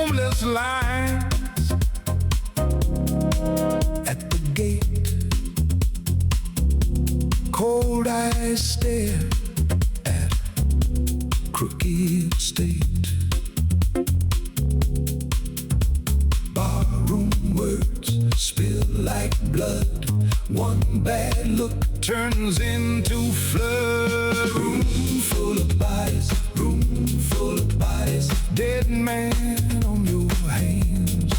homeless lines at the gate. Cold eyes stare at crooked state. Barroom words spill like blood. One bad look turns into flood. Room full of bodies, room full of bodies. Dead man on your hands.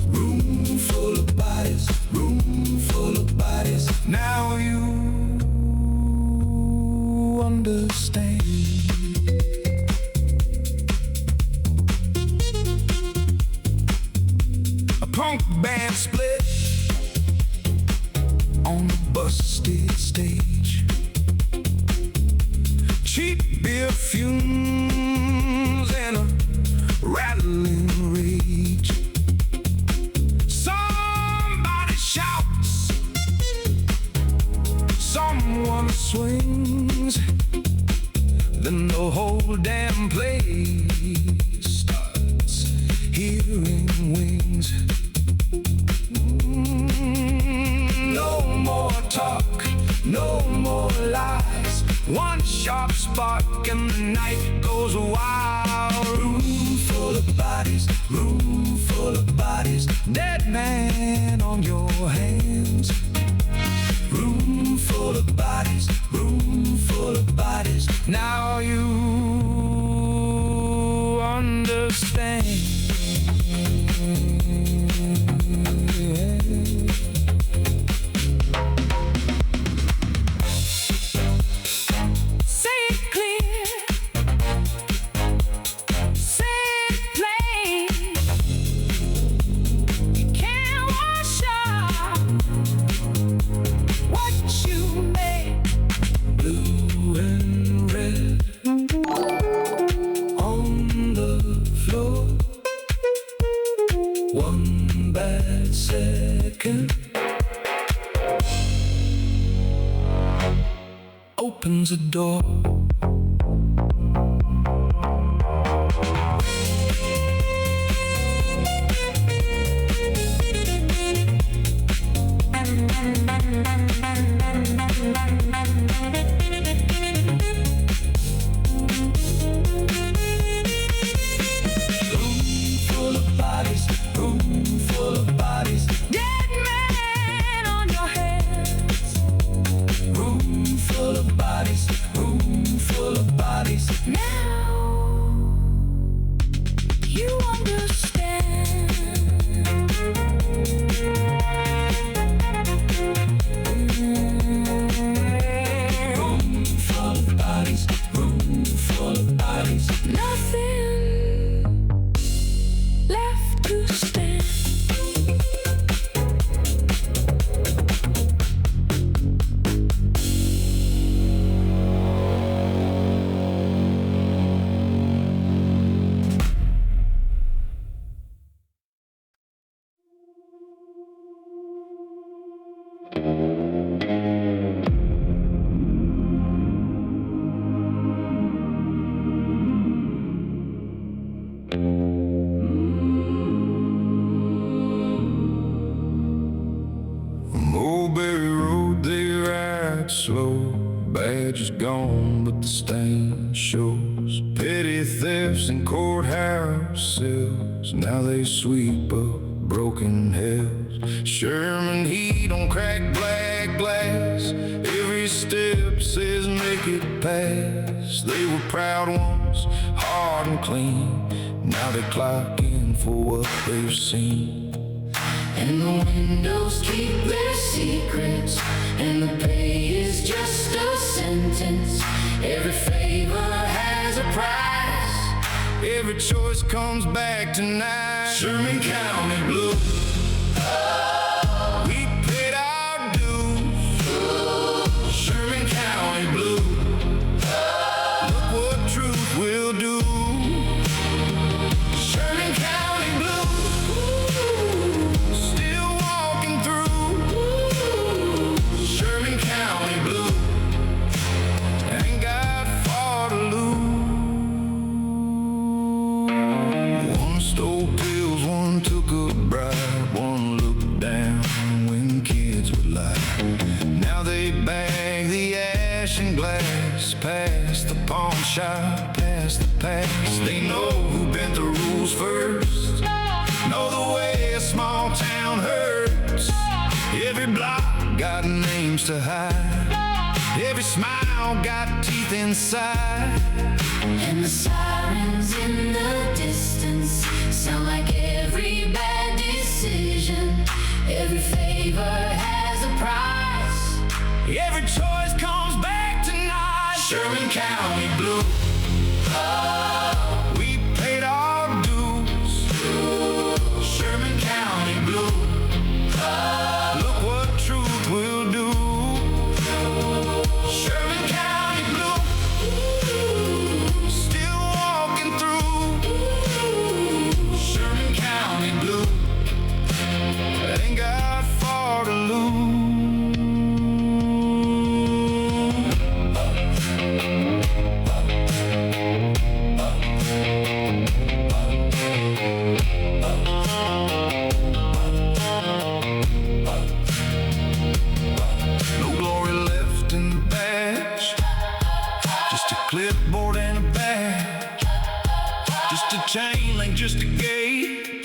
Room full of bodies, room full of bodies. Now you understand. A punk band split on the busted stage. Cheap beer fumes and a rattling rage. Somebody shouts, someone swings, then the whole damn place starts hearing wings. No more talk, no more lies. One sharp spark and the night goes wild. Room full of bodies, room full of bodies. Dead man on your hands. Room full of bodies, room full of bodies. Now you understand. One bad second opens a door. Slow, badge is gone, but the stain shows. Petty thefts in courthouse cells, now they sweep up broken hells. Sherman heat on cracked black glass, every step says make it past. They were proud once, hard and clean, now they clock in for what they've seen. And the windows keep their secrets, and the pay is just a sentence. Every favor has a price, every choice comes back tonight. Sherman County Blue. Oh, We paid our dues. Sherman County Blue. Look what truth will do. Sherman County Blue. Still walking through. Sherman County Blue. Ain't got far to lose. One shy past the past. They know who bent the rules first, know the way a small town hurts. Every block got names to hide, every smile got teeth inside. And the sirens in the distance sound like every bad decision. Every favor has a price, every choice comes back tonight. Sherman County Blue, oh, we paid our dues. Sherman County Blue, oh, look what truth will do. Sherman County Blue, still walking through. Sherman County Blue, ain't got far to lose. No glory left in the badge, just a clipboard and a badge, just a chain link, just a gate,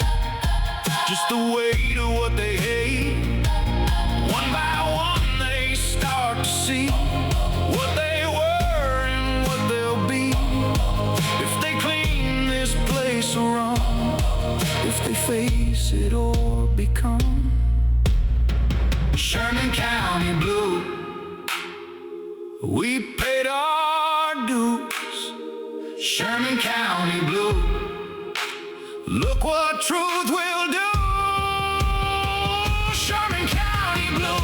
just the weight of what they hate. One by one they start to see what they were and what they'll be. If they clean this place or run, if they face it or become. Sherman County Blue, we paid our dues. Sherman County Blue, look what truth will do. Sherman County Blue,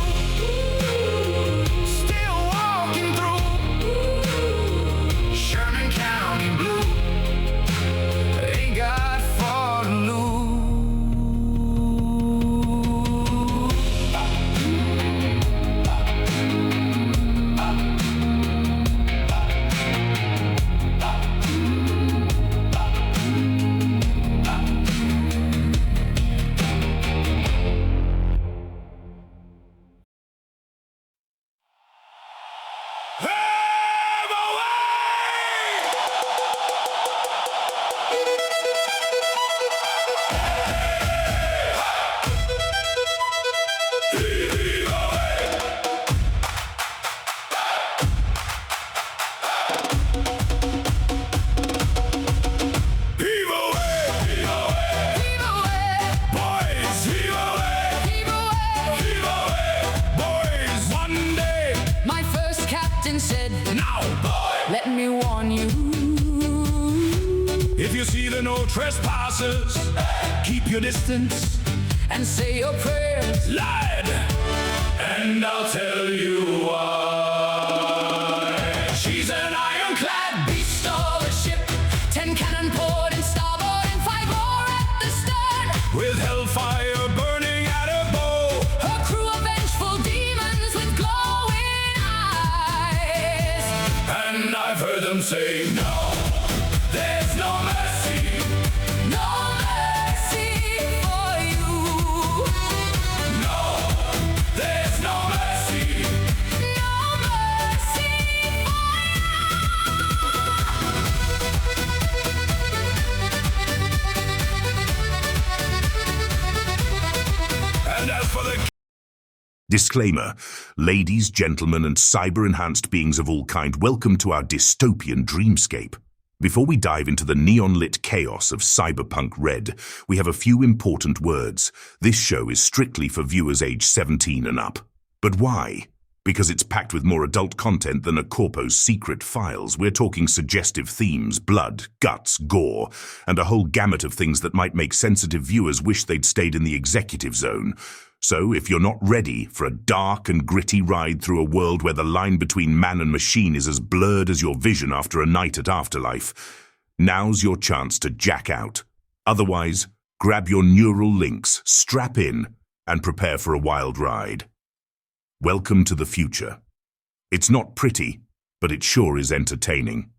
still walking through. Sherman County Blue, ain't got far to lose. Said, Now, boy, let me warn you. if you see the no trespassers, keep your distance And say your prayers, lad, and I'll tell you why. She's an ironclad beast of a ship, 10 cannon poured in starboard and 5 more at the stern. with hellfire burning at her bow. Her crew of vengeful demons with glowing eyes. And I've heard them say, no, there's no mercy. No mercy for you. No, there's no mercy. No mercy And as for the Disclaimer: ladies, gentlemen, and cyber-enhanced beings of all kind, welcome to our dystopian dreamscape. Before we dive into the neon-lit chaos of Cyberpunk Red, we have a few important words. This show is strictly for viewers age 17 and up. But why? Because it's packed with more adult content than a corpo's secret files. We're talking suggestive themes, blood, guts, gore, and a whole gamut of things that might make sensitive viewers wish they'd stayed in the executive zone. So, if you're not ready for a dark and gritty ride through a world where the line between man and machine is as blurred as your vision after a night at Afterlife, now's your chance to jack out. Otherwise, grab your neural links, strap in, and prepare for a wild ride. Welcome to the future. It's not pretty, but it sure is entertaining.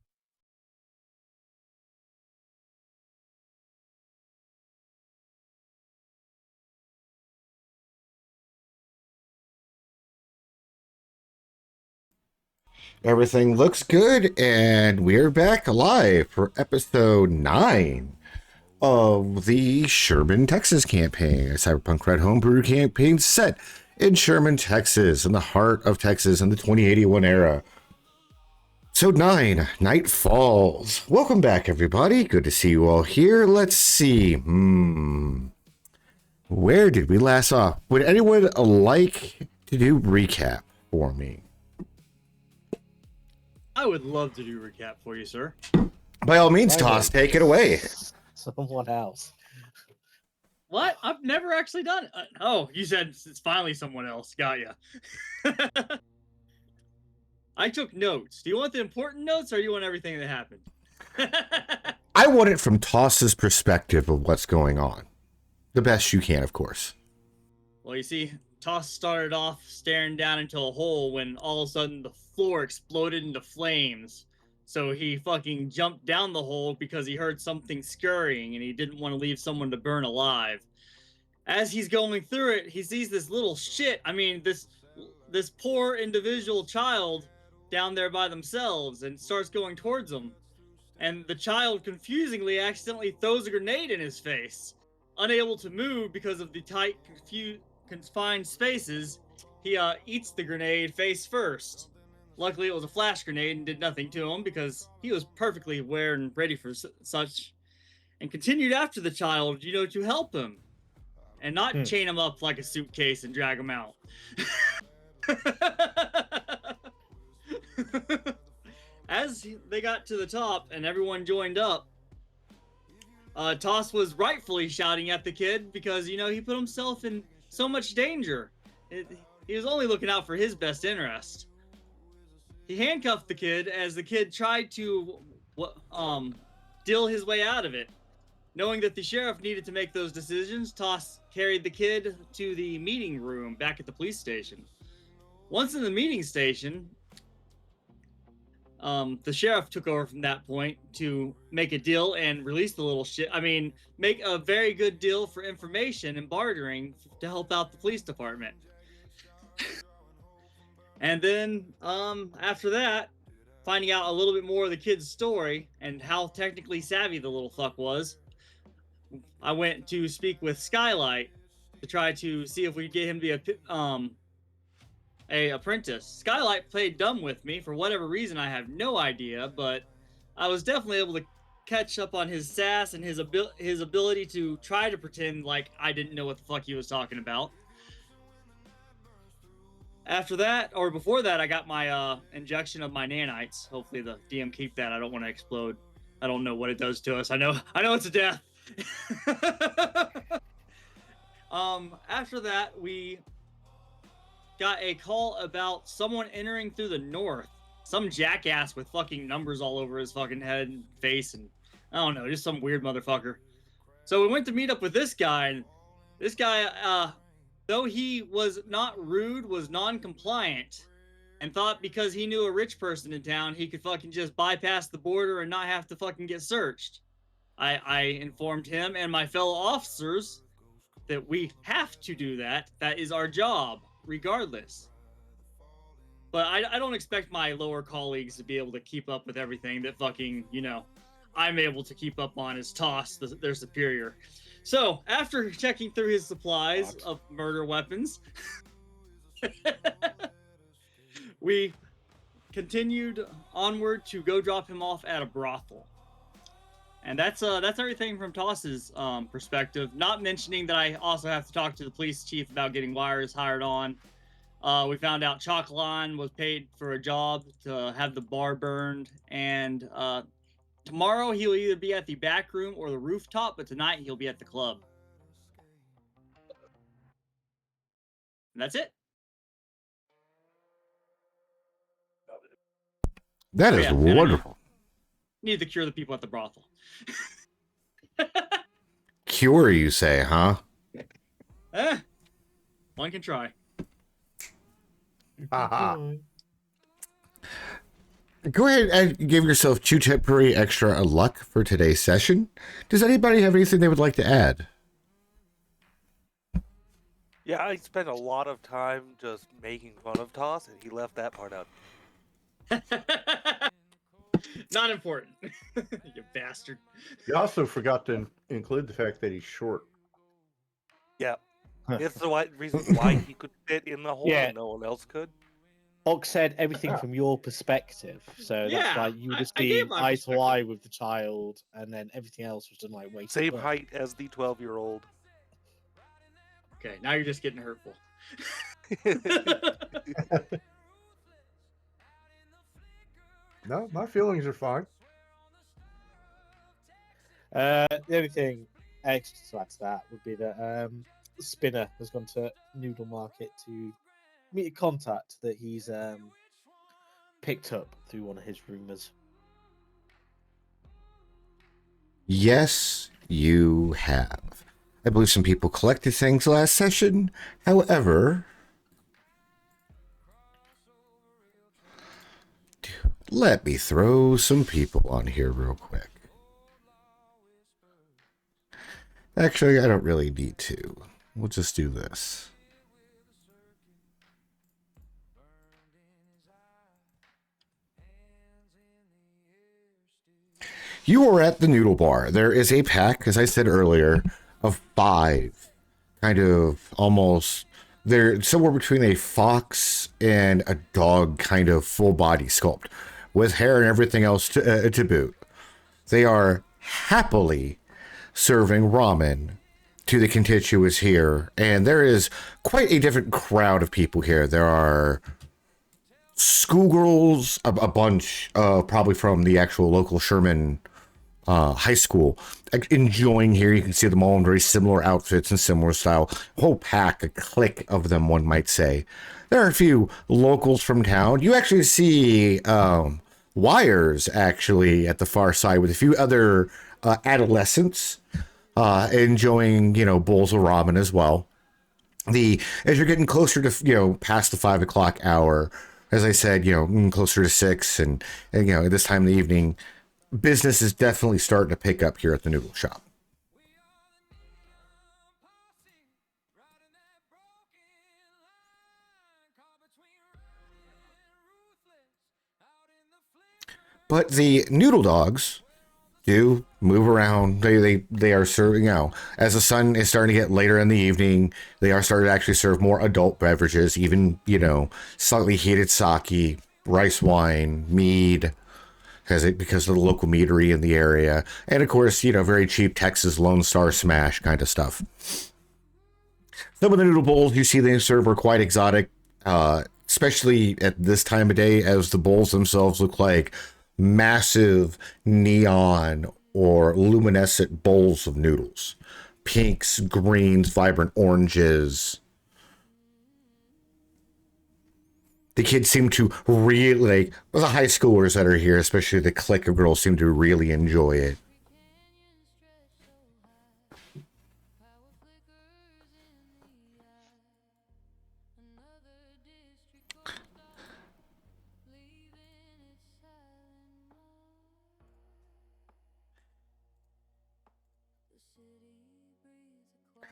Everything looks good, and we're back live for episode 9 of the Sherman, Texas campaign, a Cyberpunk Red Homebrew campaign set in Sherman, Texas, in the heart of Texas in the 2081 era. Episode 9, Night Falls. Welcome back, everybody. Good to see you all here. Let's see. Where did we last off? Would anyone like to do recap for me? I would love to do a recap for you, sir. By all means, Toss, take it away. Someone else. What? I've never actually done it. Oh, you said it's finally someone else. Got ya. I took notes. Do you want the important notes, or do you want everything that happened? I want it from Toss's perspective of what's going on. The best you can, of course. Well, you see, Toss started off staring down into a hole when all of a sudden the floor exploded into flames. So he fucking jumped down the hole because he heard something scurrying and he didn't want to leave someone to burn alive. As he's going through it, he sees this little shit. I mean, this poor individual child down there by themselves and starts going towards them. And the child confusingly accidentally throws a grenade in his face. Unable to move because of the tight, confined spaces, he eats the grenade face first. Luckily, it was a flash grenade and did nothing to him because he was perfectly aware and ready for such, and continued after the child, to help him and not chain him up like a suitcase and drag him out. As they got to the top and everyone joined up, Toss was rightfully shouting at the kid because, he put himself in so much danger. He was only looking out for his best interest. He handcuffed the kid as the kid tried to deal his way out of it. Knowing that the sheriff needed to make those decisions, Toss carried the kid to the meeting room back at the police station. Once in the meeting station, the sheriff took over from that point to make a deal and release the little shit. I mean, make a very good deal for information and bartering to help out the police department. And then, after that, finding out a little bit more of the kid's story and how technically savvy the little fuck was, I went to speak with Skylight to try to see if we could get him to be a apprentice. Skylight played dumb with me for whatever reason. I have no idea, but I was definitely able to catch up on his sass and his ability to try to pretend like I didn't know what the fuck he was talking about. After that, or before that, I got my injection of my nanites. Hopefully the DM keep that. I don't want to explode. I don't know what it does to us. I know it's a death. After that, we got a call about someone entering through the north. Some jackass with fucking numbers all over his fucking head and face, and I don't know, just some weird motherfucker. So we went to meet up with this guy, and this guy, though he was not rude, was non-compliant, and thought because he knew a rich person in town, he could fucking just bypass the border and not have to fucking get searched. I informed him and my fellow officers that we have to do that. That is our job, regardless. But I don't expect my lower colleagues to be able to keep up with everything that fucking, I'm able to keep up on as Toss, their superior. So, after checking through his supplies of murder weapons, we continued onward to go drop him off at a brothel. And that's everything from Toss's perspective. Not mentioning that I also have to talk to the police chief about getting wires hired on. We found out Chocolon was paid for a job to have the bar burned, and tomorrow he'll either be at the back room or the rooftop, but tonight he'll be at the club. And that's it. That is wonderful. Need to cure the people at the brothel. Cure, you say, huh? One can try. Go ahead and give yourself 2 temporary extra luck for today's session. Does anybody have anything they would like to add? Yeah, I spent a lot of time just making fun of Toss, and he left that part out. Not important. You bastard. You also forgot to include the fact that he's short. Yeah. It's the reason why he could fit in the hole Yeah. and no one else could. Ox said everything from your perspective, so Yeah, that's why you would have I gave seen my eye to perspective. eye with the child, and then everything else was done like way too Same quick. height as the 12-year-old. Okay, now you're just getting hurtful. No, my feelings are fine. The only thing extra to add to that would be that Spinner has gone to Noodle Market to meet a contact that he's picked up through one of his rumors. Yes, you have. I believe some people collected things last session. However, let me throw some people on here real quick. Actually, I don't really need to. We'll just do this. You are at the Noodle Bar. There is a pack, as I said earlier, of 5. Kind of almost, they're somewhere between a fox and a dog kind of full body sculpt with hair and everything else to boot. They are happily serving ramen to the contiguous here, and there is quite a different crowd of people here. There are schoolgirls, a bunch, probably from the actual local Sherman high school, enjoying here. You can see them all in very similar outfits and similar style. Whole pack, a clique of them, one might say. There are a few locals from town. You actually see Wires actually at the far side with a few other adolescents enjoying, bowls of ramen as well. As you're getting closer to, past the 5 o'clock hour, as I said, closer to 6 and at this time of the evening, business is definitely starting to pick up here at the noodle shop. But the noodle dogs do move around. They are serving, as the sun is starting to get later in the evening, they are starting to actually serve more adult beverages, even, slightly heated sake, rice wine, mead, because of the local meadery in the area. And of course, very cheap Texas Lone Star Smash kind of stuff. Some of the noodle bowls you see they serve are quite exotic, especially at this time of day, as the bowls themselves look like massive neon or luminescent bowls of noodles. Pinks, greens, vibrant oranges. The kids seem to really, the high schoolers that are here, especially the clique of girls, seem to really enjoy it.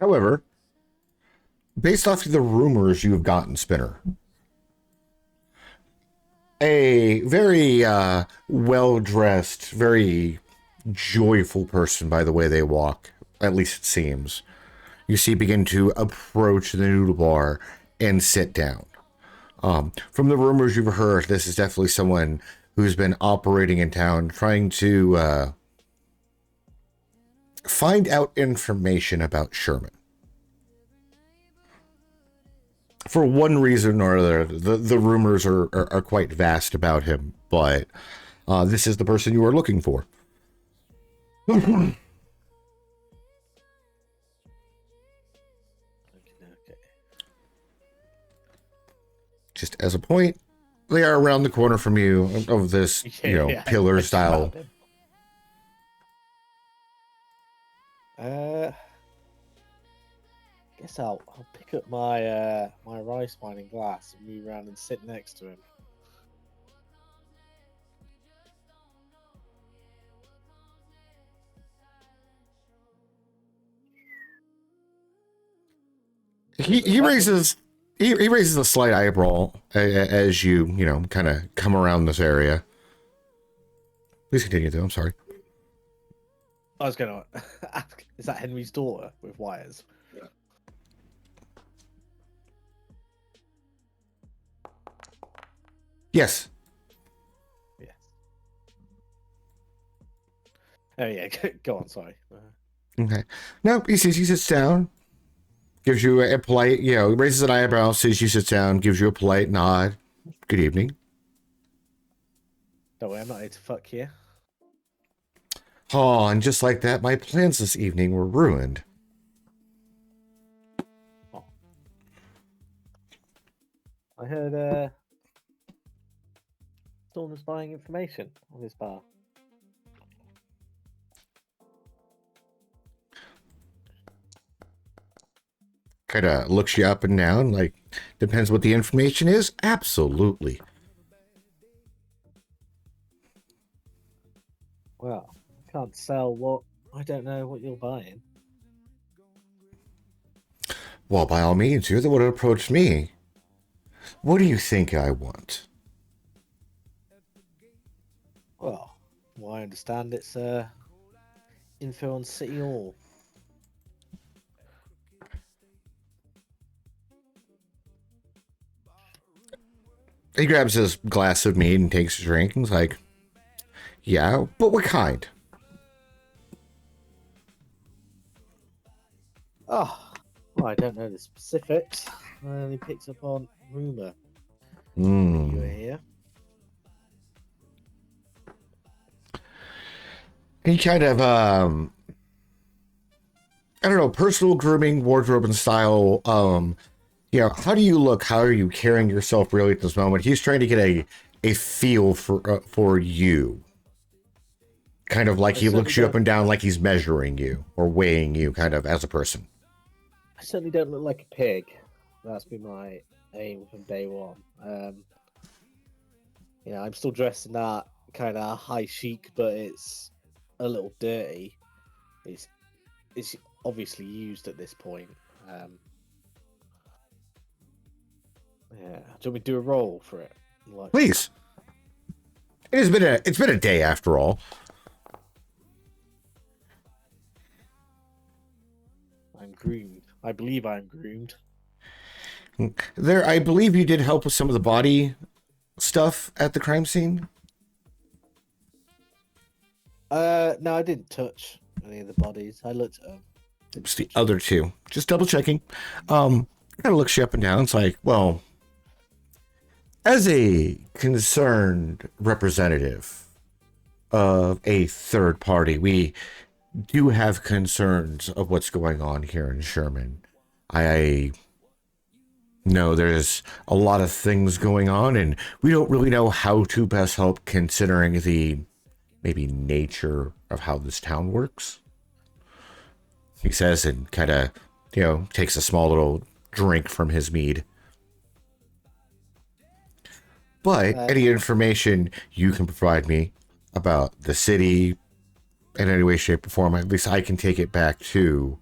However, based off of the rumors you have gotten, Spinner, a very well-dressed, very joyful person by the way they walk, at least it seems, you see begin to approach the noodle bar and sit down. From the rumors you've heard, this is definitely someone who's been operating in town, trying to find out information about Sherman. For one reason or other, the rumors are quite vast about him, but this is the person you are looking for. Okay. Just as a point, they are around the corner from you of this, pillar style. Guess I'll pick up my my rice wine and glass and move around and sit next to him. He raises He raises a slight eyebrow as you kind of come around this area. Please continue, though. I'm sorry. I was going to ask, is that Henry's daughter with wires? Yes. Yes. Oh, yeah, go on, sorry. Okay. No, he sits down, gives you a polite, raises an eyebrow, says you sit down, gives you a polite nod. Good evening. Don't worry, I'm not here to fuck you. Oh, and just like that, my plans this evening were ruined. Oh. I heard someone was buying information on this bar. Kind of looks you up and down, like, depends what the information is? Absolutely. Well, I can't sell what I don't know what you're buying. Well, by all means, you're the one who approached me. What do you think I want? Well, I understand it's info on City Hall. He grabs his glass of mead and takes a drink and is like, yeah, but what kind? Oh, well, I don't know the specifics. I only picked up on rumor you were Hmm. here. He kind of, I don't know, personal grooming, wardrobe and style. How do you look? How are you carrying yourself really at this moment? He's trying to get a feel for you. Kind of like he looks you up and down like he's measuring you or weighing you kind of as a person. I certainly don't look like a pig. That's been my aim from day one. I'm still dressed in that kind of high chic, but it's a little dirty. It's obviously used at this point. Do you want me to do a roll for it? Please. It's been a day after all. I'm groomed. I believe I'm groomed. I believe you did help with some of the body stuff at the crime scene. No, I didn't touch any of the bodies. I looked at them. It's the other two. Just double checking. Kind of looks you up and down. It's like, well, as a concerned representative of a third party, we do have concerns of what's going on here in Sherman. I know there's a lot of things going on, and we don't really know how to best help considering the maybe nature of how this town works. He says and kind of, takes a small little drink from his mead. But any information you can provide me about the city in any way, shape, or form, at least I can take it back to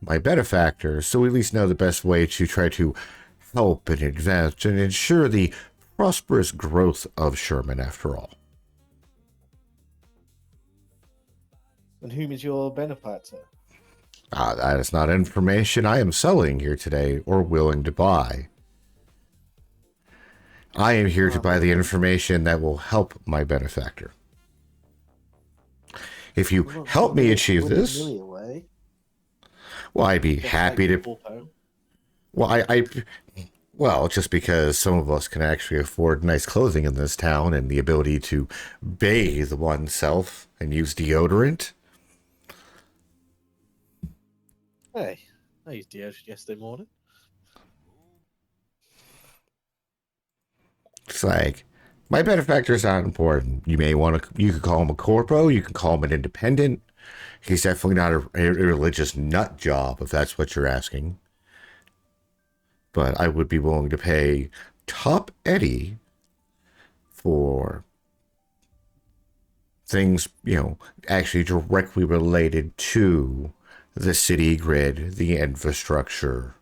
my benefactor, so we at least know the best way to try to help and advance and ensure the prosperous growth of Sherman after all. And whom is your benefactor? That is not information I am selling here today or willing to buy. I am here to buy the information that will help my benefactor. If you help me achieve this, well, I'd be happy to. Well, just because some of us can actually afford nice clothing in this town and the ability to bathe oneself and use deodorant. Hey, I used deodorant yesterday morning. It's like, my benefactor's not important. You could call him a corpo, you can call him an independent. He's definitely not a religious nut job, if that's what you're asking. But I would be willing to pay top Eddie for things, actually directly related to the city grid, the infrastructure,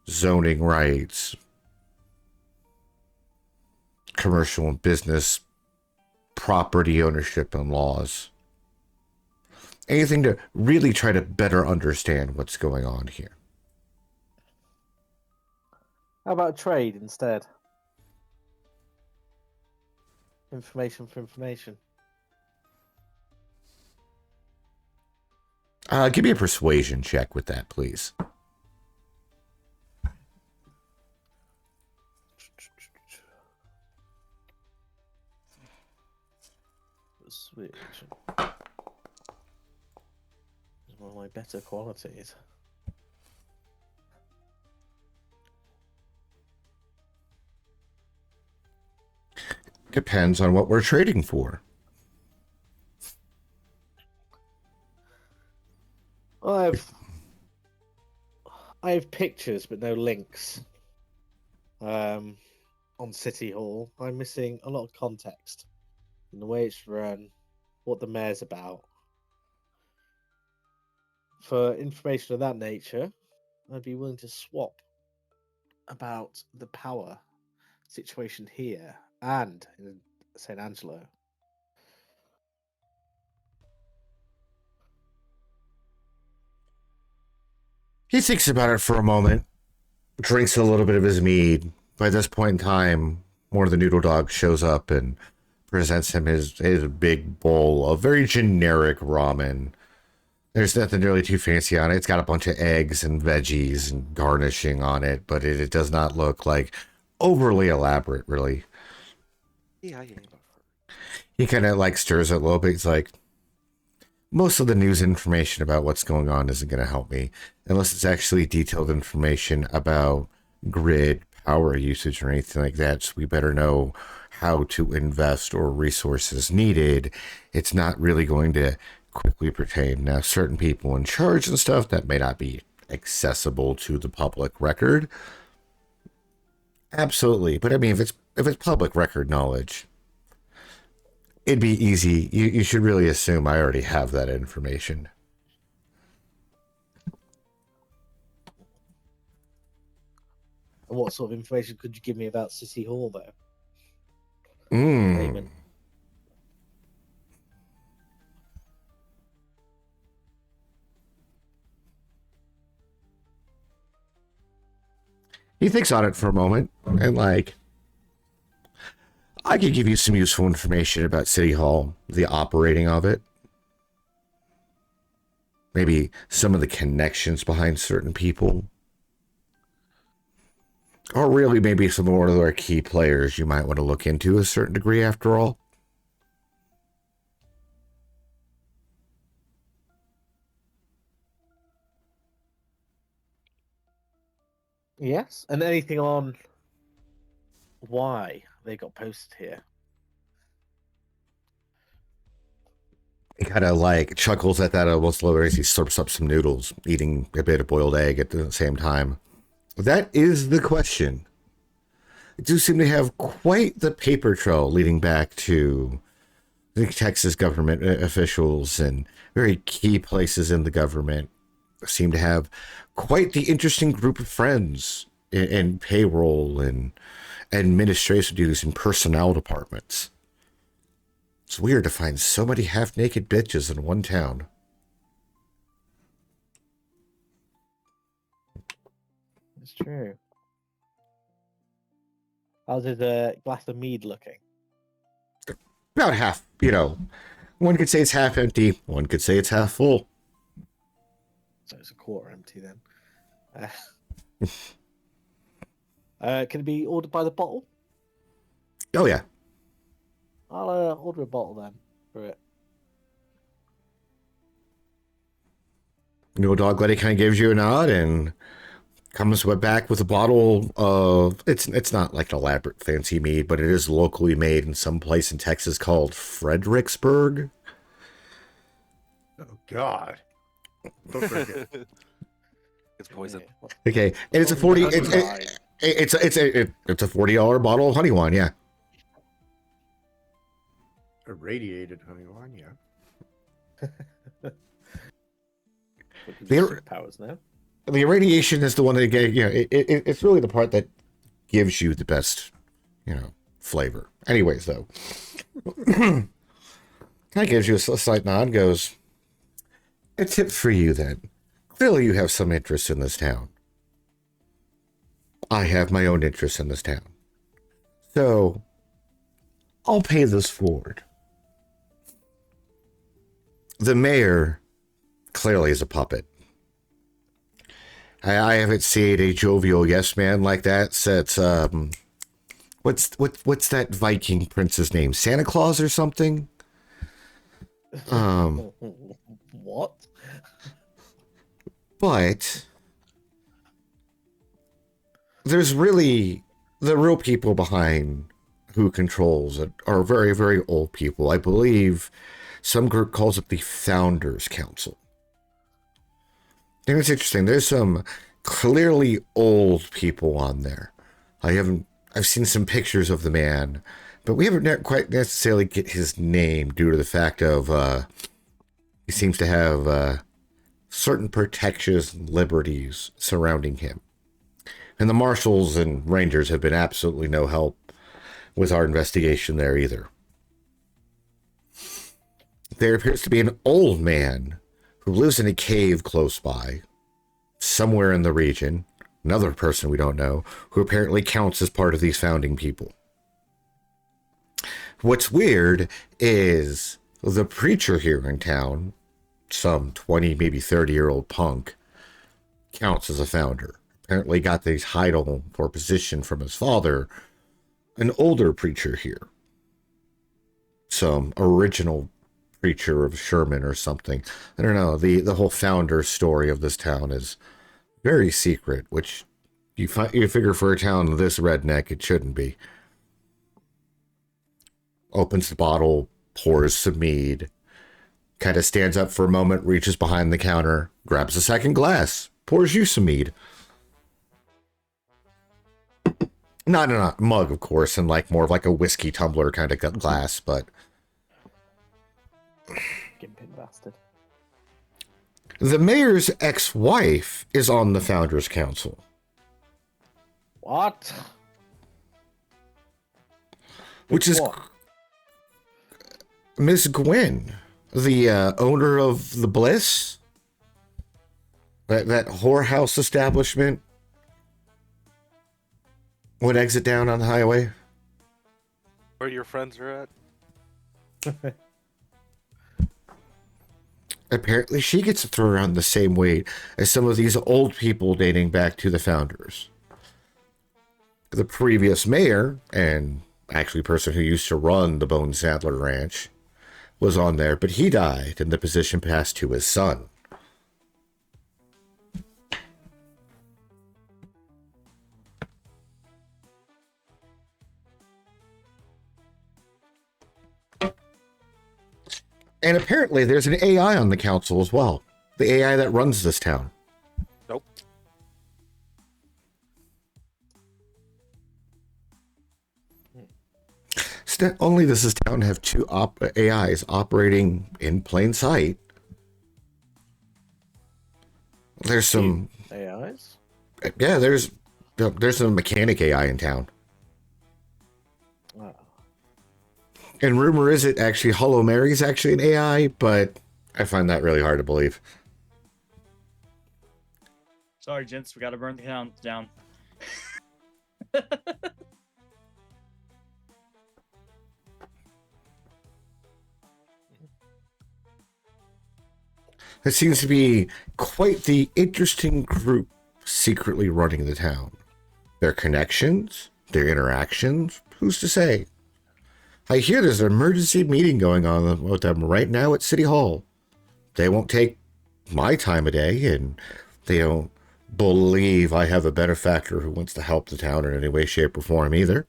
zoning rights, commercial and business property ownership and laws. Anything to really try to better understand what's going on here. How about trade instead? Information for information. Give me a persuasion check with that, please. Persuasion. It's one of my better qualities. Depends on what we're trading for. I have pictures but no links. On City Hall, I'm missing a lot of context in the way it's run, what the mayor's about. For information of that nature, I'd be willing to swap about the power situation here and in St. Angelo. He thinks about it for a moment, drinks a little bit of his mead. By this point in time, one of the noodle dogs shows up and presents him his big bowl of very generic ramen. There's nothing really too fancy on it. It's got a bunch of eggs and veggies and garnishing on it, but it does not look like overly elaborate, really. Yeah. He kind of like stirs it a little bit. He's like, most of the news information about what's going on isn't going to help me unless it's actually detailed information about grid power usage or anything like that. So we better know how to invest or resources needed. It's not really going to quickly pertain. Now, certain people in charge and stuff that may not be accessible to the public record. Absolutely. But I mean, if it's public record knowledge, it'd be easy. You should really assume I already have that information. And what sort of information could you give me about City Hall, though? Mm. He thinks on it for a moment and like, I could give you some useful information about City Hall, the operating of it. Maybe some of the connections behind certain people. Or really maybe some more of their key players you might want to look into a certain degree after all. Yes, and anything on why they got posted here? He kind of like chuckles at that almost lower as he slurps up some noodles, eating a bit of boiled egg at the same time. That is the question. They do seem to have quite the paper trail leading back to the Texas government officials and very key places in the government. Seem to have quite the interesting group of friends in payroll and administrative duties and personnel departments. It's weird to find so many half-naked bitches in one town. It's true. How's his glass of mead looking? About half, one could say it's half empty, one could say it's half full. So it's a quarter empty then. Can it be ordered by the bottle? Oh, yeah. I'll order a bottle then for it. Dog Letty kind of gives you a nod and comes back with a bottle of, it's not like an elaborate fancy mead, but it is locally made in some place in Texas called Fredericksburg. Oh, God. Don't forget. It's poison. Okay, and it's a 40. It's a $40 bottle of honey wine. Yeah. Irradiated honey wine, yeah. They're Powers now. the irradiation is the one that it's really the part that gives you the best, flavor. Anyways, though, kind of gives you a slight nod. Goes, a tip for you then. Clearly, you have some interest in this town. I have my own interest in this town, so I'll pay this forward. The mayor clearly is a puppet. I haven't seen a jovial yes man like that since what's that Viking prince's name? Santa Claus or something? What? But there's really the real people behind who controls it are very, very old people. I believe some group calls it the Founders Council. And it's interesting. There's some clearly old people on there. I've seen some pictures of the man, but we haven't quite necessarily get his name due to the fact of he seems to have certain protections and liberties surrounding him. And the marshals and rangers have been absolutely no help with our investigation there either. There appears to be an old man who lives in a cave close by, somewhere in the region, another person we don't know, who apparently counts as part of these founding people. What's weird is the preacher here in town, some 20, maybe 30-year-old punk, counts as a founder. Apparently got this title or position from his father, an older preacher here. Some original preacher of Sherman or something. I don't know. The whole founder story of this town is very secret, which you figure for a town this redneck, it shouldn't be. Opens the bottle, pours some mead, kind of stands up for a moment, reaches behind the counter, grabs a second glass, pours you some mead. Not in a mug, of course, and like more of like a whiskey tumbler kind of glass, but Gimping bastard. the mayor's ex-wife is on the Founders Council. What? Which is What? Miss Gwen, the owner of the Bliss, that whorehouse establishment would exit down on the highway. Where your friends are at? Apparently she gets to throw around the same weight as some of these old people dating back to the founders. The previous mayor, and actually person who used to run the Bone Saddler Ranch, was on there, but he died and the position passed to his son. And apparently there's an AI on the council as well. The AI that runs this town. Nope. It's not only does this town have two AIs operating in plain sight, there's some... AIs? Yeah, there's some mechanic AI in town. Wow. And rumor is it actually Hollow Mary's actually an AI, but I find that really hard to believe. Sorry, gents, we gotta burn the town down. It seems to be quite the interesting group secretly running the town. Their connections, their interactions, who's to say? I hear there's an emergency meeting going on with them right now at City Hall. They won't take my time of day, and they don't believe I have a benefactor who wants to help the town in any way, shape, or form either.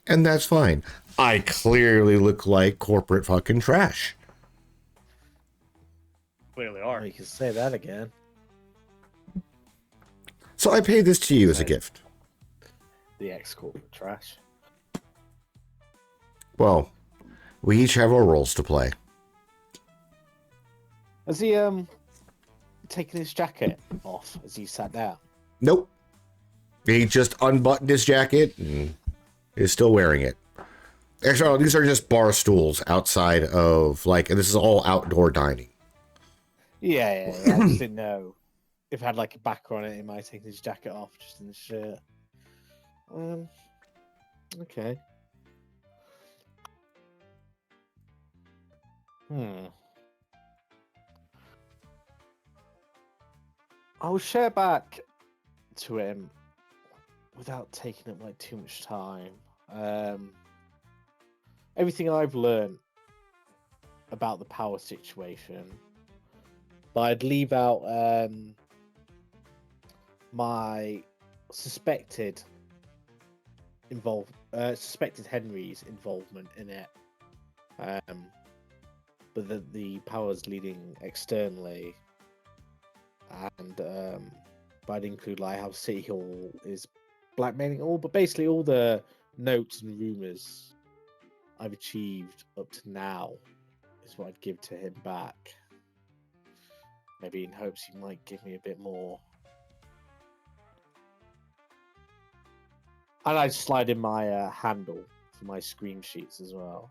And that's fine. I clearly look like corporate fucking trash. Clearly Oh, are. you can say that again. So I pay this to you as a gift. The ex-corporate trash. Well, we each have our roles to play. Has he taken his jacket off as he sat down? Nope. He just unbuttoned his jacket and is still wearing it. Actually, these are just bar stools outside of, like, this is all outdoor dining. Yeah. I just didn't know if it had like a backer on it. He might have taken his jacket off just in the shirt. Okay. I'll share back to him without taking up like too much time. Everything I've learned about the power situation, but I'd leave out my suspected Henry's involvement in it. But the powers leading externally, and but I'd include like how City Hall is blackmailing all, but basically all the notes and rumors I've achieved up to now is what I'd give to him back. Maybe in hopes he might give me a bit more. And I'd slide in my handle for my scream sheets as well.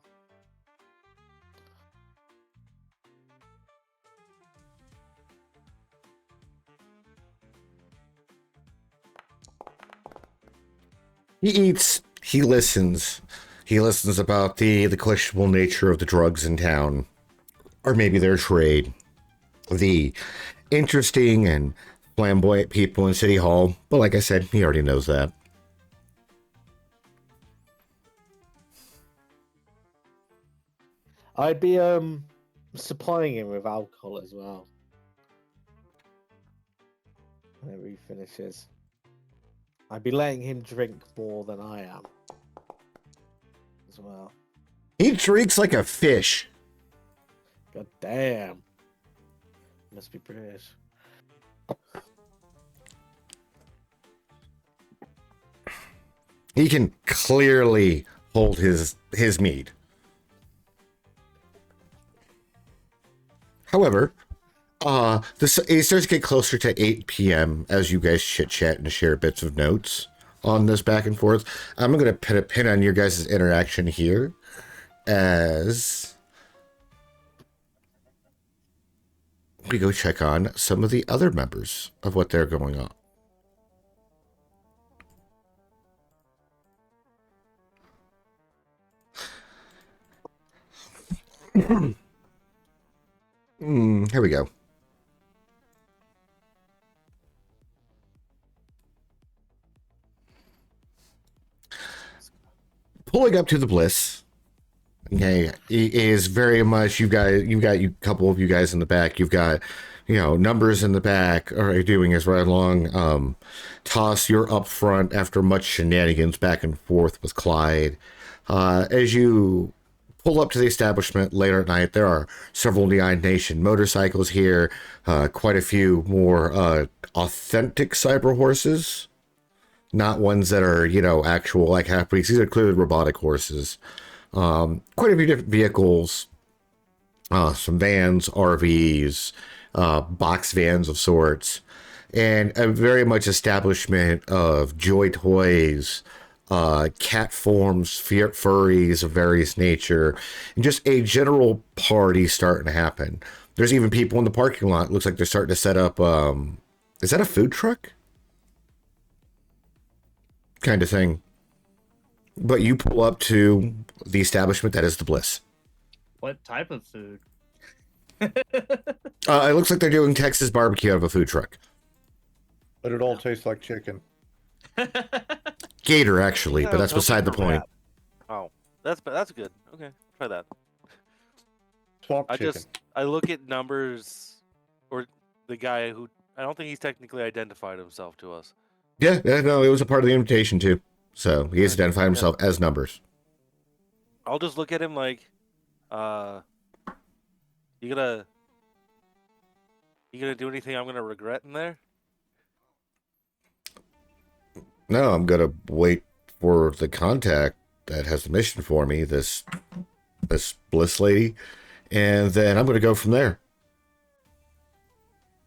He eats, he listens. He listens about the questionable nature of the drugs in town, or maybe their trade. The interesting and flamboyant people in City Hall, but like I said, he already knows that. I'd be supplying him with alcohol as well. Whenever he finishes. I'd be letting him drink more than I am. As well. He drinks like a fish. God damn. Must be British. He can clearly hold his mead. However, it starts to get closer to 8 p.m. as you guys chit-chat and share bits of notes on this back and forth. I'm going to put a pin on your guys' interaction here as we go check on some of the other members of what they're going on. Here we go. Pulling up to the Bliss. Okay, it is very much you couple of you guys in the back. You've got, numbers in the back. All right, doing is right along. Toss, you're up front after much shenanigans back and forth with Clyde. As you pull up to the establishment later at night, there are several Neon Nation motorcycles here, quite a few more authentic cyber horses, not ones that are, actual like half-breeds. These are clearly robotic horses. Quite a few different vehicles, some vans, RVs, box vans of sorts, and a very much establishment of Joy Toys, cat forms, furries of various nature, and just a general party starting to happen. There's even people in the parking lot. It looks like they're starting to set up, is that a food truck? Kind of thing. But you pull up to the establishment that is the Bliss. What type of food? It looks like they're doing Texas barbecue out of a food truck. But it all tastes like chicken. Gator, actually, Yeah, but that's I was beside the hoping for point. that. Oh, that's good. Okay, try that. Swamp chicken. I look at numbers, or the guy who I don't think he's technically identified himself to us. Yeah, no, it was a part of the invitation too. So he has identified himself as numbers. I'll just look at him like, you gonna do anything I'm gonna regret in there? No, I'm gonna wait for the contact that has the mission for me, this Bliss lady, and then I'm gonna go from there.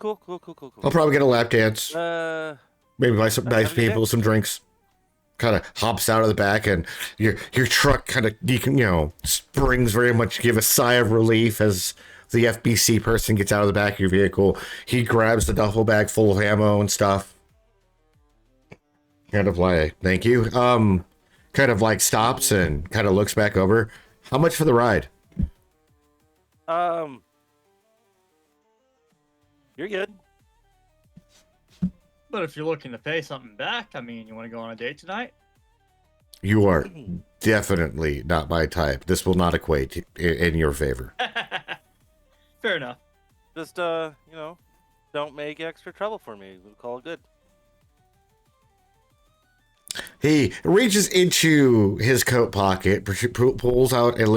Cool, cool, cool, cool, cool. I'll probably get a lap dance. Maybe buy some nice have a good people day. some drinks. Kind of hops out of the back, and your truck kind of springs very much. Give a sigh of relief as the FBC person gets out of the back of your vehicle. He grabs the duffel bag full of ammo and stuff. Kind of like, thank you. Kind of like stops and kind of looks back over. How much for the ride? You're good. But if you're looking to pay something back, I mean, you want to go on a date tonight? You are definitely not my type. This will not equate in your favor. Fair enough. Just don't make extra trouble for me. We'll call it good. He reaches into his coat pocket, pulls out a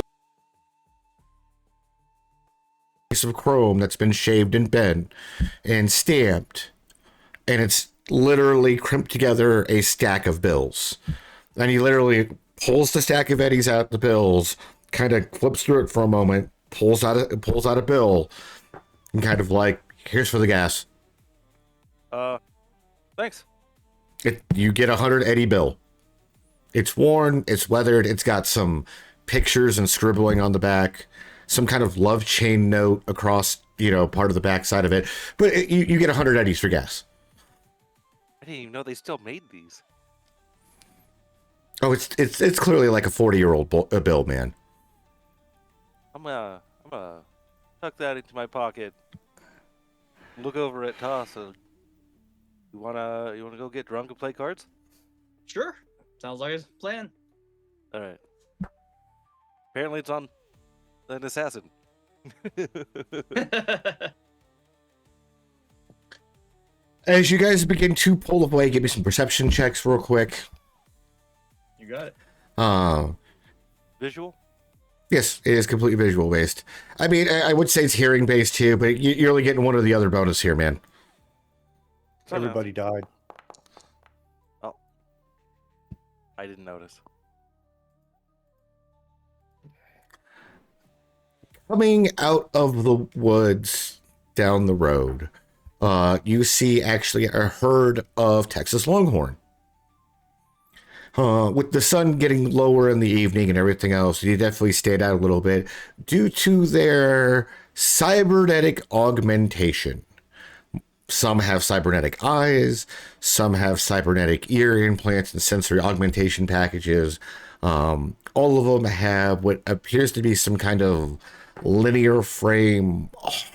piece of chrome that's been shaved and bent and stamped, and it's literally crimped together a stack of bills. And he literally pulls the stack of eddies out the bills, kind of flips through it for a moment, pulls out a bill, and kind of like, here's for the gas. Thanks. You get 100 eddy bill. It's worn, it's weathered, it's got some pictures and scribbling on the back, some kind of love chain note across, part of the back side of it. But you get 100 eddies for gas. I didn't even know they still made these. Oh, it's clearly like a 40-year-old bill, man. I'm gonna tuck that into my pocket. Look over at Toss. You wanna go get drunk and play cards? Sure. Sounds like a plan. All right. Apparently, it's on an assassin. As you guys begin to pull away, give me some perception checks real quick. You got it. Visual? Yes, it is completely visual based. I mean, I would say it's hearing based too, but you're only getting one or the other bonus here, man. Everybody died. Oh. I didn't notice. Coming out of the woods down the road, you see actually a herd of Texas Longhorn. With the sun getting lower in the evening and everything else, they definitely stand out a little bit due to their cybernetic augmentation. Some have cybernetic eyes, some have cybernetic ear implants and sensory augmentation packages. All of them have what appears to be some kind of linear frame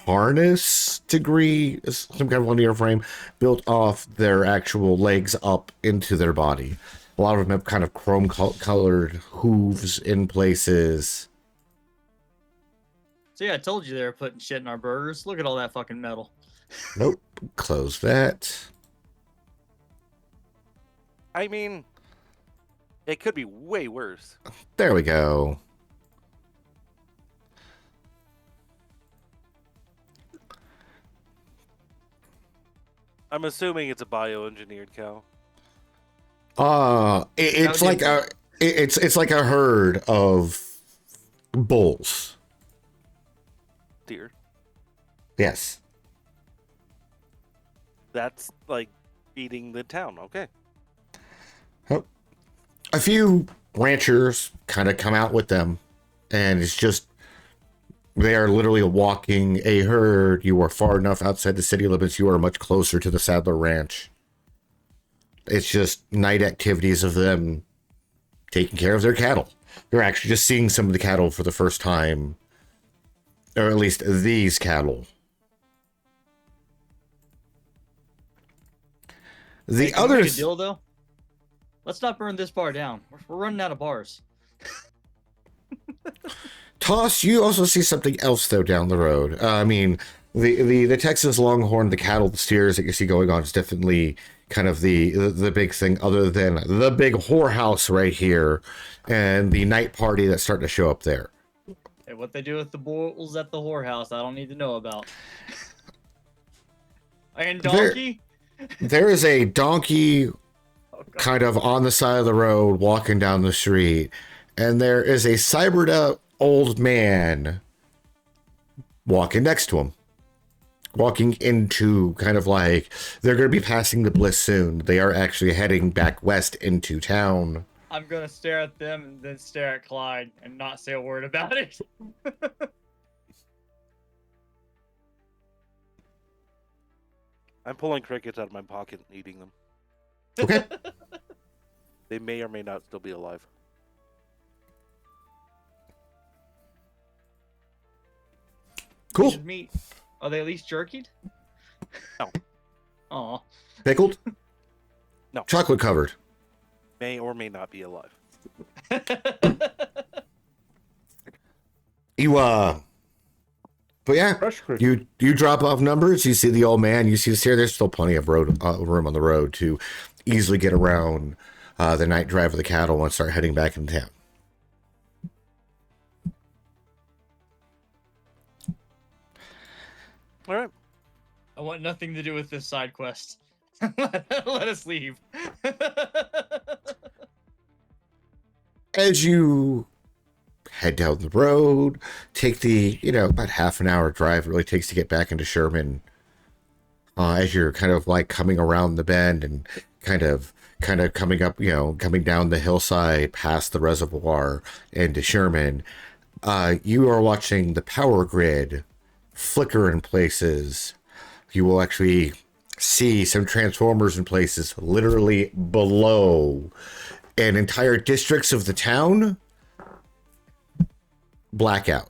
harness degree, some kind of linear frame built off their actual legs up into their body. A lot of them have kind of chrome colored hooves in places. So yeah, I told you they were putting shit in our burgers. Look at all that fucking metal. Nope. Close that. I mean, it could be way worse. There we go. I'm assuming it's a bioengineered cow. It's like it's like a herd of bulls. Deer. Yes. That's like feeding the town. Okay. A few ranchers kind of come out with them, and it's just they are literally walking a herd. You are far enough outside the city limits. You are much closer to the Sadler Ranch. It's just night activities of them taking care of their cattle. You're actually just seeing some of the cattle for the first time, or at least these cattle. The Can we make others. a deal though. Let's not burn this bar down. We're running out of bars. Toss, you also see something else though down the road. I mean, the Texas Longhorn, the cattle, the steers that you see going on is definitely kind of the big thing, other than the big whorehouse right here and the night party that's starting to show up there. Hey, what they do with the bulls at the whorehouse, I don't need to know about. And donkey? There is a donkey Oh, God. kind of on the side of the road walking down the street, and there is a cybered up old man walking next to him. walking into kind of like they're going to be passing the Bliss soon. They are actually heading back west into town. I'm gonna stare at them and then stare at Clyde and not say a word about it. I'm pulling crickets out of my pocket and eating them. Okay. They may or may not still be alive. Cool. Should meat. Are they at least jerkied? No. Aw. Pickled? No. Chocolate covered. May or may not be alive. But yeah, Fresh cricket. you drop off numbers. You see the old man. You see the stair. There's still plenty of room on the road to easily get around the night drive of the cattle and start heading back into town. All right. I want nothing to do with this side quest. Let us leave. As you head down the road, take the, about half an hour drive it really takes to get back into Sherman. As you're kind of like coming around the bend and kind of coming up, coming down the hillside past the reservoir into Sherman, you are watching the power grid flicker in places. You will actually see some transformers in places literally below, and entire districts of the town blackout.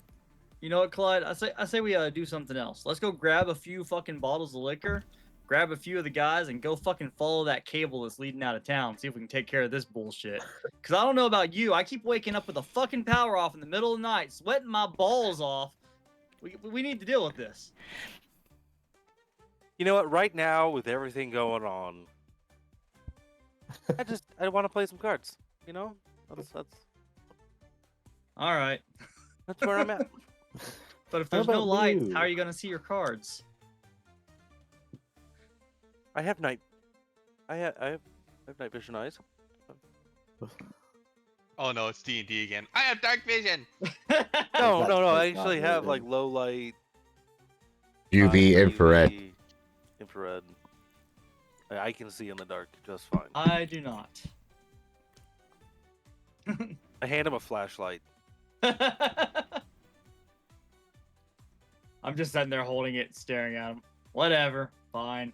You know what, Clyde? I say we do something else. Let's go grab a few fucking bottles of liquor, grab a few of the guys, and go fucking follow that cable that's leading out of town. See if we can take care of this bullshit. Cause I don't know about you, I keep waking up with the fucking power off in the middle of the night, sweating my balls off. We need to deal with this. You know what? Right now, with everything going on, I want to play some cards. That's All right. where I'm at. But if How there's no about lights, you? how are you gonna see your cards? I have night. I have night vision eyes. Oh no, it's D&D again. I have dark vision. No. That's I not actually have really. like low light. UV, infrared. UV, infrared. I can see in the dark just fine. I do not. I hand him a flashlight. I'm just sitting there holding it, staring at him. Whatever, fine.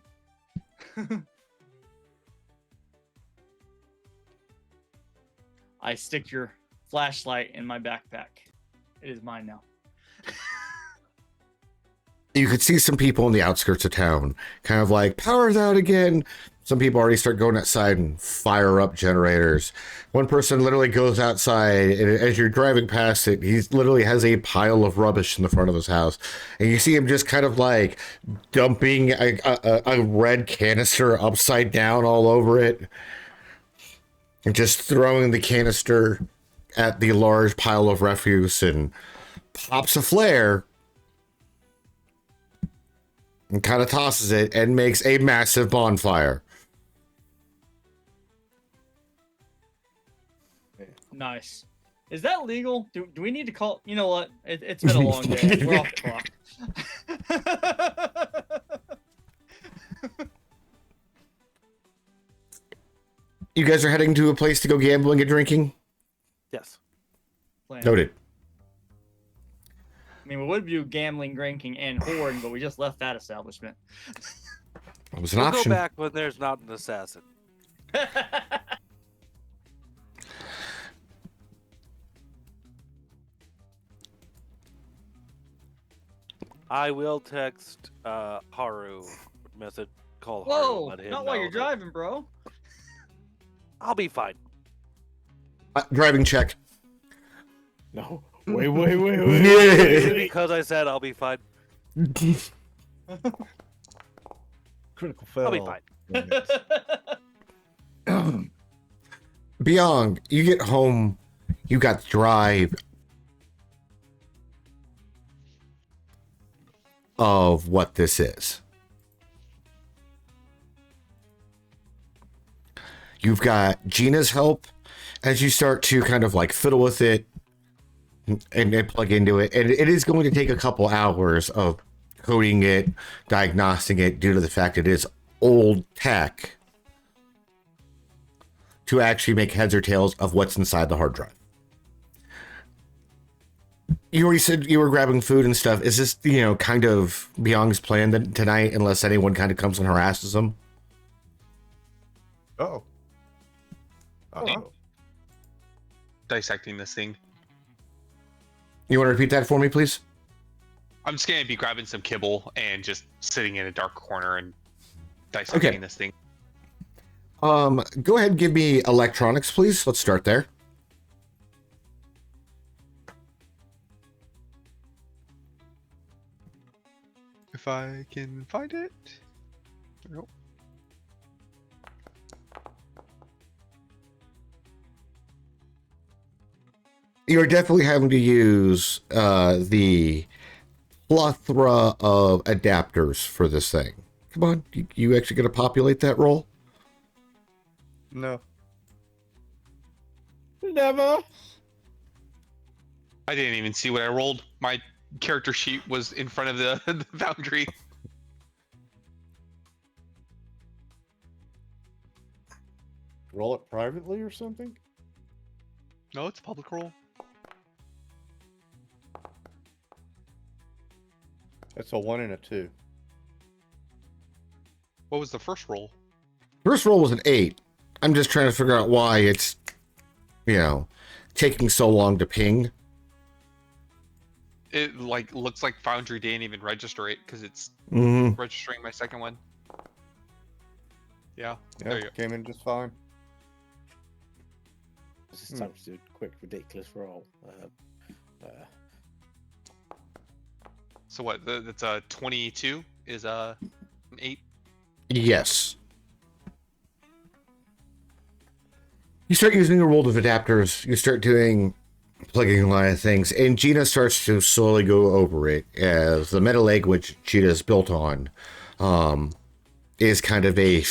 I stick your flashlight in my backpack. It is mine now. You could see some people in the outskirts of town kind of like, power's out again. Some people already start going outside and fire up generators. One person literally goes outside, and as you're driving past it, he literally has a pile of rubbish in the front of his house. And you see him just kind of like dumping a red canister upside down all over it. And just throwing the canister at the large pile of refuse and pops a flare. And kind of tosses it and makes a massive bonfire. Nice. Is that legal? Do we need to call? You know what? It's been a long day. We're off the clock. You guys are heading to a place to go gambling and drinking? Yes. Plan. Noted. I mean, we would do gambling, drinking, and whoring, but we just left that establishment. It was an We'll option. go back when there's not an assassin. I will text Haru message, call Haru. Whoa! Let him Not while know you're that driving, bro. I'll be fine. Driving check. No. Wait. Because I said I'll be fine. Critical fail. I'll be fine. Beyond, you get home, you got the drive of what this is. You've got Gina's help as you start to kind of like fiddle with it and plug into it. And it is going to take a couple hours of coding it, diagnosing it due to the fact it is old tech to actually make heads or tails of what's inside the hard drive. You already said you were grabbing food and stuff. Is this, kind of beyond his plan tonight, unless anyone kind of comes and harasses him? Oh. Dissecting this thing. You want to repeat that for me, please? I'm just gonna be grabbing some kibble and just sitting in a dark corner and dissecting this thing. Go ahead and give me electronics, please. Let's start there. If I can find it. Nope. You're definitely having to use the plethora of adapters for this thing. Come on, you actually going to populate that roll? No. Never. I didn't even see what I rolled. My character sheet was in front of the foundry. Roll it privately or something? No, it's a public roll. That's a 1 and a 2. What was the first roll? First roll was an 8. I'm just trying to figure out why it's, taking so long to ping. It looks like Foundry didn't even register it because it's Mm-hmm. registering my second one. Yeah, Yeah, there you go. came in just fine. This is time to do a quick, ridiculous roll. So what? That's a 22 is an 8. Yes. You start using a roll of adapters. You start plugging a lot of things, and Gina starts to slowly go over it as the meta language Gina's built on is kind of a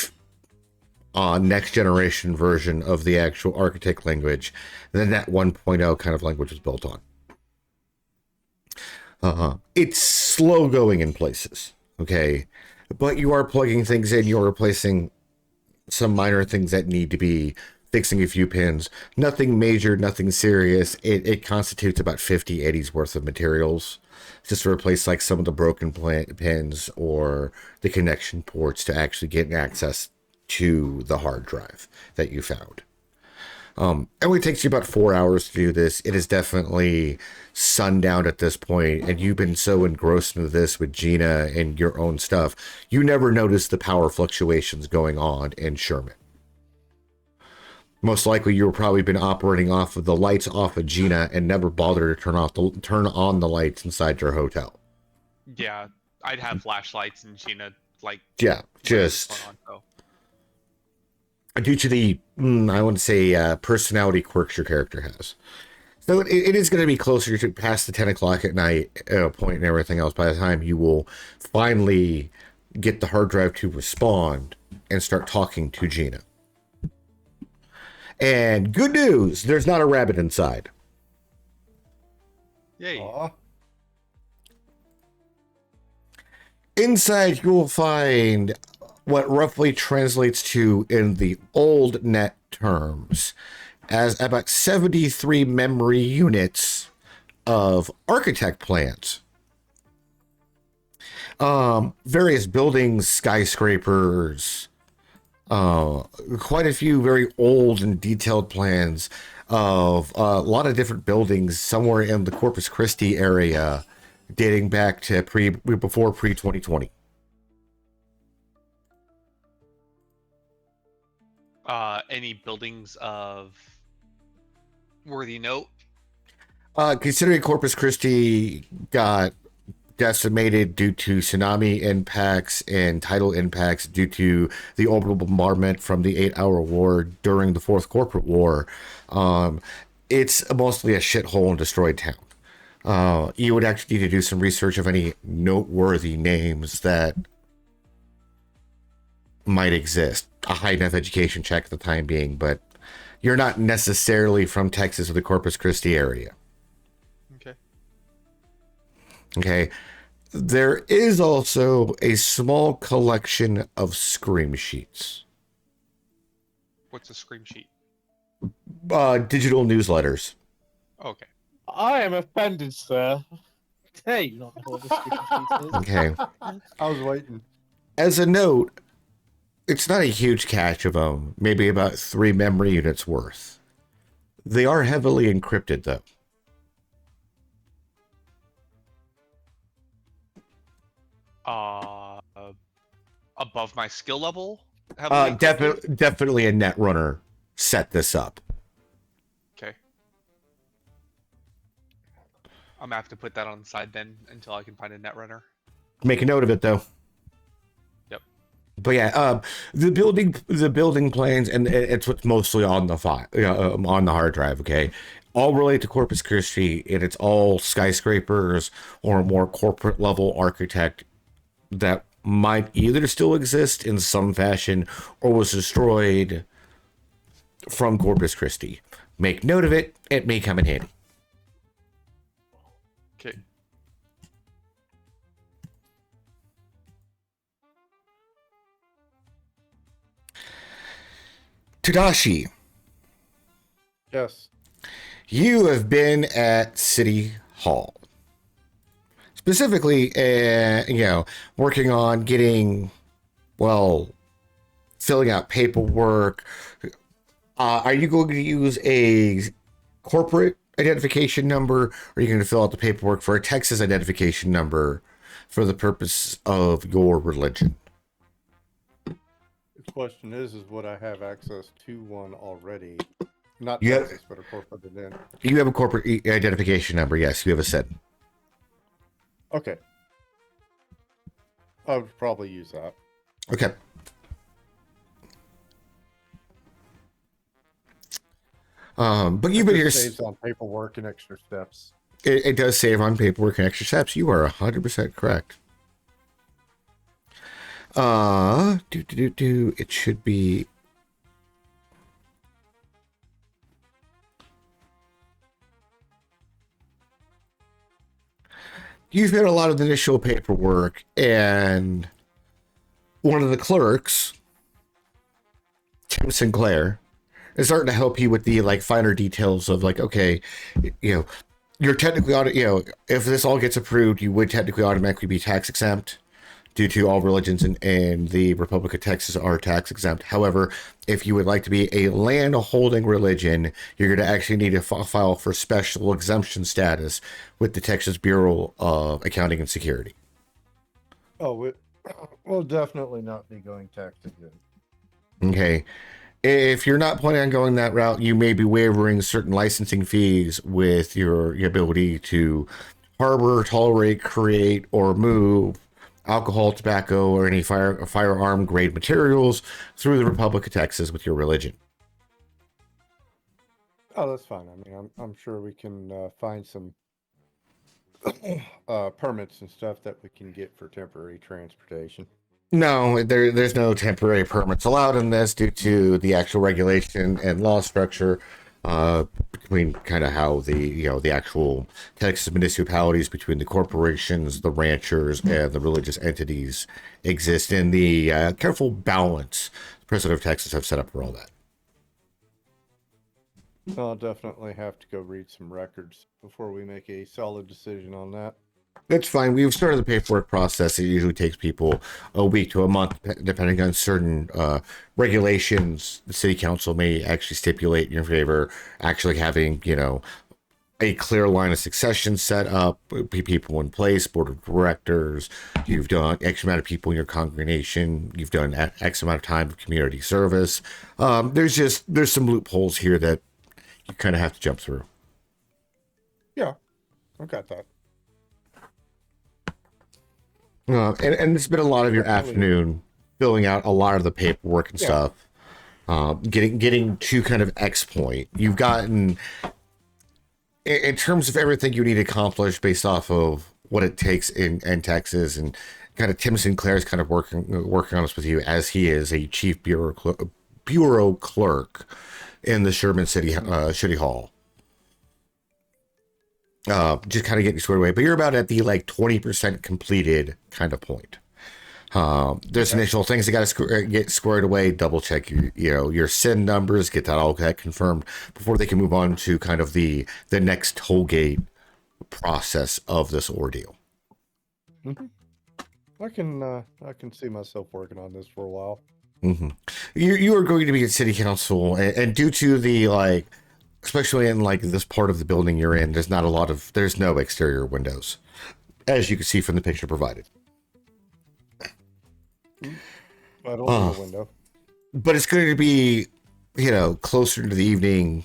next generation version of the actual architect language. And then that 1.0 kind of language was built on. It's slow going in places, okay? But you are plugging things in. You're replacing some minor things that need to be fixing a few pins. Nothing major, nothing serious. It constitutes about 50 eddies worth of materials just to replace like some of the broken pins or the connection ports to actually get access to the hard drive that you found. It only takes you about 4 hours to do this. It is definitely sundown at this point, and you've been so engrossed into this with Gina and your own stuff, you never notice the power fluctuations going on in Sherman. Most likely, you've probably been operating off of the lights off of Gina and never bothered to turn on the lights inside your hotel. Yeah, I'd have flashlights and Gina Yeah, just due to the I wouldn't say personality quirks your character has. So it is going to be closer to past the 10 o'clock at night point and everything else by the time you will finally get the hard drive to respond and start talking to Gina. And good news, there's not a rabbit inside. Yay. Aw. Inside, you will find what roughly translates to, in the old net terms, as about 73 memory units of architect plans. Various buildings, skyscrapers, quite a few very old and detailed plans of a lot of different buildings somewhere in the Corpus Christi area dating back to before pre-2020. Any buildings of worthy note? Considering Corpus Christi got decimated due to tsunami impacts and tidal impacts due to the orbital bombardment from the 8-hour war during the Fourth Corporate War, it's mostly a shithole and destroyed town. You would actually need to do some research of any noteworthy names that might exist. A high enough education check at the time being, but you're not necessarily from Texas or the Corpus Christi area. Okay. Okay. There is also a small collection of scream sheets, What's a scream sheet? digital newsletters. Okay. I am offended, sir. Hey, you not know what the screen sheet is? Okay. I was waiting. As a note, it's not a huge cache of them, maybe about 3 memory units worth. They are heavily encrypted, though. Above my skill level? Definitely a netrunner set this up. Okay. I'm gonna have to put that on the side then until I can find a netrunner. Make a note of it, though. Yep. But yeah, the building plans, and it's what's mostly on the file, on the hard drive. Okay, all relate to Corpus Christi, and it's all skyscrapers or more corporate level architect that might either still exist in some fashion or was destroyed from Corpus Christi. Make note of it; it may come in handy. Okay. Tadashi, Yes. you have been at City Hall. Specifically, working on getting, filling out paperwork. Are you going to use a corporate identification number, or are you going to fill out the paperwork for a Texas identification number for the purpose of your religion? The question is would I have access to one already? Not Yeah. Texas, but a corporate event. You have a corporate identification number. Yes, you have a set. Okay. I would probably use that. Okay. But you've been here. Saves on paperwork and extra steps. It does save on paperwork and extra steps. You are 100% correct. It should be. You've got a lot of the initial paperwork, and one of the clerks, Tim Sinclair, is starting to help you with the finer details of okay, you're technically if this all gets approved, you would technically automatically be tax exempt due to all religions in the Republic of Texas are tax exempt. However, if you would like to be a land holding religion, you're going to actually need to file for special exemption status with the Texas Bureau of Accounting and Security. Oh, we'll definitely not be going tax exempt. Okay. If you're not planning on going that route, you may be waiving certain licensing fees with your ability to harbor, tolerate, create, or move alcohol, tobacco, or any firearm grade materials through the Republic of Texas with your religion. Oh, that's fine. I mean, I'm sure we can find some permits and stuff that we can get for temporary transportation. No, there's no temporary permits allowed in this due to the actual regulation and law structure between kind of how the actual Texas municipalities, between the corporations, the ranchers, and the religious entities exist in the careful balance the President of Texas have set up for all that. I'll definitely have to go read some records before we make a solid decision on that. That's fine. We've started the paperwork process. It usually takes people a week to a month, depending on certain regulations. The city council may actually stipulate in your favor, actually having, a clear line of succession set up, people in place, board of directors. You've done X amount of people in your congregation. You've done X amount of time of community service. There's some loopholes here that you kind of have to jump through. Yeah, I've got that. And it's been a lot of your afternoon filling out a lot of the paperwork and stuff, getting to kind of X point. You've gotten, in terms of everything you need to accomplish based off of what it takes in Texas, and kind of Tim Sinclair is kind of working on this with you as he is a chief bureau clerk in the Sherman City Hall. just kind of getting squared away. But you're about at the like 20% completed kind of point. There's initial things that got to get squared away. Double check your SIN numbers, get that all that confirmed before they can move on to kind of the next toll gate process of this ordeal. Mm-hmm. I can see myself working on this for a while. Mm-hmm. You are going to be at city council, and due to the like, especially in like this part of the building you're in, there's no exterior windows, as you can see from the picture provided. I don't see a window. But it's going to be, closer to the evening,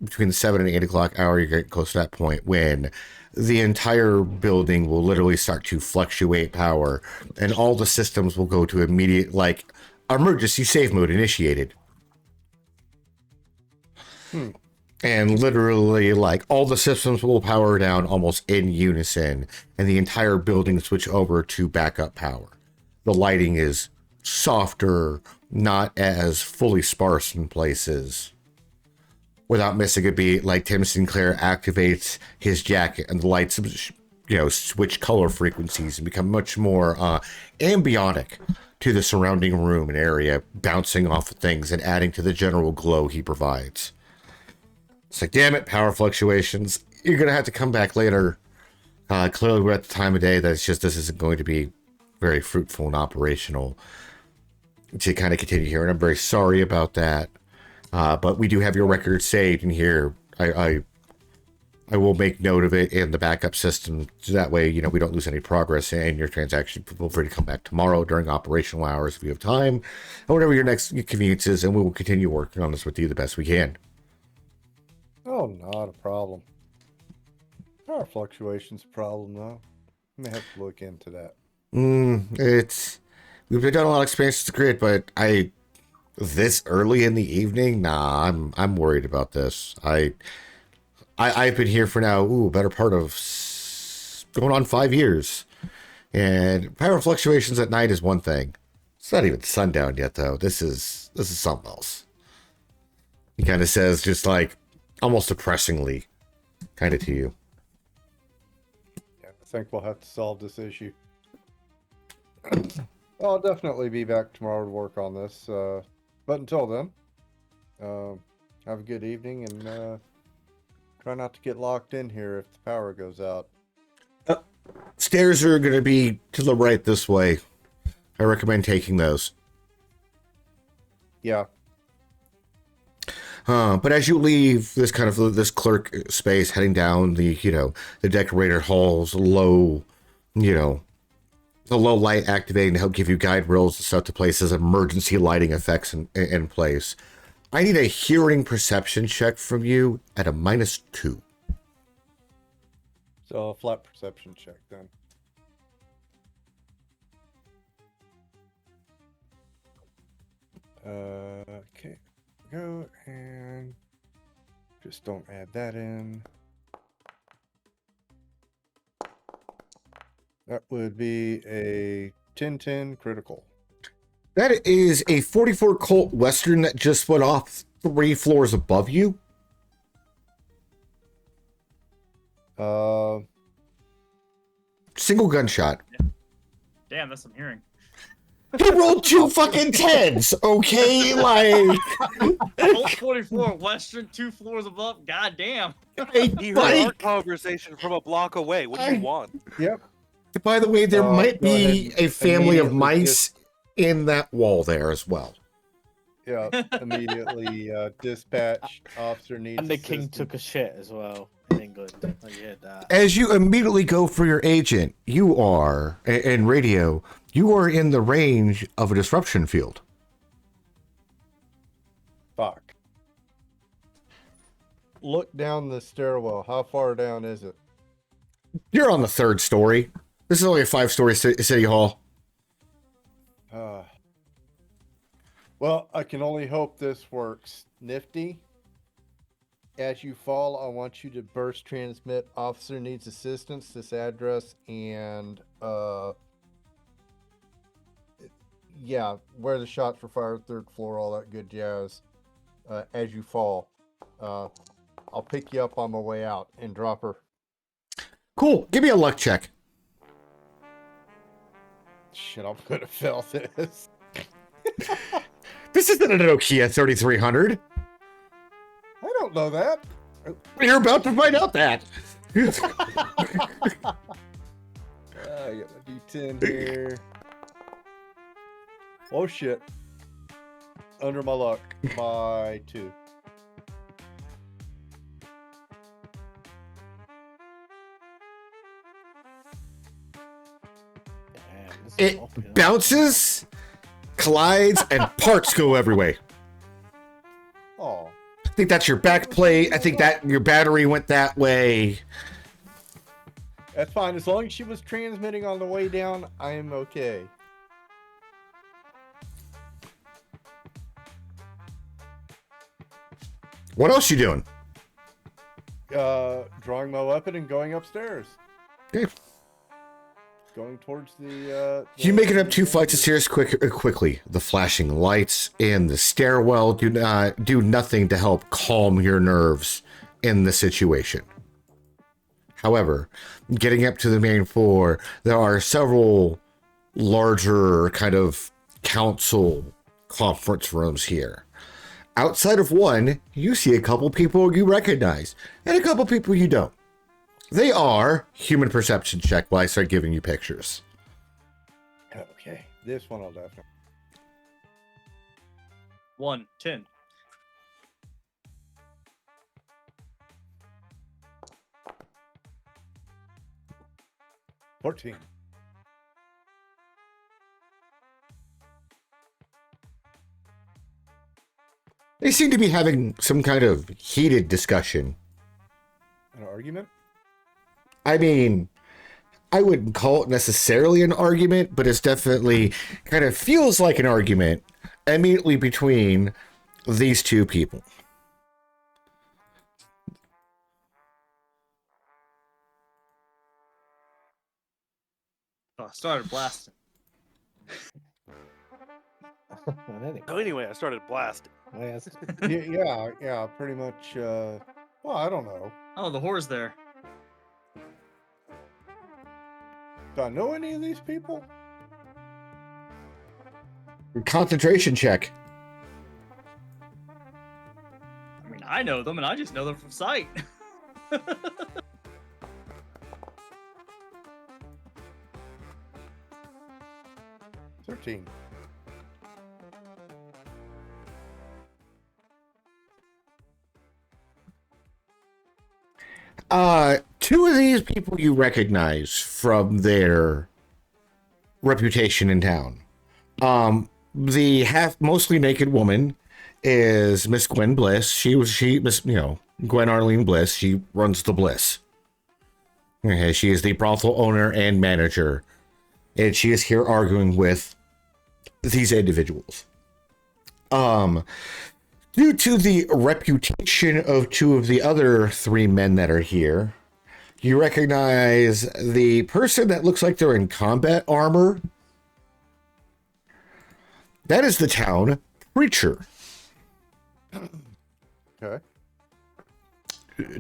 between the 7 and 8 o'clock hour. You're getting close to that point when the entire building will literally start to fluctuate power, and all the systems will go to immediate, like, emergency save mode initiated. And literally, like, all the systems will power down almost in unison, and the entire building switch over to backup power. The lighting is softer, not as fully sparse in places. Without missing a beat, like Tim Sinclair activates his jacket and the lights, switch color frequencies and become much more ambiotic to the surrounding room and area, bouncing off of things and adding to the general glow he provides. It's like, damn it, power fluctuations. You're going to have to come back later. Clearly, we're at the time of day that this isn't going to be very fruitful and operational to kind of continue here. And I'm very sorry about that. But we do have your record saved in here. I will make note of it in the backup system. So that way, we don't lose any progress in your transaction. Feel free to come back tomorrow during operational hours if you have time, or whatever your next convenience is, and we will continue working on this with you the best we can. Oh, not a problem. Power fluctuations a problem, though. I may have to look into that. We've done a lot of experience with the grid, but this early in the evening, I'm worried about this. I've been here for now, better part of going on 5 years, and power fluctuations at night is one thing. It's not even sundown yet, though. This is something else. He kind of says, just like almost depressingly, kind of to you. Yeah, I think we'll have to solve this issue. I'll definitely be back tomorrow to work on this. But until then, have a good evening, and try not to get locked in here if the power goes out. Stairs are going to be to the right this way. I recommend taking those. Yeah. But as you leave this kind of this clerk space, heading down the decorator hall's low, the low light activating to help give you guide rails and stuff to places, emergency lighting effects in place. I need a hearing perception check from you at a -2. So a flat perception check then. Okay. Go and just don't add that in. That would be a 10-10 critical. That is a 44 Colt Western that just went off 3 floors above you. Single gunshot. Damn, that's some hearing. He rolled 2 fucking 10s, okay? Like... Colt 44, Western, 2 floors above. God damn. He heard our conversation from a block away. What do you want? Yep. By the way, there might be a family of mice just... in that wall there as well. Yeah, immediately dispatch officer needs And the assistance. king took a shit as well in England. I heard that. As you immediately go for your agent, you are, in radio, you are in the range of a disruption field. Fuck. Look down the stairwell. How far down is it? You're on the 3rd story. This is only a 5-story city hall. Well, I can only hope this works. Nifty, as you fall, I want you to burst transmit officer needs assistance, this address, and yeah, where the shots were fired, 3rd floor, all that good jazz. As you fall, I'll pick you up on my way out and drop her Cool. Give me a luck check. Shit, I'm gonna fail this. This isn't an Nokia 3300. I don't know that. You're about to find out that. I got my D10 here. Oh shit. Under my luck by 2. Damn, this is It uphill. bounces, collides, and parts go every way. Oh. I think that's your back plate. I think that your battery went that way. That's fine. As long as she was transmitting on the way down, I am okay. What else you doing? Drawing my weapon and going upstairs. Okay. Going towards the. You make it up 2 flights of stairs quickly. The flashing lights in the stairwell do nothing to help calm your nerves in the situation. However, getting up to the main floor, there are several larger kind of council conference rooms here. Outside of one, you see a couple people you recognize and a couple people you don't. They are human perception check while I start giving you pictures. Okay, this one I'll definitely. 1, 10. $14. They seem to be having some kind of heated discussion. An argument? I mean, I wouldn't call it necessarily an argument, but it's definitely kind of feels like an argument immediately between these two people. Oh, I started blasting. And anyway, So anyway, I started blasting. yes. Yeah, pretty much. Well, I don't know. Oh, the whore's there. Do I know any of these people? Concentration check. I mean, I know them, and I just know them from sight. 13. Two of these people you recognize from their reputation in town. The mostly naked woman is Miss Gwen Bliss. Gwen Arlene Bliss. She runs the Bliss. Okay, she is the brothel owner and manager, and she is here arguing with these individuals. Due to the reputation of two of the other three men that are here, you recognize the person that looks like they're in combat armor. That is the town preacher, Okay.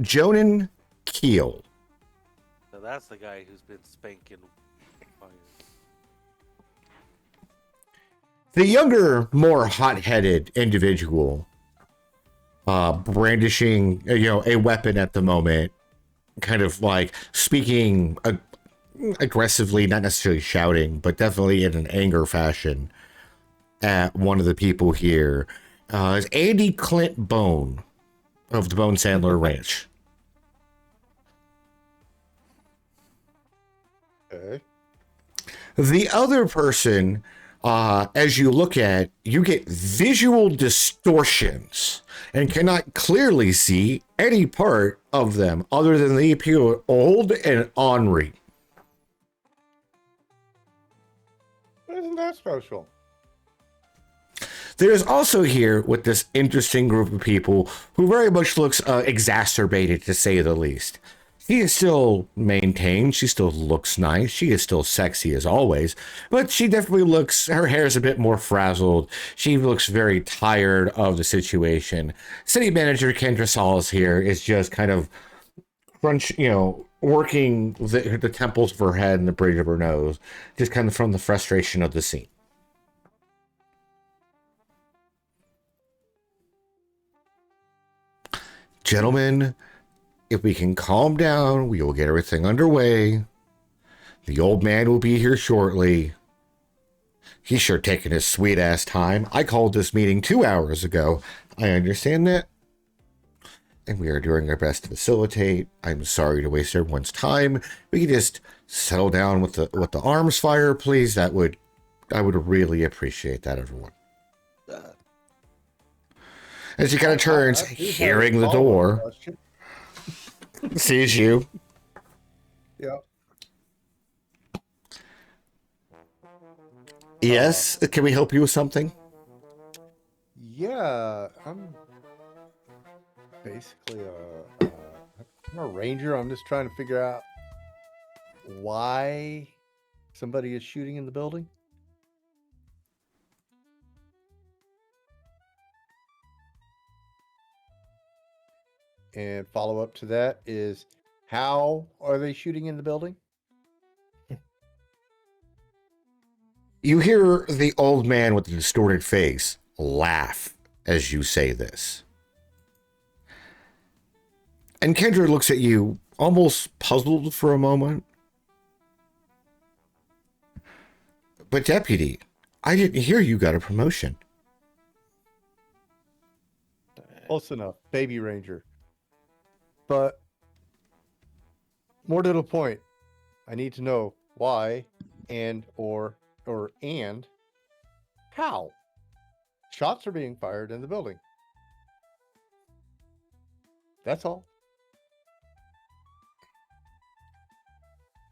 Jonan Keel. So that's the guy who's been spanking. The younger, more hot-headed individual, brandishing, a weapon at the moment, kind of like speaking aggressively, not necessarily shouting, but definitely in an anger fashion at one of the people here, is Andy Clint Bone of the Bone Sandler Ranch. Okay. The other person, as you look at, you get visual distortions and cannot clearly see any part of them other than they appear old and ornery. Isn't that special? There's also here with this interesting group of people who very much looks exacerbated, to say the least. She is still maintained. She still looks nice. She is still sexy as always, but she definitely looks, her hair is a bit more frazzled. She looks very tired of the situation. City manager Kendra Salas here is just kind of working the temples of her head and the bridge of her nose, just kind of from the frustration of the scene. Gentlemen, if we can calm down, we will get everything underway. The old man will be here shortly. He's sure taking his sweet-ass time. I called this meeting 2 hours ago. I understand that. And we are doing our best to facilitate. I'm sorry to waste everyone's time. We can just settle down with the arms fire, please. I would really appreciate that, everyone. As he kind of turns, hearing the door, sees you. Yeah. Yes, can we help you with something? Yeah, I'm basically I'm a ranger. I'm just trying to figure out why somebody is shooting in the building. And follow up to that is, how are they shooting in the building? You hear the old man with the distorted face laugh as you say this. And Kendra looks at you, almost puzzled for a moment. But Deputy, I didn't hear you got a promotion. Close enough, baby ranger. But more to the point, I need to know why and how shots are being fired in the building. That's all.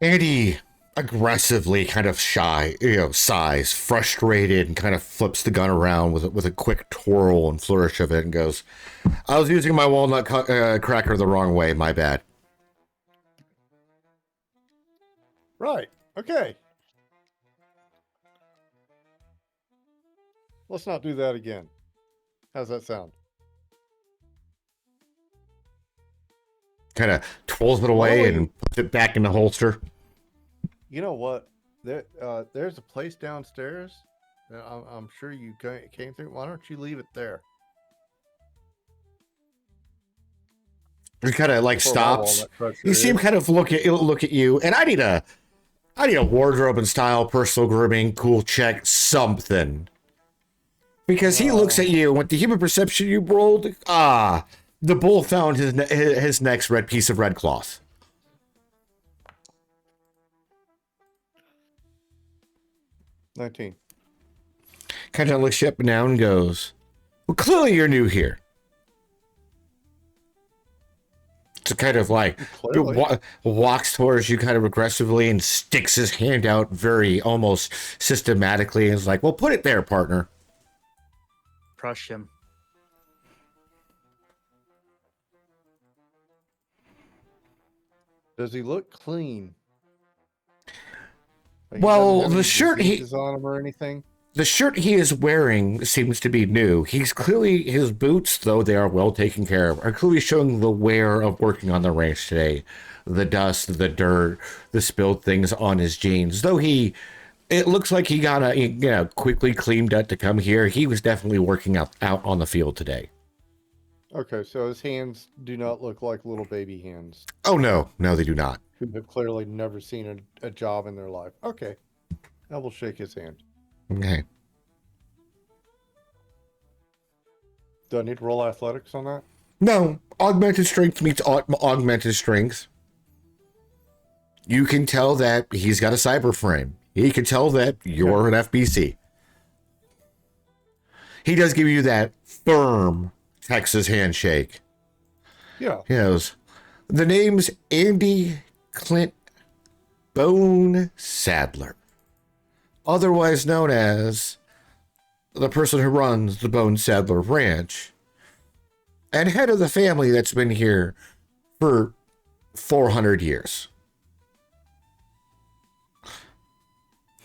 Andy aggressively kind of sighs, frustrated, and kind of flips the gun around with a quick twirl and flourish of it and goes, I was using my walnut cracker the wrong way, my bad. Right. Okay. Let's not do that again. How's that sound? Kind of twirls it away and puts it back in the holster. You know what? There's a place downstairs that I'm sure you came through. Why don't you leave it there? He kind of like stops. You see him kind of look at you, and I need a wardrobe and style, personal grooming, cool check, something. Because he looks at you with the human perception you rolled. The bull found his next red piece of red cloth. $19. Kind of looks you up and down and goes, well, clearly you're new here. So kind of like walks towards you kind of aggressively and sticks his hand out very almost systematically and is like, well, put it there, partner. Crush him. Does he look clean? Like well, the shirt is on him or anything? The shirt he is wearing seems to be new. He's clearly, his boots, though they are well taken care of, are clearly showing the wear of working on the ranch today. The dust, the dirt, the spilled things on his jeans. Though it looks like he got quickly cleaned up to come here. He was definitely working out on the field today. Okay, so his hands do not look like little baby hands. Oh, no, they do not. Who have clearly never seen a job in their life. Okay, I will shake his hand. Okay. Do I need to roll athletics on that? No, augmented strength meets augmented strength. You can tell that he's got a cyber frame. He can tell that you're an FBC. He does give you that firm Texas handshake. Yeah. He goes, the name's Andy Clint Bone Sadler, otherwise known as the person who runs the Bone Sadler Ranch and head of the family that's been here for 400 years.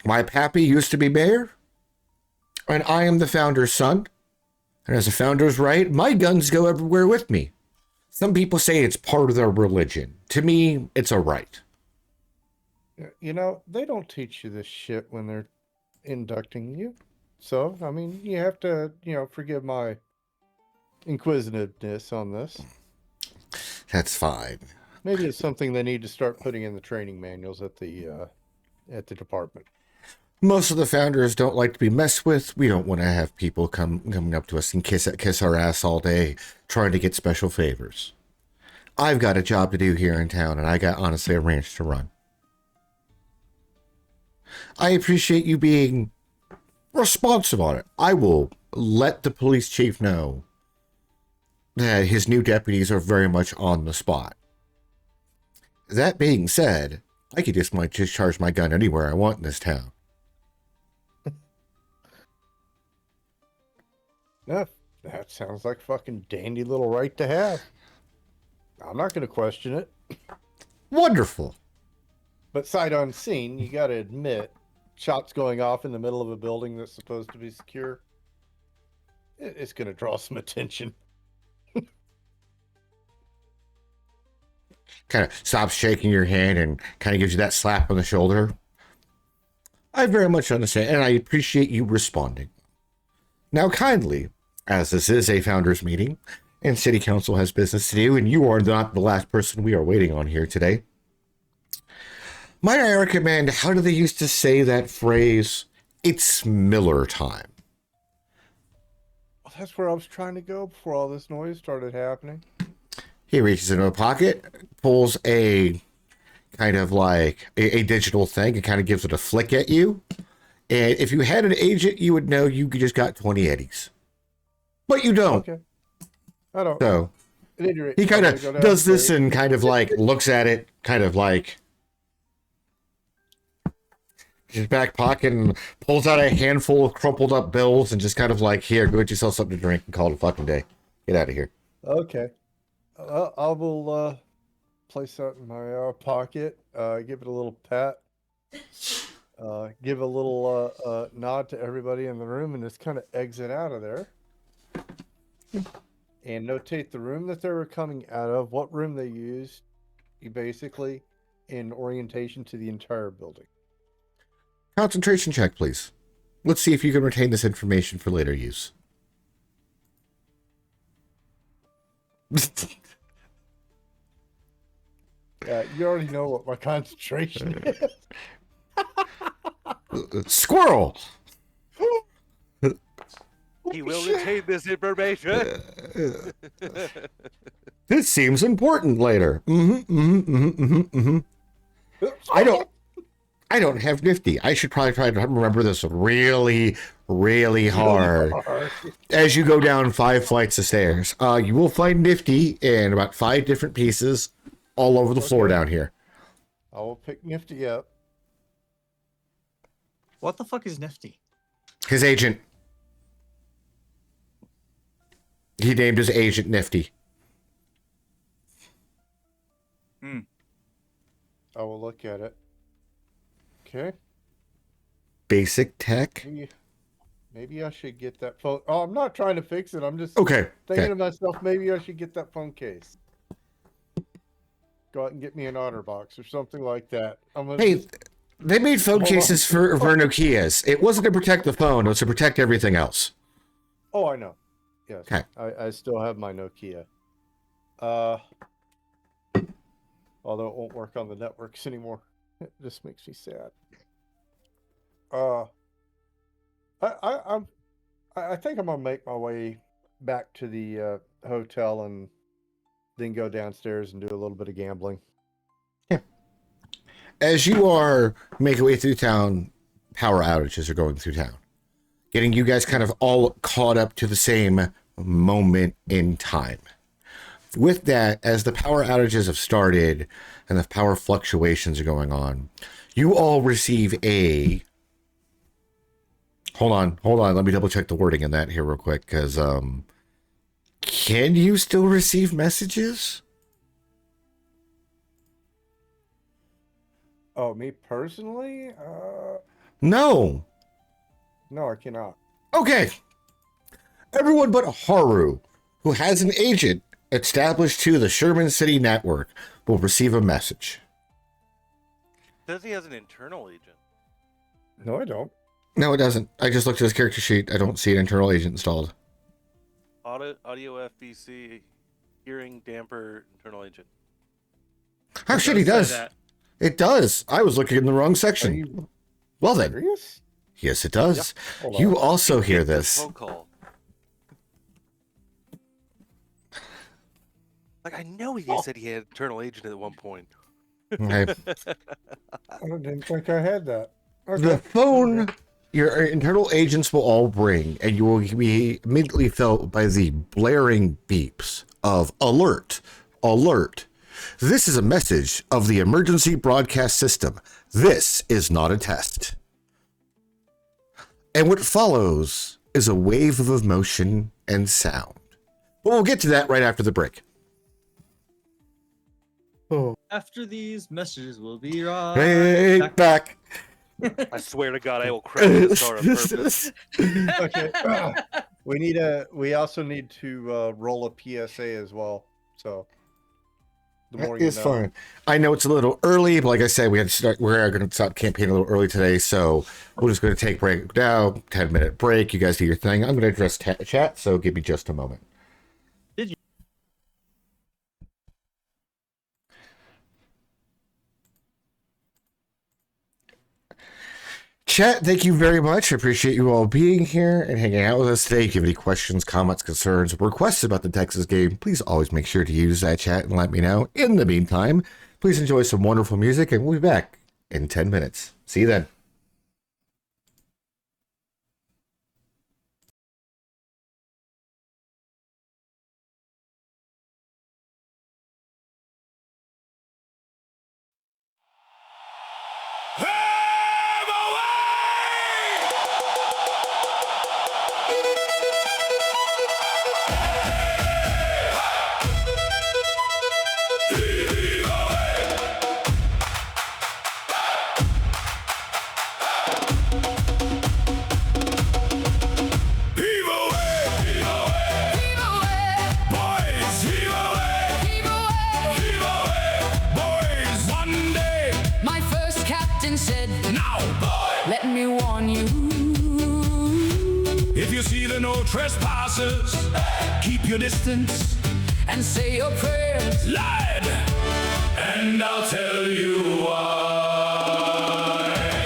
My pappy used to be mayor, and I am the founder's son. And as a founder's right, my guns go everywhere with me. Some people say it's part of their religion. To me, it's a right. You know, they don't teach you this shit when they're inducting you. So, I mean, you have to, forgive my inquisitiveness on this. That's fine. Maybe it's something they need to start putting in the training manuals at the department. Most of the founders don't like to be messed with. We don't want to have people coming up to us and kiss our ass all day trying to get special favors. I've got a job to do here in town, and I got, honestly, a ranch to run. I appreciate you being responsive on it. I will let the police chief know that his new deputies are very much on the spot. That being said, I could just charge my gun anywhere I want in this town. Yeah, that sounds like fucking dandy little right to have. I'm not going to question it. Wonderful. But sight unseen, you got to admit, shots going off in the middle of a building that's supposed to be secure, it's going to draw some attention. Kind of stops shaking your hand and kind of gives you that slap on the shoulder. I very much understand, and I appreciate you responding. Now, kindly, as this is a founders meeting, and City Council has business to do, and you are not the last person we are waiting on here today, might I recommend, how do they used to say that phrase, it's Miller time? Well, that's where I was trying to go before all this noise started happening. He reaches into a pocket, pulls a kind of like a digital thing and kind of gives it a flick at you. And if you had an agent, you would know you just got 20 eddies. But you don't. Okay. I don't. So He he kind of does this and kind of like looks at it, kind of like his back pocket and pulls out a handful of crumpled up bills and just kind of like, here, go get yourself something to drink and call it a fucking day. Get out of here. Okay. I will place that in my pocket, give it a little pat, give a little nod to everybody in the room, and just kind of exit out of there. And notate the room that they were coming out of, what room they used, basically in orientation to the entire building. Concentration check, please. Let's see if you can retain this information for later use. You already know what my concentration is. Squirrel! He will retain this information. This seems important later. I don't have Nifty. I should probably try to remember this really, really hard. As you go down 5 flights of stairs, you will find Nifty in about 5 different pieces all over the floor down here. I will pick Nifty up. What the fuck is Nifty? His agent. He named his agent Nifty. I will look at it. Okay. Basic tech. Maybe I should get that phone. Oh, I'm not trying to fix it. I'm just Okay. thinking to myself, maybe I should get that phone case. Go out and get me an OtterBox or something like that. Hey, they made phone cases for Nokias. It wasn't to protect the phone, it was to protect everything else. Oh, I know. Yes. Okay. I still have my Nokia. Although it won't work on the networks anymore. It just makes me sad. I think I'm gonna make my way back to the hotel and then go downstairs and do a little bit of gambling. Yeah. As you are making your way through town, power outages are going through town, getting you guys kind of all caught up to the same moment in time. With that, as the power outages have started and the power fluctuations are going on, you all receive a... Hold on. Let me double check the wording in that here real quick, because can you still receive messages? Oh, me personally? No. No, I cannot. Okay. Everyone but Haru, who has an agent established to the Sherman City Network will receive a message. Says he has an internal agent. No, I don't. No, it doesn't. I just looked at his character sheet. I don't see an internal agent installed. Audio FBC, hearing damper, internal agent. Oh, shit, he does. It does. I was looking in the wrong section. Well, then. Serious? Yes, it does. Hold You on. also hear Get the this. phone call. Like, I know he said he had an internal agent at one point. Okay. I didn't think I had that. The phone your internal agents will all ring, and you will be immediately felt by the blaring beeps of alert, alert. This is a message of the emergency broadcast system. This is not a test. And what follows is a wave of emotion and sound. But we'll get to that right after the break. After these messages, we'll be right Hey, back. I swear to God, I will crash this car on purpose. Okay. We also need to roll a PSA as well. So the more you It's know. fine. I know it's a little early, but like I said, we're going to stop campaigning a little early today, so we're just going to take a break now, 10-minute break. You guys do your thing. I'm going to address chat, so give me just a moment. Chat, thank you very much. I appreciate you all being here and hanging out with us today. If you have any questions, comments, concerns, or requests about the Texas game, please always make sure to use that chat and let me know. In the meantime, please enjoy some wonderful music, and we'll be back in 10 minutes. See you then. My first captain said, "Now, boy, let me warn you. If you see the no trespassers, keep your distance. And say your prayers." Lad, and I'll tell you why.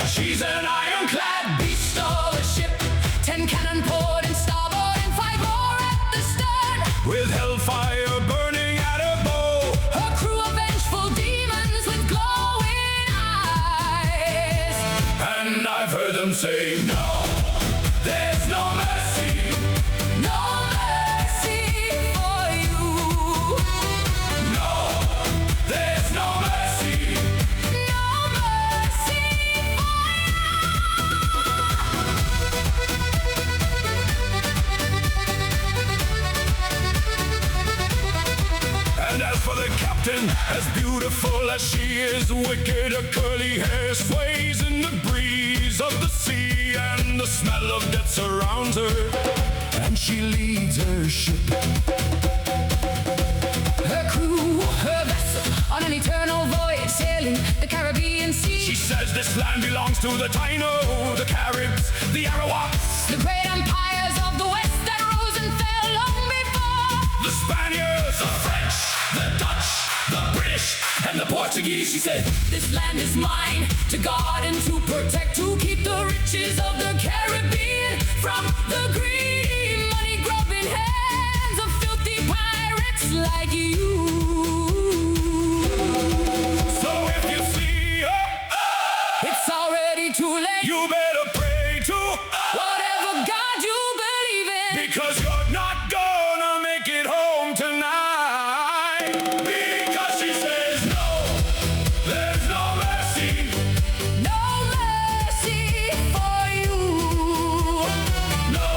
She's an ironclad beast of a ship, 10 cannon port and starboard and 5 more at the stern. With hellfire burning at her bow. Her crew of vengeful demons with glowing eyes. And I've heard them say, no, there's no mercy. No mercy for you. No, there's no mercy. No mercy And as for the captain, as beautiful as she is, wicked, her curly hair sways in the breeze of the sea, and the smell of death surrounds her, and she leads her ship. Her crew, her vessel, on an eternal voyage sailing the Caribbean Sea. She says this land belongs to the Taino, the Caribs, the Arawaks, The great empires of the West that rose and fell long before. the Spaniards, the French, the Dutch, the British, and the Portuguese. She said, This land is mine, to guard and to protect, to keep the riches of the Caribbean from the greedy, money-grubbing hands of filthy pirates like you. so if you see her, It's already too late. you better pray to, Whatever God you believe in. because you're not gonna make it home tonight. Because she says, no, there's no mercy. No mercy for you. No,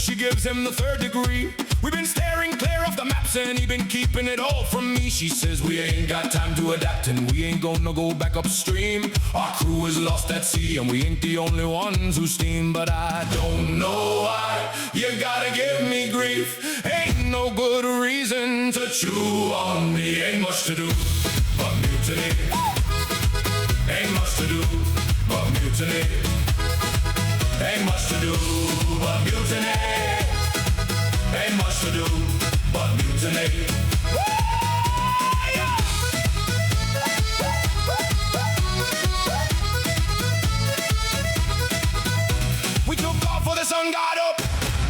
she gives him the third degree. We've been staring clear off the maps and he been keeping it all from me. She says we ain't got time to adapt and we ain't gonna go back upstream. Our crew is lost at sea and we ain't the only ones who steam. But I don't know why you gotta give me grief. Ain't no good reason to chew on me. Ain't much to do but mutiny. Ain't much to do but mutiny. Ain't much to do but mutiny. Ain't much to do but mutiny. We took off for the sun got up,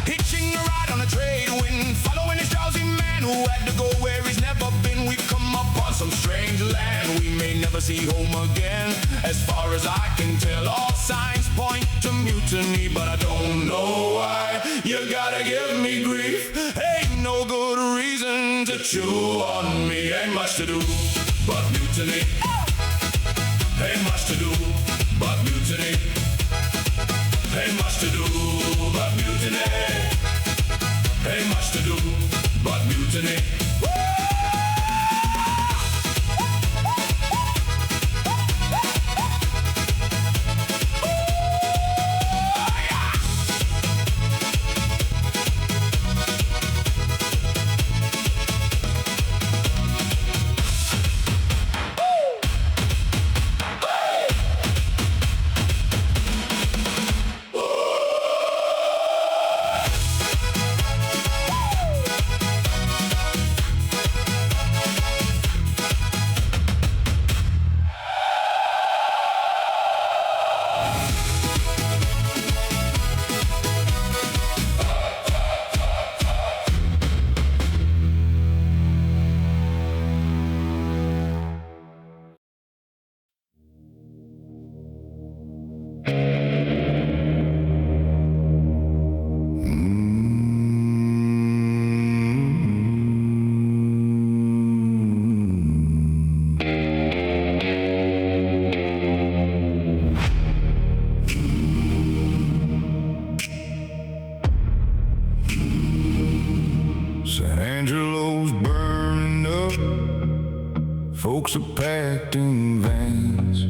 hitching a ride on a trade wind, following this drowsy man who had to go where he's never been. We've come up on some strange land we may never see home again. As far as I can tell, all signs point to mutiny, but I don't know why you gotta give me grief. Ain't no good reason to chew on me. Ain't much to do but mutiny. Ain't much to do but mutiny. Ain't much to do but mutiny. Ain't much to do but mutiny. San Angelo's burning up, folks are packed in vans,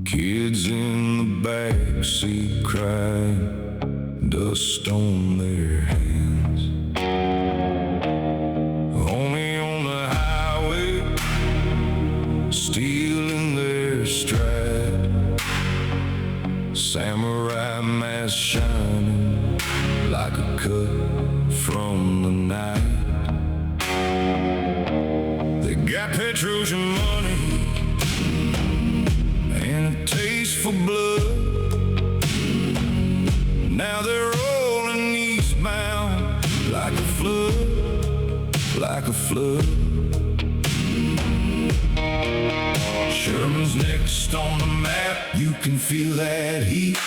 kids in the backseat crying, dust on their hands. Only on the highway, stealing their stride, samurai mask shining like a cut from the night. They got Petrosian money and a taste for blood. Now they're rolling eastbound like a flood, like a flood. Sherman's next on the map, you can feel that heat.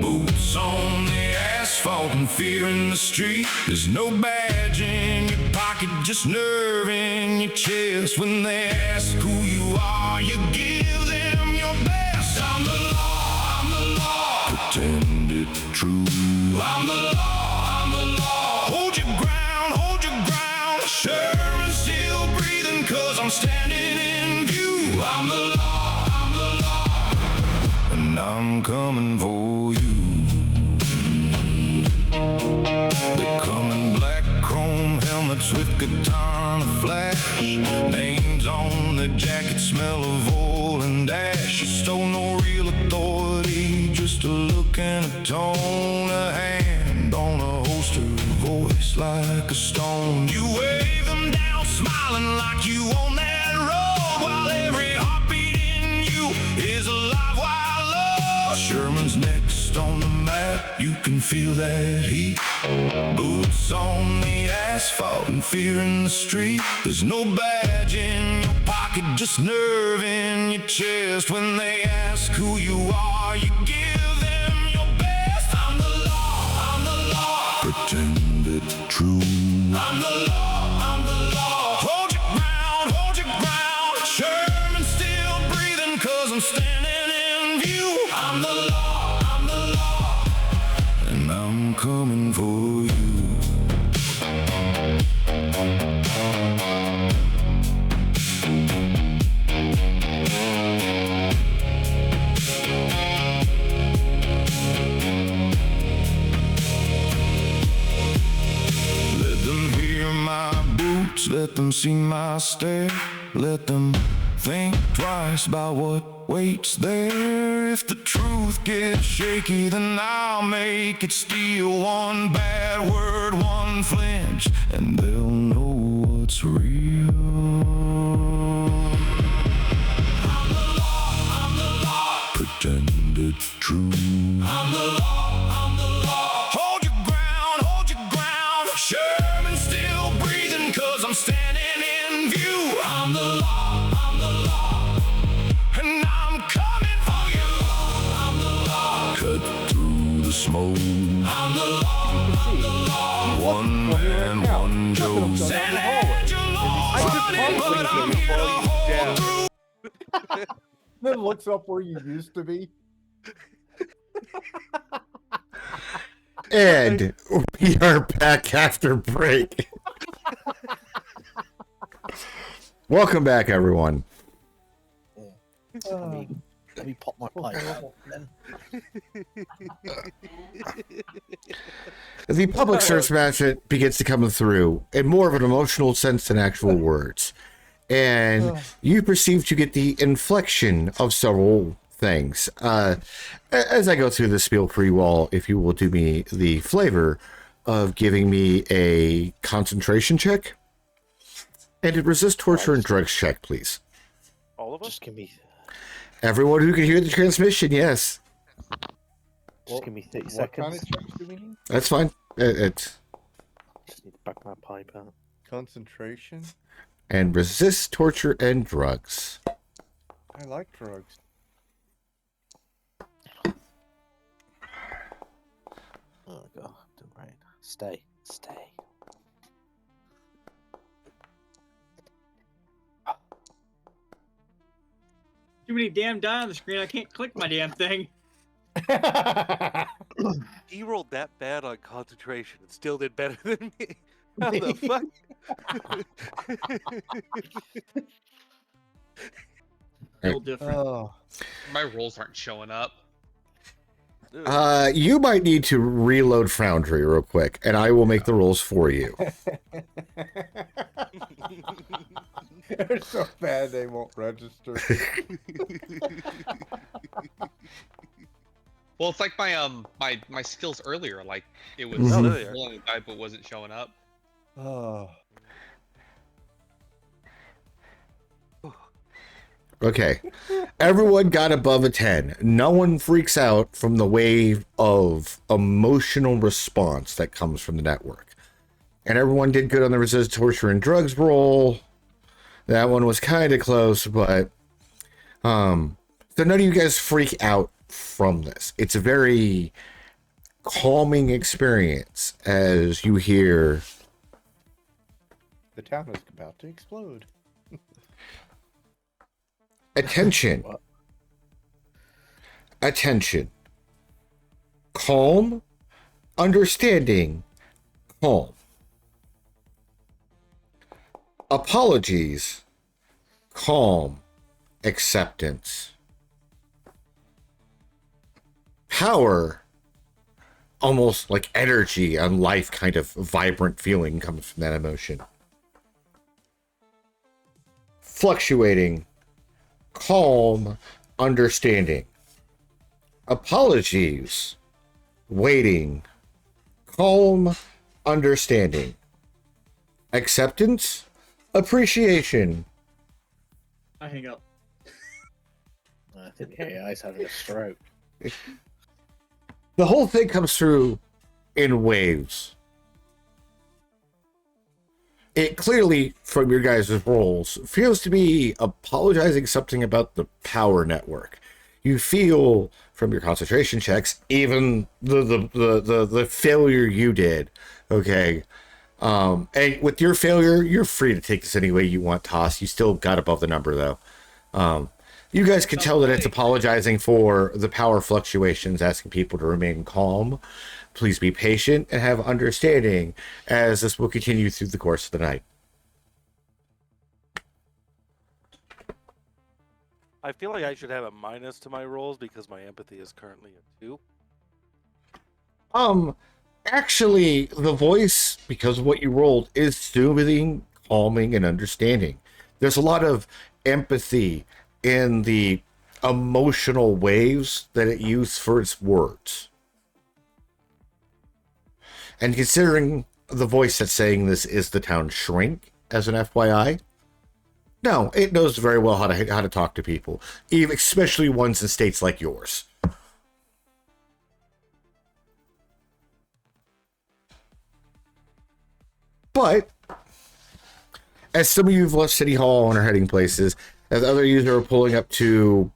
Boots on the asphalt and fear in the street. There's no badge in your pocket, just nerve in your chest. When they ask who you are, you give them your best. I'm the law, I'm the law. Pretend it's true. I'm the law, I'm the law. Hold your ground, hold your ground. Sherman's still breathing 'cause I'm standing in view. I'm the law, I'm the law. And I'm coming for you. They come in black chrome helmets with katana flash. Names on the jacket smell of oil and ash. You stole no real authority, just a look and a tone. A hand on a holster, a voice like a stone. You wave them down, smiling like you own that road, while every heartbeat in you is alive while low. Sherman's next on the map, you can feel that heat. Boots on the asphalt and fear in the street. There's no badge in your pocket, just nerve in your chest. When they ask who you are, you give them your best. I'm the law, I'm the law. Pretend it's true. I'm the law, I'm the law. Hold your ground, hold your ground. Sherman's still breathing 'cause I'm standing in view. I'm the law, I'm the law. And I'm I'm coming for you. Let them hear my boots, let them see my stare, let them think twice about what waits there. If the truth gets shaky, then I'll make it steal. One bad word, one flinch, and they'll know what's real. I'm the law, I'm the law. Pretend it's true. I'm the law, I'm the law. Hold your ground, Sherman's still breathing, 'cause I'm standing in view. I'm the law, I'm the law. And I'm coming for you. I'm the law. Cut through the smoke. I'm the law, I'm the law. One man, one Joe. San Angelo's running, but I'm here to hold through. Then looks up where you used to be. And we are back after break. Welcome back, everyone. Let me pop my pipe out then. The public search management begins to come through in more of an emotional sense than actual words. And you perceive to get the inflection of several things. As I go through the spiel for you all, if you will do me the flavor of giving me a concentration check and a resist torture and drugs check, please. All of us? Just give me Everyone who can hear the transmission, yes. Just give me 30 What seconds. kind of checks do we need? That's fine. It's Just need to back my pipe out. Concentration? and resist torture and drugs. I like drugs. Oh god, don't worry. Stay. Too many damn die on the screen. I can't click my damn thing. He rolled that bad on concentration and still did better than me. How the fuck? Real different. Oh, My rolls aren't showing up. Dude, You might need to reload Foundry real quick, and I will make the rolls for you. they're so bad they won't register. Well, it's like my my skills earlier. Like it was Mhm. rolling the die, but wasn't showing up. Oh, Okay. Everyone got above a 10. No one freaks out from the wave of emotional response that comes from the network. And everyone did good on the resist torture and drugs roll. That one was kind of close, but so none of you guys freak out from this. It's a very calming experience as you hear the town is about to explode. attention. Attention. Calm. Understanding. Calm. Apologies. Calm. Acceptance. Power. Almost like energy and life, kind of vibrant feeling comes from that emotion. Fluctuating. Calm. Understanding. Apologies. Waiting. Calm. Understanding. Acceptance. Appreciation. I hang up. I think the AI's having a stroke. The whole thing comes through in waves. It clearly, from your guys' roles, feels to be apologizing something about the power network. You feel from your concentration checks, even the failure you did. Okay. And with your failure, you're free to take this any way you want, Toss. You still got above the number though. You guys can tell that it's apologizing for the power fluctuations, asking people to remain calm. Please be patient and have understanding as this will continue through the course of the night. I feel like I should have a minus to my rolls because my empathy is currently a 2. Actually, the voice, because of what you rolled, is soothing, calming, and understanding. There's a lot of empathy in the emotional waves that it uses for its words. And considering the voice that's saying this is the town shrink, as an FYI, no, it knows very well how to talk to people, even especially ones in states like yours. But as some of you have left City Hall and are heading places, as other of you are pulling up to,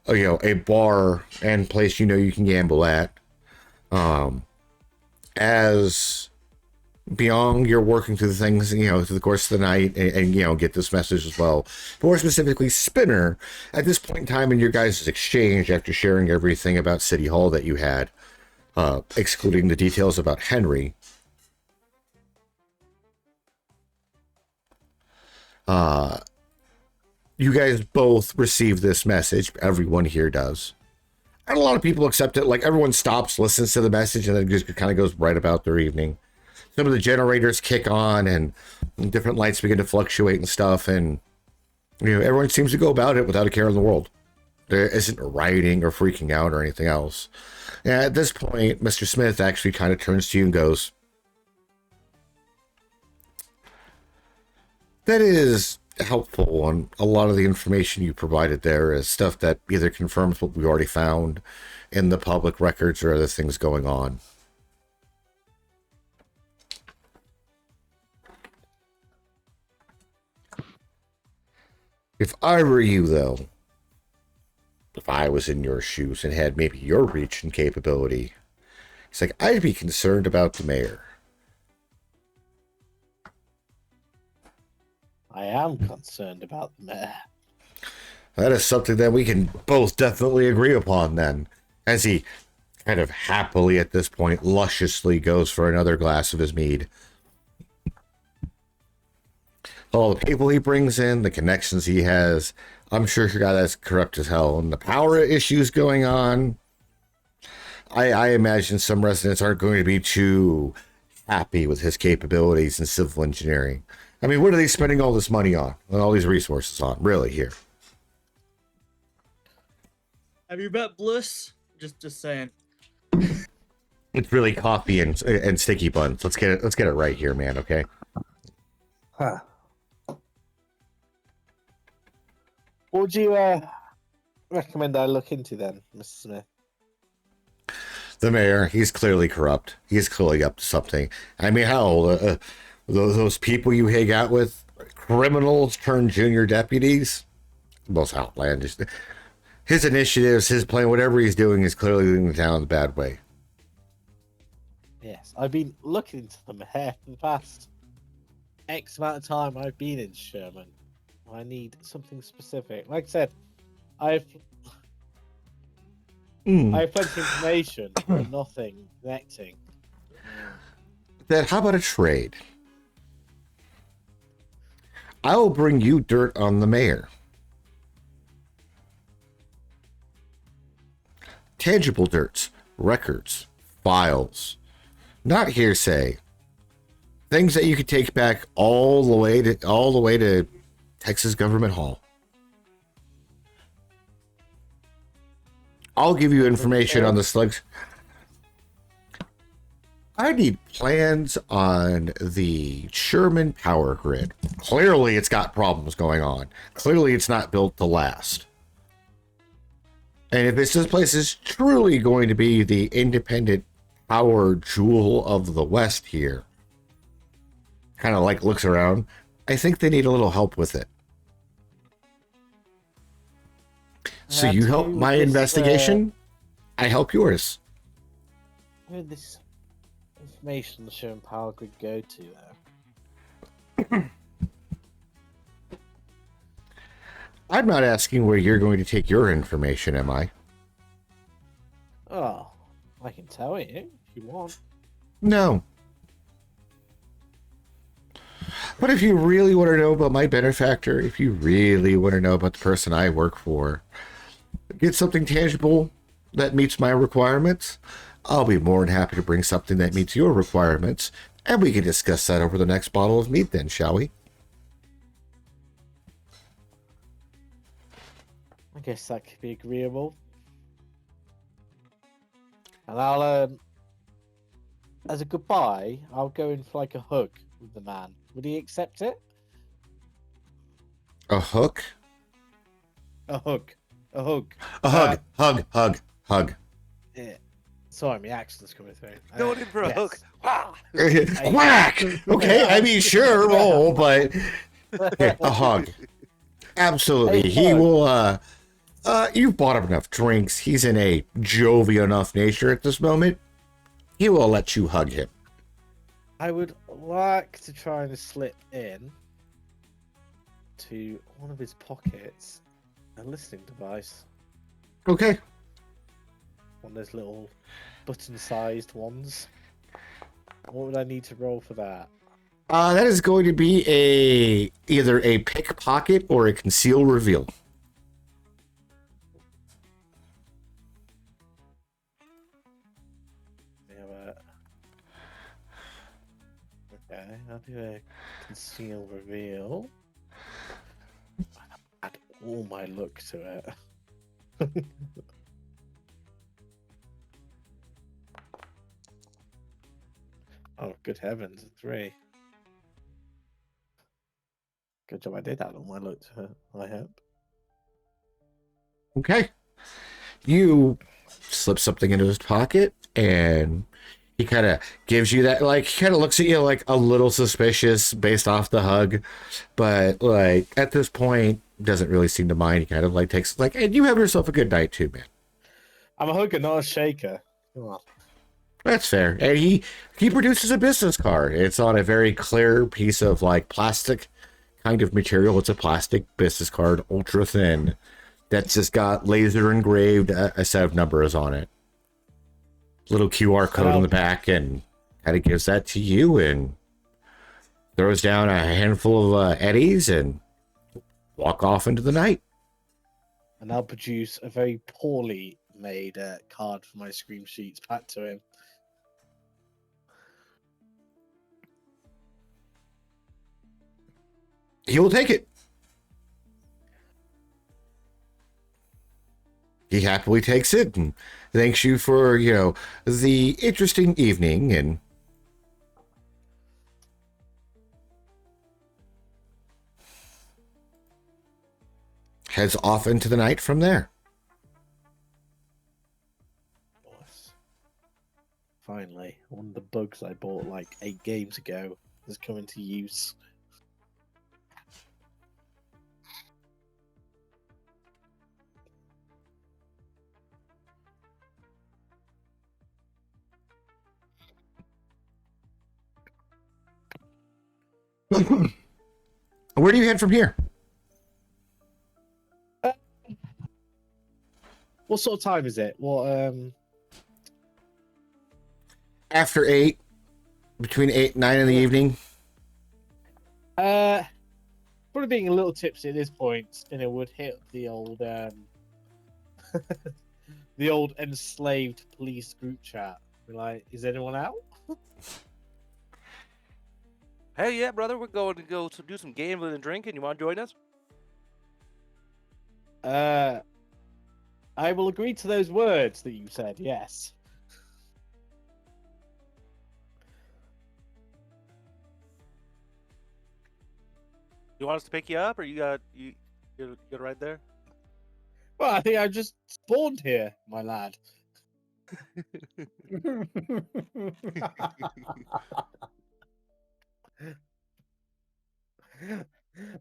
a bar and place you can gamble at, as beyond you're working through the things, through the course of the night and get this message as well. More specifically, Spinner, at this point in time in your guys' exchange, after sharing everything about City Hall that you had, excluding the details about Henry, you guys both receive this message. Everyone here does. And a lot of people accept it. Like, everyone stops, listens to the message, and then just kind of goes right about their evening. Some of the generators kick on, and different lights begin to fluctuate and stuff, and everyone seems to go about it without a care in the world. There isn't rioting or freaking out or anything else. And at this point, Mr. Smith actually kind of turns to you and goes, "That is helpful, and a lot of the information you provided there is stuff that either confirms what we already found in the public records or other things going on. If I were you, though, if I was in your shoes and had maybe your reach and capability, it's like, I'd be concerned about the mayor." I am concerned about the mayor. That is something that we can both definitely agree upon then. As he kind of happily at this point lusciously goes for another glass of his mead. All the people he brings in, the connections he has, I'm sure your guy that's corrupt as hell. And the power issues going on, I imagine some residents aren't going to be too happy with his capabilities in civil engineering. I mean, what are they spending all this money on and all these resources on, really, here? Have you bet Bliss? Just saying. It's really coffee and sticky buns. Let's get it right here, man. Okay. Huh. What would you recommend I look into then, Mr. Smith? The mayor, he's clearly corrupt. He's clearly up to something. I mean, hell, those people you hang out with, criminals turned junior deputies, most outlandish. His initiatives, his plan, whatever he's doing is clearly leading the town in a bad way. Yes, I've been looking into the mayor for the past X amount of time I've been in Sherman. I need something specific. Like I said, I have plenty of information, but nothing connecting. Then how about a trade? I will bring you dirt on the mayor. Tangible dirts, records, files, not hearsay. Things that you could take back all the way to Texas Government Hall. I'll give you information on the slugs. I need plans on the Sherman power grid. Clearly, it's got problems going on. Clearly, it's not built to last. And if this place is truly going to be the independent power jewel of the West here, kind of like looks around, I think they need a little help with it. So you help my investigation, I help yours. Where did this information the Sherman power grid go to, though? I'm not asking where you're going to take your information, am I? Oh, I can tell you if you want. No. But if you really want to know about my benefactor, if you really want to know about the person I work for, get something tangible that meets my requirements, I'll be more than happy to bring something that meets your requirements, and we can discuss that over the next bottle of meat then, shall we? I guess that could be agreeable. And I'll, as a goodbye, I'll go in for like a hug with the man. Would he accept it? A hook? A hug. A hug. A hug. Yeah. Sorry, my accent's coming through. Going in for a yes. hook. Wow. Quack! Okay, I mean, sure, roll, but a hug. Absolutely. A He hug. will, you've bought him enough drinks. He's in a jovial enough nature at this moment. He will let you hug him. I would like to try and slip in to one of his pockets a listening device. Okay. One of those little button-sized ones. What would I need to roll for that? That is going to be either a pickpocket or a conceal reveal. Okay, I'll do a conceal reveal. Add all my look to it. Oh, good heavens, 3. Good job I did add all my look to it, I hope. Okay. You slip something into his pocket, and he kind of gives you that, like, he kind of looks at you like a little suspicious based off the hug, but, like, at this point, doesn't really seem to mind. He kind of, like, takes, like, and you have yourself a good night, too, man. I'm a hooker, not a shaker. Come on. That's fair. And he produces a business card. It's on a very clear piece of, like, plastic kind of material. It's a plastic business card, ultra thin, that's just got laser engraved a set of numbers on it. Little QR code on the back, and kind of gives that to you and throws down a handful of eddies and walk off into the night. And I'll produce a very poorly made card for my scream sheets back to him. He will take it. He happily takes it and thanks you for, the interesting evening, and heads off into the night from there. Nice. Finally, one of the bugs I bought like 8 games ago has come into use. Where do you head from here? What sort of time is it? What After 8, between 8 and 9 in the evening. probably being a little tipsy at this point, and it would hit the old the old enslaved police group chat. Be like, is anyone out? Hey, yeah, brother, we're going to go do some gambling and drinking. You want to join us? I will agree to those words that you said, yes. You want us to pick you up, or you're right there? Well, I think I just spawned here, my lad.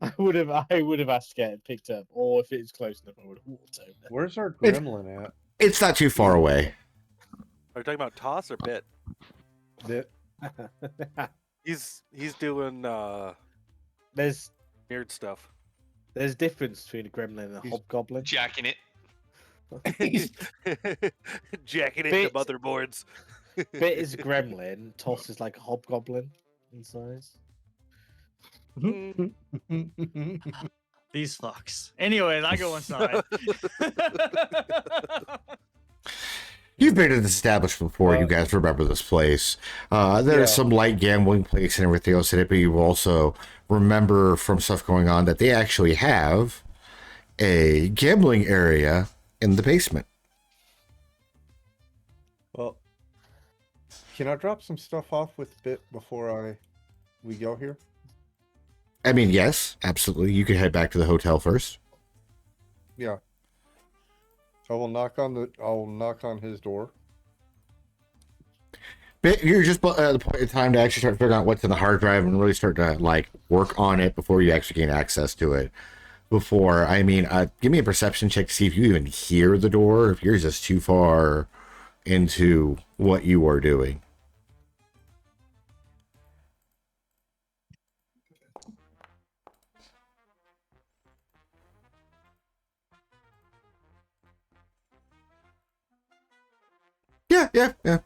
I would have asked to get it picked up, or if it's close enough, I would have walked over. Where's our gremlin at? It's not too far away. Are you talking about Toss or Bit? Bit. He's doing There's weird stuff. There's a difference between a gremlin and a He's hobgoblin. Jacking it. Jacking it Bit- into motherboards. Bit is a gremlin, Toss is like a hobgoblin in size. These fucks. Anyways, I go inside. You've been to this establishment before. You guys remember this place. There's some light gambling place and everything else in it, but you also remember from stuff going on that they actually have a gambling area in the basement. Well, can I drop some stuff off with Bit before we go here? I mean, yes, absolutely. You could head back to the hotel first. Yeah. I'll knock on his door. But you're just at the point in time to actually start figuring out what's in the hard drive and really start to like work on it before you actually gain access to it. Give me a perception check to see if you even hear the door, if you're just too far into what you are doing. Yeah.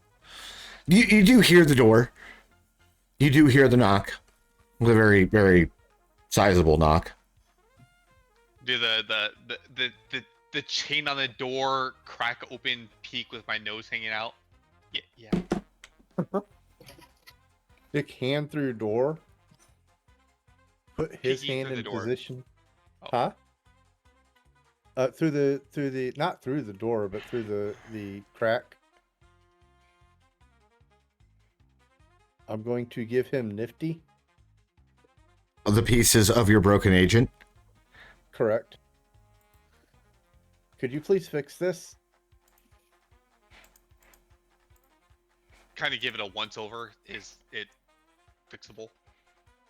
You do hear the door. You do hear the knock. The very, very sizable knock. Do the chain on the door crack open, peek with my nose hanging out? Yeah. Stick hand through door. Put his Peeking hand through in the door. position. Oh. Huh? Through the not through the door, but through the crack. I'm going to give him Nifty. The pieces of your broken agent. Correct. Could you please fix this? Kind of give it a once over. Is it fixable?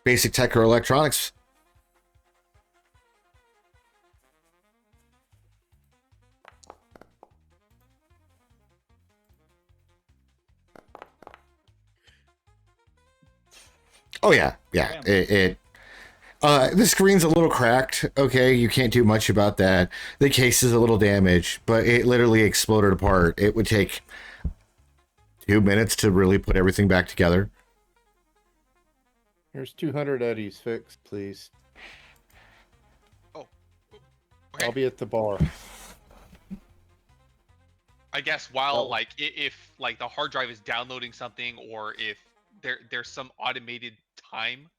Basic tech or electronics. Oh yeah. The screen's a little cracked. Okay, you can't do much about that. The case is a little damaged, but it literally exploded apart. It would take 2 minutes to really put everything back together. Here's 200 eddies fixed, please. Oh. Okay. I'll be at the bar. I guess while if like the hard drive is downloading something, or if there's some automated time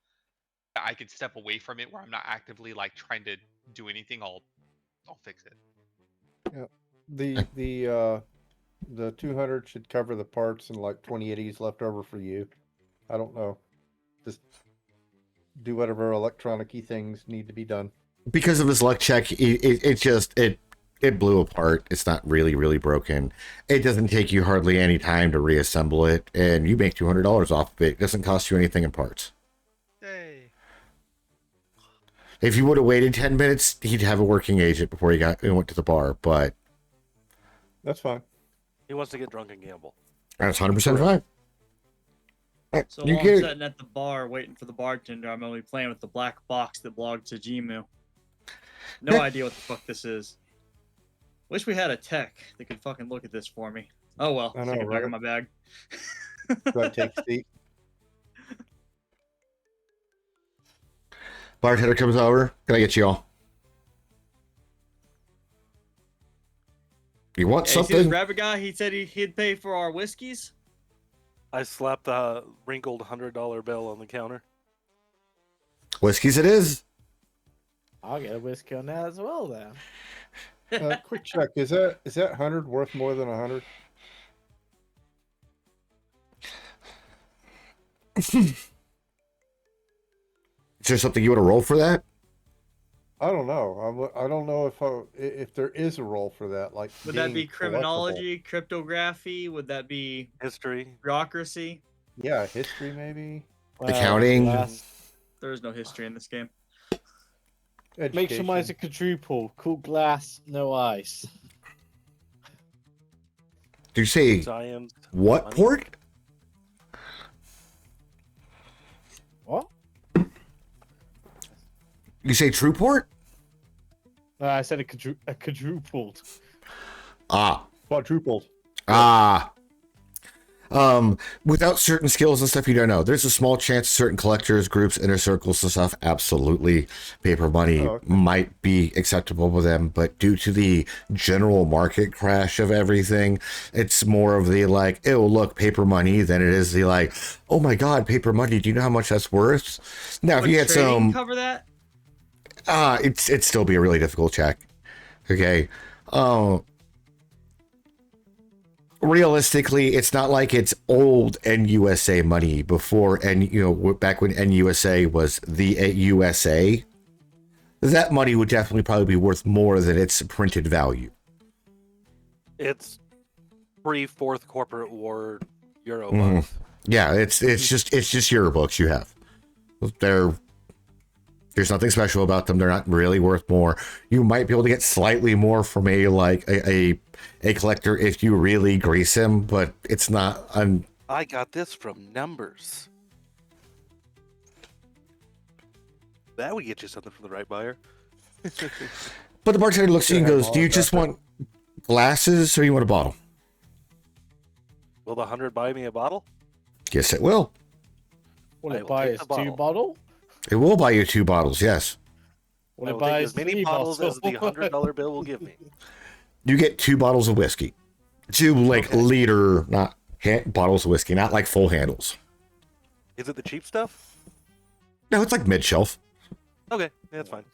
that I could step away from it where I'm not actively like trying to do anything, I'll fix it. Yeah. The 200 should cover the parts and like 20 eddies left over for you. I don't know. Just do whatever electronic-y things need to be done. Because of his luck check, it blew apart. It's not really broken. It doesn't take you hardly any time to reassemble it, and you make $200 off of it. It doesn't cost you anything in parts. Hey. If you would have waited 10 minutes, he'd have a working agent before he went to the bar, but That's fine. He wants to get drunk and gamble. that's 100% fine. So You while get I'm it. sitting at the bar waiting for the bartender, I'm gonna be playing with the black box that belonged to Jimu. No idea what the fuck this is. Wish we had a tech that could fucking look at this for me. Oh well, I know, stick it back right? in my bag. Do I take a seat? Bartender comes over. Can I get you all? You want Hey, see this something? rapper guy? He said he'd pay for our whiskeys. I slapped the wrinkled $100 bill on the counter. Whiskeys it is. I'll get a whiskey on that as well then. Quick check. Is that 100 worth more than 100? Is there something you want to roll for that? I don't know. I don't know if there is a role for that. Like, Would that be being collectible. criminology, cryptography? Would that be History. bureaucracy? Yeah, history maybe. Accounting. There is no history in this game. Make Education. some ice a quadruple. Cool glass, no ice. Did you say Science. what money. port? What? You say true port? I said a quadrupled. Quadrupled. Without certain skills and stuff, you don't know. There's a small chance certain collectors, groups, inner circles and stuff, absolutely paper money might be acceptable with them, but due to the general market crash of everything, it's more of the like, oh, look, paper money than it is the like, oh my God, paper money. Do you know how much that's worth? Now, if you had some cover that, it'd still be a really difficult check. Okay. Realistically, it's not like it's old NUSA money before, and back when NUSA was the USA. That money would definitely probably be worth more than its printed value. It's pre-fourth corporate war Euro bucks. Yeah, it's just Euro books you have. There's nothing special about them. They're not really worth more. You might be able to get slightly more from a collector if you really grease him, but it's not. I got this from Numbers. That would get you something from the right buyer. But the bartender looks at you and goes, "Do you just want glasses or you want a bottle?" Will the 100 buy me a bottle? Yes, it will. Will I it will buy take us the 2 bottle. bottle? It will buy you 2 bottles. Yes, Will I it will buy take us as many 3 bottles as the bottles? $100 bill will give me. you get 2 bottles of whiskey, 2 liter, not bottles of whiskey, not like full handles. Is it the cheap stuff? No, it's like mid shelf. Okay, that's fine.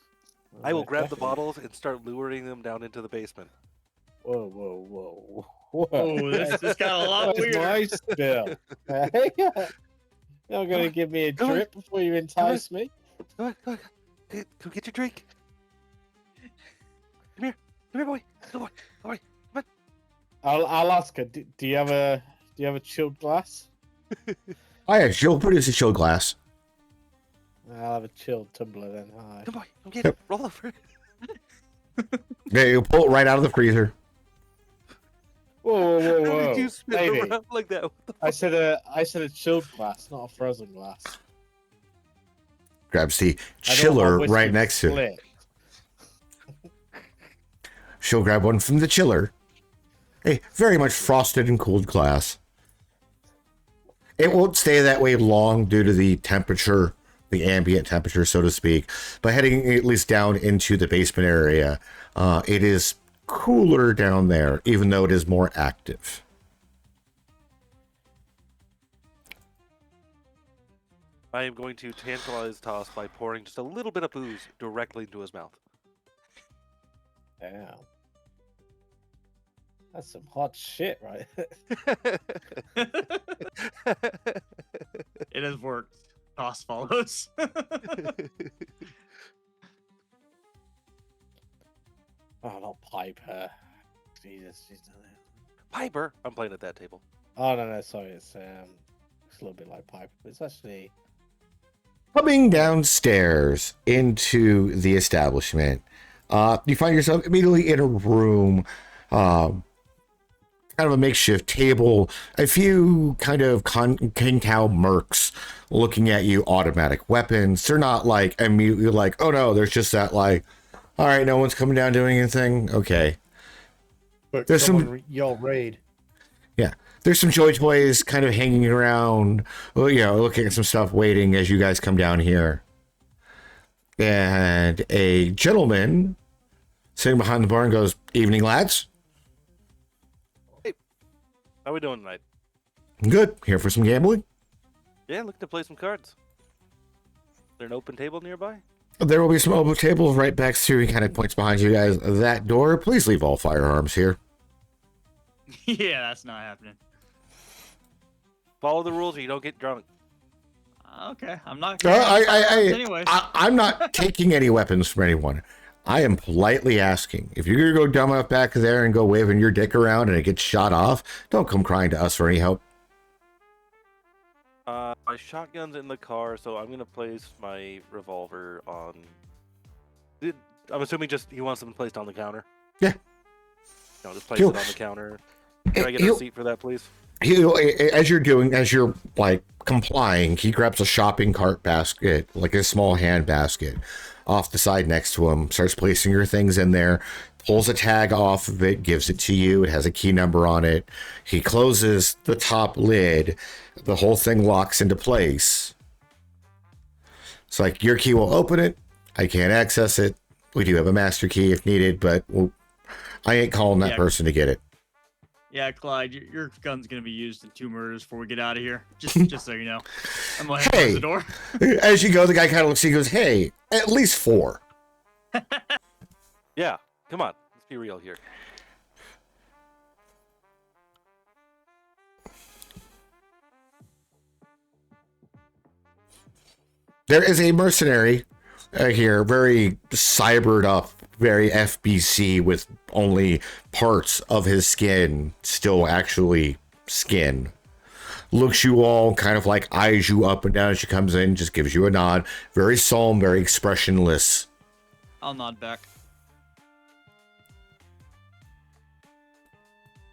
I will grab the bottles and start luring them down into the basement. Whoa, whoa, whoa. Whoa. oh, this got a lot Where's weirder. my spill? Hey, you're going to give me a Come on. drip before you entice me? Come on, come on. Hey, go get your drink. Come here, boy. Come on, come on. I'll ask her. Do you have a chilled glass? Oh yeah, she'll produce a chill glass. I'll have a chilled tumbler then. Hi. Come on, come get it. Roll over. Yeah, you pull it right out of the freezer. Whoa, whoa, whoa, How whoa. did you spin Lady, around like that? What the I said a chilled glass, not a frozen glass. Grabs the I don't want chiller whiskey right next to it. split. She'll grab one from the chiller. A very much frosted and cooled glass. It won't stay that way long due to the temperature, the ambient temperature, so to speak. But heading at least down into the basement area, it is cooler down there, even though it is more active. I am going to tantalize Toss by pouring just a little bit of booze directly into his mouth. Damn. That's some hot shit, right? It has worked. Toss follows. Oh, not Piper. Jesus, she's done it. Piper! I'm playing at that table. Oh no, sorry, it's a little bit like Piper, but it's actually Coming downstairs into the establishment, you find yourself immediately in a room, kind of a makeshift table, a few kind of king cow mercs looking at you, automatic weapons. They're not like immediately like, oh no, there's just that like, all right, no one's coming down doing anything. Okay. But There's someone yell raid. Yeah. There's some joy toys kind of hanging around, looking at some stuff, waiting as you guys come down here. And a gentleman sitting behind the bar and goes, "Evening, lads." How we doing tonight? Good. Here for some gambling? Yeah, looking to play some cards. Is there an open table nearby? There will be some open tables right back through. He kind of points behind you guys. That door. Please leave all firearms here. Yeah, that's not happening. Follow the rules or you don't get drunk. Okay, I'm not. Anyways, I'm not taking any weapons from anyone. I am politely asking. If you're going to go dumb enough back there and go waving your dick around and it gets shot off, don't come crying to us for any help. My shotgun's in the car, so I'm gonna place my revolver on. I'm assuming just he wants them placed on the counter. Yeah. No, just place He'll- it on the counter. Can I get a receipt for that, please? as you're like complying, he grabs a shopping cart basket, like a small hand basket, off the side next to him, starts placing your things in there, pulls a tag off of it, gives it to you. It has a key number on it. He closes the top lid. The whole thing locks into place. It's like, your key will open it. I can't access it. We do have a master key if needed, but I ain't calling that person to get it. Yeah, Clyde, your gun's gonna be used in 2 murders before we get out of here. Just so you know. I'm gonna close the door. As you go, the guy kind of looks, he goes, hey, at least 4. Yeah, come on. Let's be real here. There is a mercenary here, very cybered up, very FBC, with only parts of his skin still actually skin. Looks you all, kind of like eyes you up and down as she comes in, just gives you a nod. Very solemn, very expressionless. I'll nod back.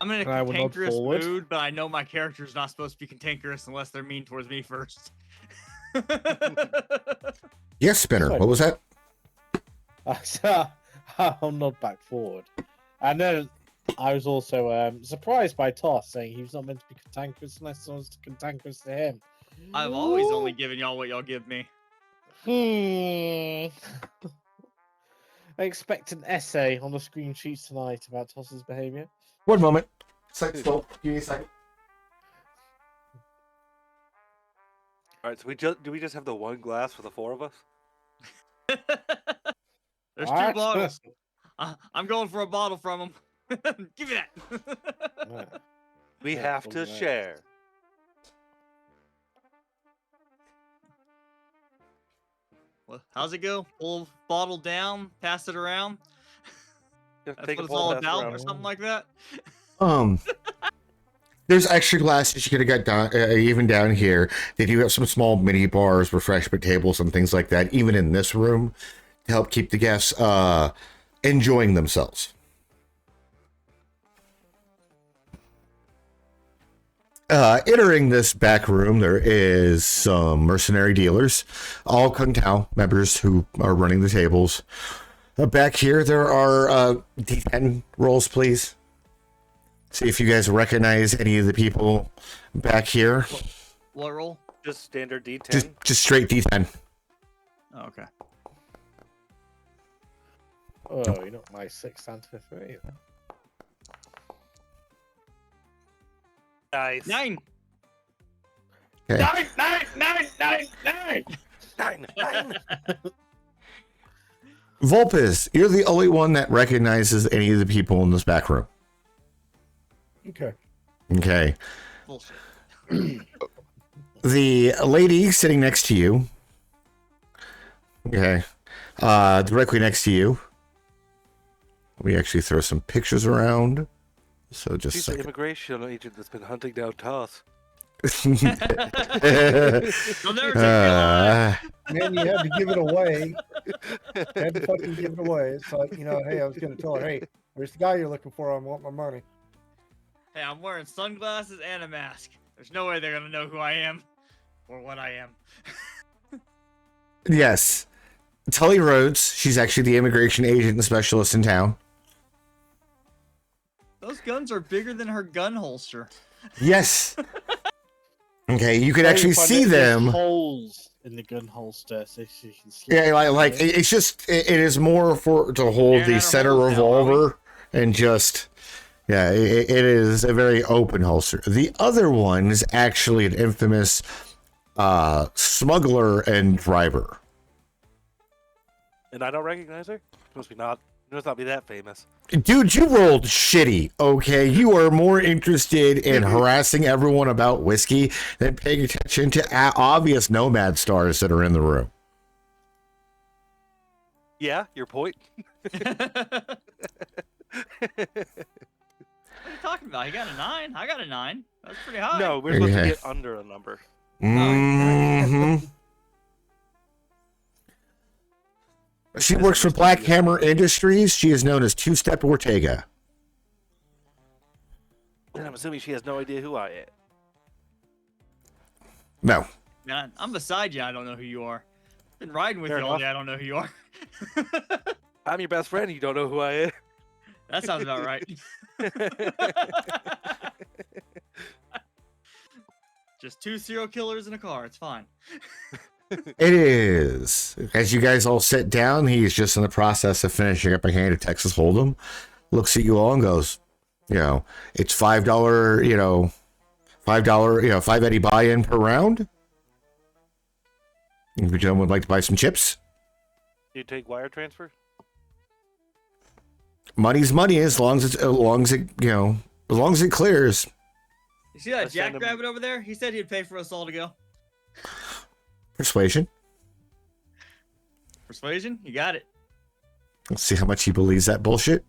I'm in a cantankerous mood, but I know my character's not supposed to be cantankerous unless they're mean towards me first. Yes, Spinner. What was that? I'll nod back forward. And then I was also surprised by Toss saying he was not meant to be cantankerous unless someone's cantankerous to him. I've always only given y'all what y'all give me. I expect an essay on the screen sheets tonight about Toss's behaviour. 1 moment. Second, still. Give me a second. All right, so do we just have the 1 glass for the 4 of us? There's 2 bottles. I'm going for a bottle from him. Give me that. We have to share. Well, how's it go? Pull bottle down, pass it around. That's what it's all about, or something like that. There's extra glasses you could have got down, even down here. They do have some small mini bars, refreshment tables, and things like that, even in this room, to help keep the guests enjoying themselves. Entering this back room, there is some mercenary dealers, all Kung Tao members who are running the tables. Back here, there are D10 rolls, please. See if you guys recognize any of the people back here. What roll? Just standard D10. Just straight D10. Oh, okay. Oh, you're not my 6th Santa for either. Nice. 9. Okay. 9. Vulpes, you're the only one that recognizes any of the people in this back room. Okay. Okay. Bullshit. The lady sitting next to you. Okay. Directly next to you. We actually throw some pictures around. So just She's the immigration agent that's been hunting down Toss. They'll never take me alive. Man, you had to give it away. You had to fucking give it away. It's like, hey, I was going to tell her, hey, there's the guy you're looking for. I want my money. Hey, I'm wearing sunglasses and a mask. There's no way they're gonna know who I am or what I am. Yes. Tully Rhodes, she's actually the immigration agent and specialist in town. Those guns are bigger than her gun holster. Yes. Okay, you could actually see them. Holes in the gun holster, so you can see. Yeah, like it's just it is more to hold the center revolver and just. Yeah, it is a very open holster. The other one is actually an infamous smuggler and driver. And I don't recognize her? Must not be that famous. Dude, you rolled shitty, okay? You are more interested in harassing everyone about whiskey than paying attention to obvious nomad stars that are in the room. Yeah, your point. What are you talking about? He got a 9. I got a 9. That's pretty high. No, we're supposed to get under a number. Mm-hmm. She works for Black Hammer Industries. She is known as Two-Step Ortega. And I'm assuming she has no idea who I am. No. Man, I'm beside you. I don't know who you are. Been riding with Fair you all enough. day. I don't know who you are. I'm your best friend and you don't know who I am. That sounds about right. Just 2 serial killers in a car. It's fine. It is. As you guys all sit down, he's just in the process of finishing up a hand of Texas Hold'em. Looks at you all and goes, it's $5, $5, 5 Eddie buy-in per round. If you gentlemen would like to buy some chips, Do you take wire transfer? money's money as long as it clears. You see that Let's send him- jackrabbit over there? He said he'd pay for us all to go. Persuasion. Persuasion? You got it. Let's see how much he believes that bullshit.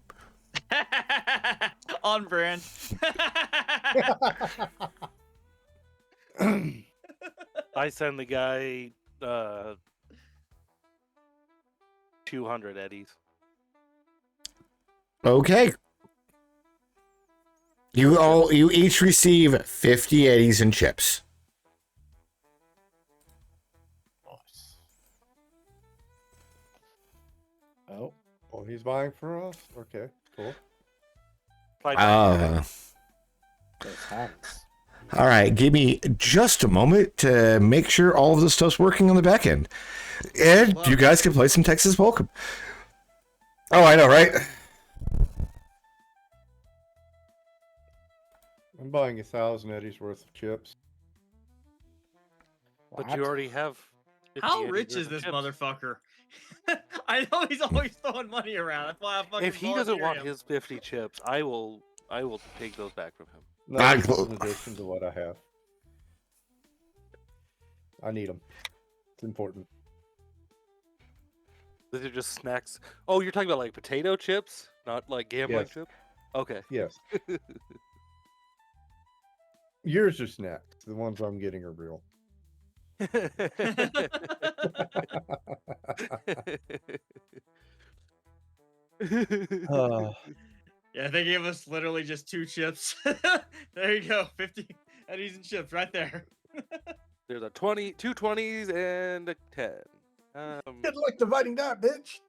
On brand. I send the guy 200 eddies. Okay. You each receive 50 eddies and chips. Nice. Oh, Oh, he's buying for us? Okay, cool. those hands. All right, give me just a moment to make sure all of this stuff's working on the back end. And you guys can play some Texas Hold'em. Oh, I know, right? I'm buying 1,000 eddies worth of chips. But you already have. 50 How eddies rich worth is of this chips. motherfucker? I know he's always throwing money around. That's why I fucking If he doesn't want him. his 50 chips, I will take those back from him. No, Ah, this is cool. in addition to what I have. I need them. It's important. These are just snacks. Oh, you're talking about like potato chips, not like gambling Yes. chips? Okay. Yes. Yours are snacks. The ones I'm getting are real. Yeah, they gave us literally just 2 chips. There you go. 50 Eddies and chips right there. There's a 20, 2 20s, and a 10. Good luck dividing that, bitch.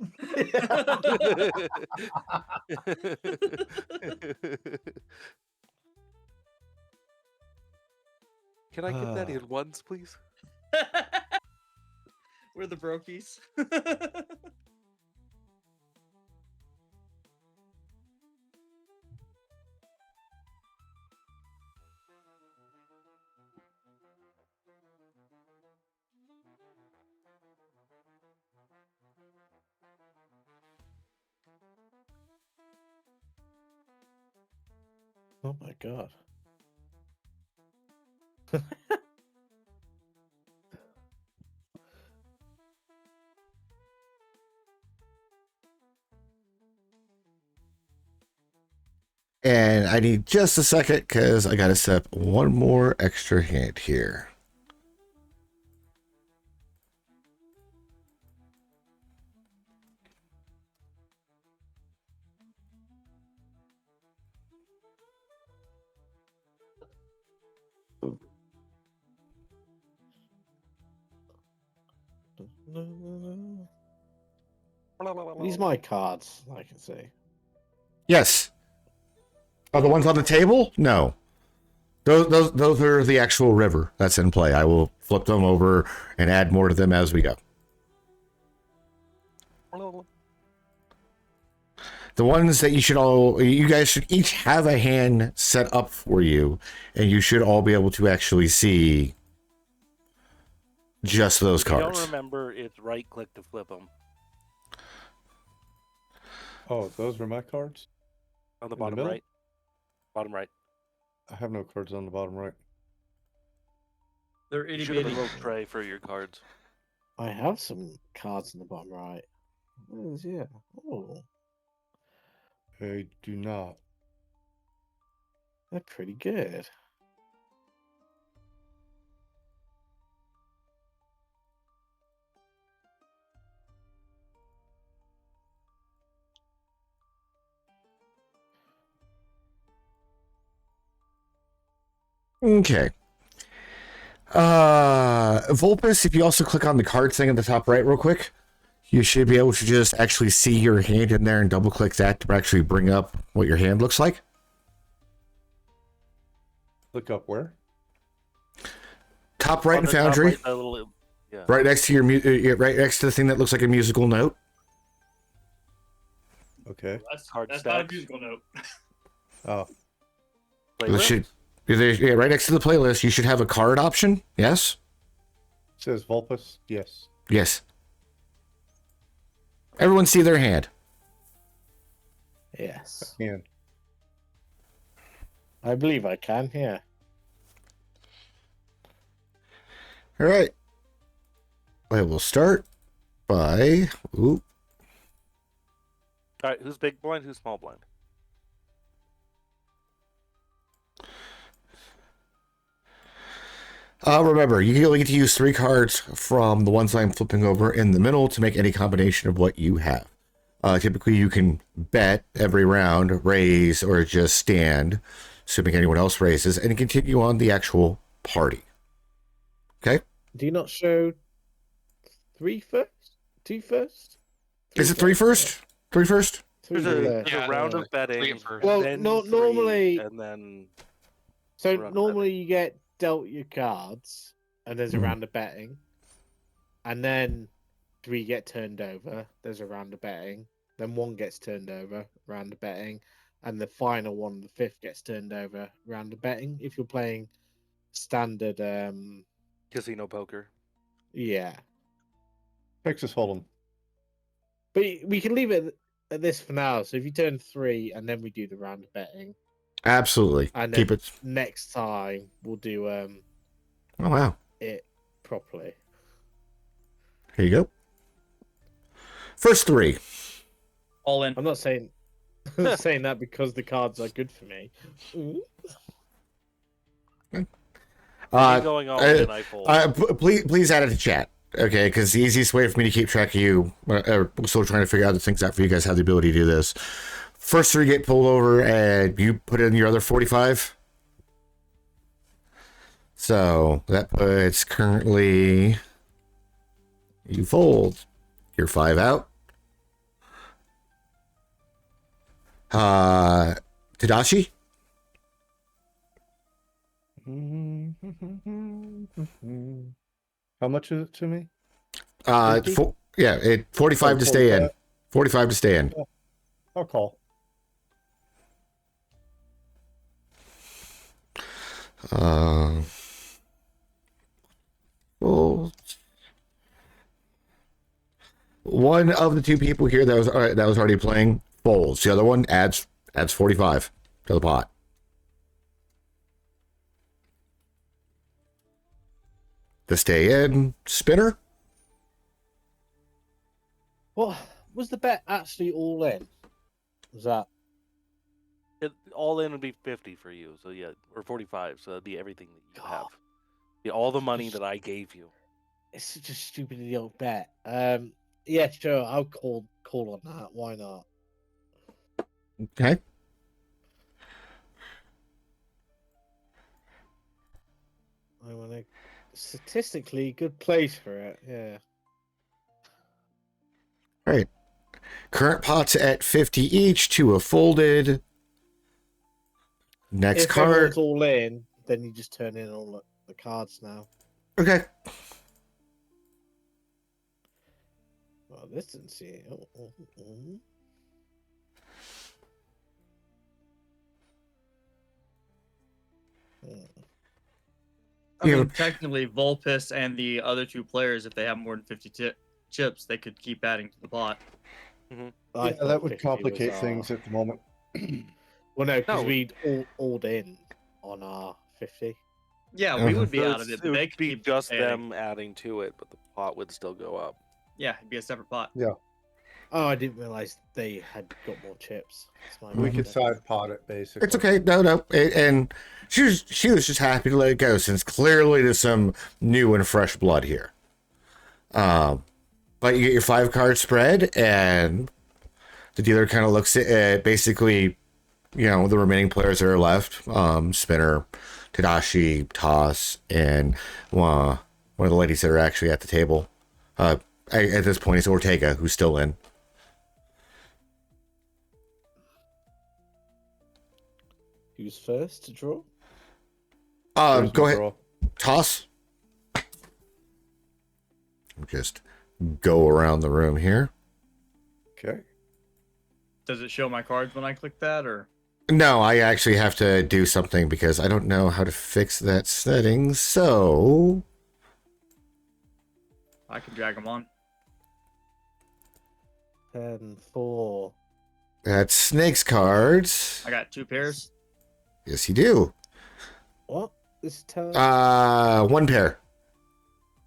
Can I get that in ones, please? We're the brokies. Oh my god. And I need just a second because I got to set up one more extra hand here. These my cards, I can see. Yes. Are the ones on the table? No. Those are the actual river that's in play. I will flip them over and add more to them as we go. The ones that you guys should each have a hand set up for you, and you should all be able to actually see just those If you cards. don't remember, it's right click to flip them. Oh, those were my cards? On the In the bottom middle? right. Bottom right. I have no cards on the bottom right. They're You itty should have a bitty. little tray for your cards. I have some cards in the bottom right. What is yeah? Oh, I do not. they're pretty good. Okay. Vulpus, if you also click on the card thing at the top right real quick, you should be able to just actually see your hand in there and double click that to actually bring up what your hand looks like. Look up where? Top right On in the top Foundry, right, that little- yeah. right next to right next to the thing that looks like a musical note. Okay. Card That's not a stacks. musical note. Oh, It Playlist? should, yeah, right next to the playlist, you should have a card option. Yes? says Vulpus. Yes. Yes. Everyone see their hand. Yes. And I believe I can, yeah. All right. I will start by. Ooh. All right, who's big blind? Who's small blind? Remember, you only get to use 3 cards from the ones I'm flipping over in the middle to make any combination of what you have. Typically, you can bet every round, raise, or just stand, assuming anyone else raises, and continue on the actual party. Okay? Do you not show 3 first? 2 first? Is it 3 first? 3 first? Three There's first, a round yeah. of betting. Three at first. Well, then no- 3, normally- and then So Round of normally you get dealt your cards, and there's a Mhm. round of betting, and then 3 get turned over. There's a round of betting. Then 1 gets turned over, round of betting, and the final one, the 5th, gets turned over, round of betting. If you're playing standard, casino poker. yeah. Texas Hold'em. But we can leave it at this for now. So if you turn 3, and then we do the round of betting, Absolutely. and Keep then it. next time we'll do Oh, wow. it properly. Here you go. First 3. All in. I'm not saying I'm not saying that because the cards are good for me. Ooh. Me going all in, I fold. Please add it to chat, okay? Because the easiest way for me to keep track of you, we're still trying to figure out the things out for you guys have the ability to do this. First 3 get pulled over, and you put in your other 45. So that puts currently you fold your 5 out. Tadashi. How much is it to me? 50? 45 to stay in. 45 to stay in. I'll call. Well, one of the 2 people here that was already playing folds. The other one adds 45 to the pot. To stay in, spinner. What was the bet actually all in? Was that All in would be 50 for you, so yeah, or 45, so that'd be everything that you have. Yeah, all the money that I gave you. it's such a stupid old bet? Yeah, sure, I'll call on that. Why not? Okay. I want a statistically good place for it. Yeah. All right. Current pots at 50 each. 2 have folded. Next If card. everyone's all in, then you just turn in all the cards now. Okay. Well, this didn't see it. Oh. I Yeah, mean, technically, Vulpus and the other 2 players, if they have more than 50 chips, they could keep adding to the pot. I Yeah, thought that would 50 complicate was things our- at the moment. Well, no, because No. we'd all in on our 50. Yeah, we would be So out of it, it but they would could be keep just adding. them adding to it, but the pot would still go up. Yeah, it'd be a separate pot. Oh, I didn't realize they had got more chips. That's my We bad could then. side pot it basically. It's okay. No. And she was just happy to let it go since clearly there's some new and fresh blood here. But you get your 5 card spread, and the dealer kind of looks at basically, the remaining players that are left. Spinner, Tadashi, Toss, and one of the ladies that are actually at the table. At this point, it's Ortega who's still in. Who's first to draw? Where's Go my ahead. draw? Toss. Just go around the room here. Okay. Does it show my cards when I click that, or? No, I actually have to do something because I don't know how to fix that setting. So I can drag them on. 10-4. that's Snake's cards. I got 2 pairs. Yes, you do. What? This time? 1 pair.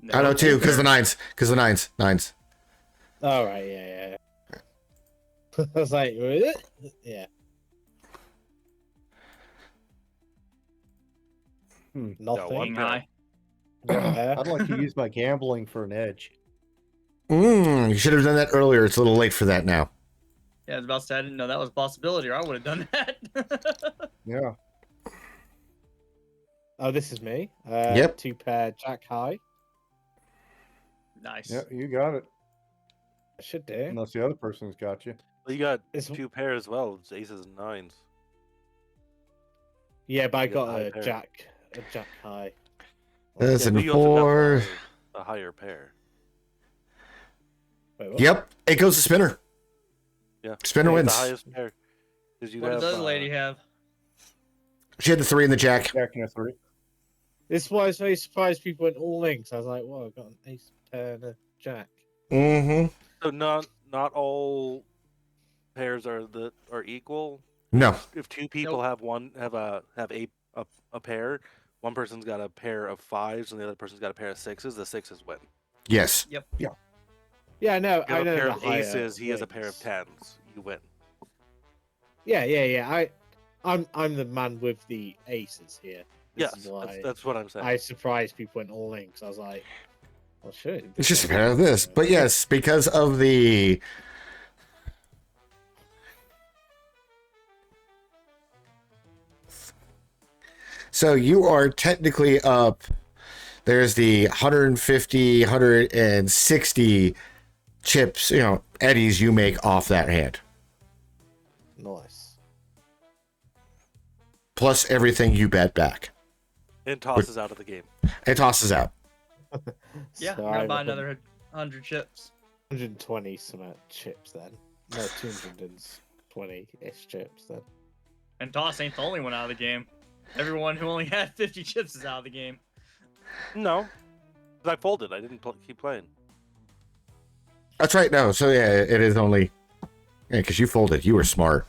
No, I know 2 because the pairs. nines. Nines. All right, yeah. I was like, "What?" Yeah. Nothing. Being high. Yeah. I'd like to use my gambling for an edge. You should have done that earlier. It's a little late for that now. Yeah, I was about to say I didn't know that was a possibility, or I would have done that. Yeah. Oh, this is me. Yep. 2 pair Jack high. Nice. Yeah, you got it. I should do. Unless the other person's got you. Well, you got It's- 2 pairs as well. It's aces and nines. Yeah, but I You got got high a pair. Jack high. That's Yeah, an but you also got 4. a higher pair. Wait, what? Yep, it goes to spinner. Yeah. Spinner You got wins. The highest pair. 'Cause you What have, does the lady have? She had the 3 and the Jack. Jack and a 3. This is why I was very surprised people went all links. I was like, well, I've got an ace pair and a Jack. Mm-hmm. So not all pairs are equal. No. If 2 people have a pair, one person's got a pair of 5s and the other person's got a pair of 6s. The 6s win. Yes. Yeah, I know. If you I have know a pair the of higher aces, he has a pair of links. 10s. You win. Yeah. I'm the man with the aces here. This Yes, is why that's what I'm saying. I surprised people went all links. I was like, well, sure. It's just a pair of this. But yes, because of the... So you are technically up. There's the 150, 160 chips, eddies you make off that hand. Nice. Plus everything you bet back. And tosses out of the game. It tosses out. Yeah, So I'm gonna I'm buy up another 100 chips. 120 some chips then. No, 220-ish chips then. And Toss ain't the only one out of the game. Everyone who only had 50 chips is out of the game. No, 'cause I folded. I didn't keep playing. That's right. No. So yeah, it is only... Yeah, because you folded. You were smart.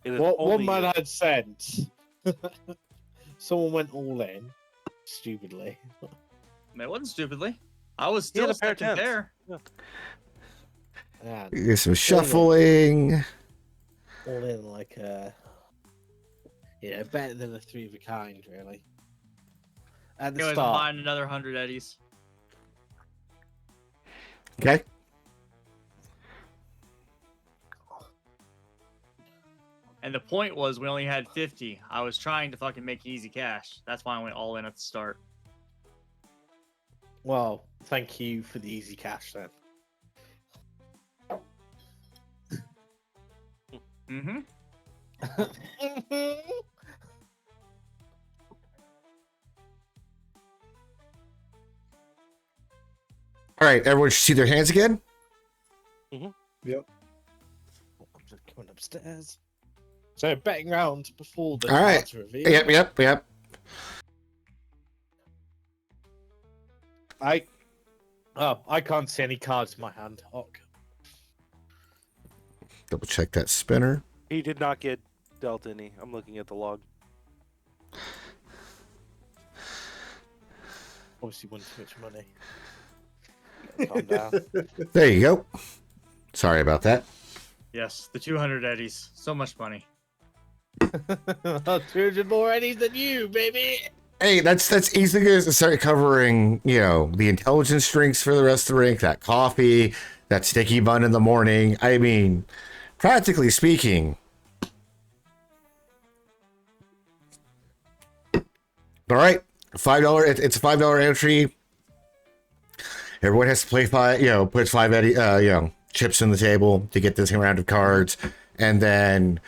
It is One only man had sense. Someone went all in. Stupidly. It wasn't stupidly. I was He had still a pair of stuck in 10s. pair. Yeah, There's some shuffling. all in like better than a 3 of a kind, really. At the Anyways, I'm start. buying another 100 eddies. Okay. And the point was we only had 50. I was trying to fucking make easy cash. That's why I went all in at the start. Well, thank you for the easy cash then. Mm-hmm. All right. Everyone should see their hands again. I'm just coming upstairs. So betting round before the All right. cards reveal. Yep. I can't see any cards in my hand. Hock. Double check that spinner. He did not get dealt any. I'm looking at the log. Obviously won too much money. Calm down. There you go. Sorry about that. Yes, the 200 eddies. So much money. 200 more eddies than you, baby. Hey, that's easy to start covering, the intelligence drinks for the rest of the rink, that coffee, that sticky bun in the morning. I mean, practically speaking, All right, $5. It's a $5 entry. Everyone has to play five. Put five chips in the table to get this round of cards, and then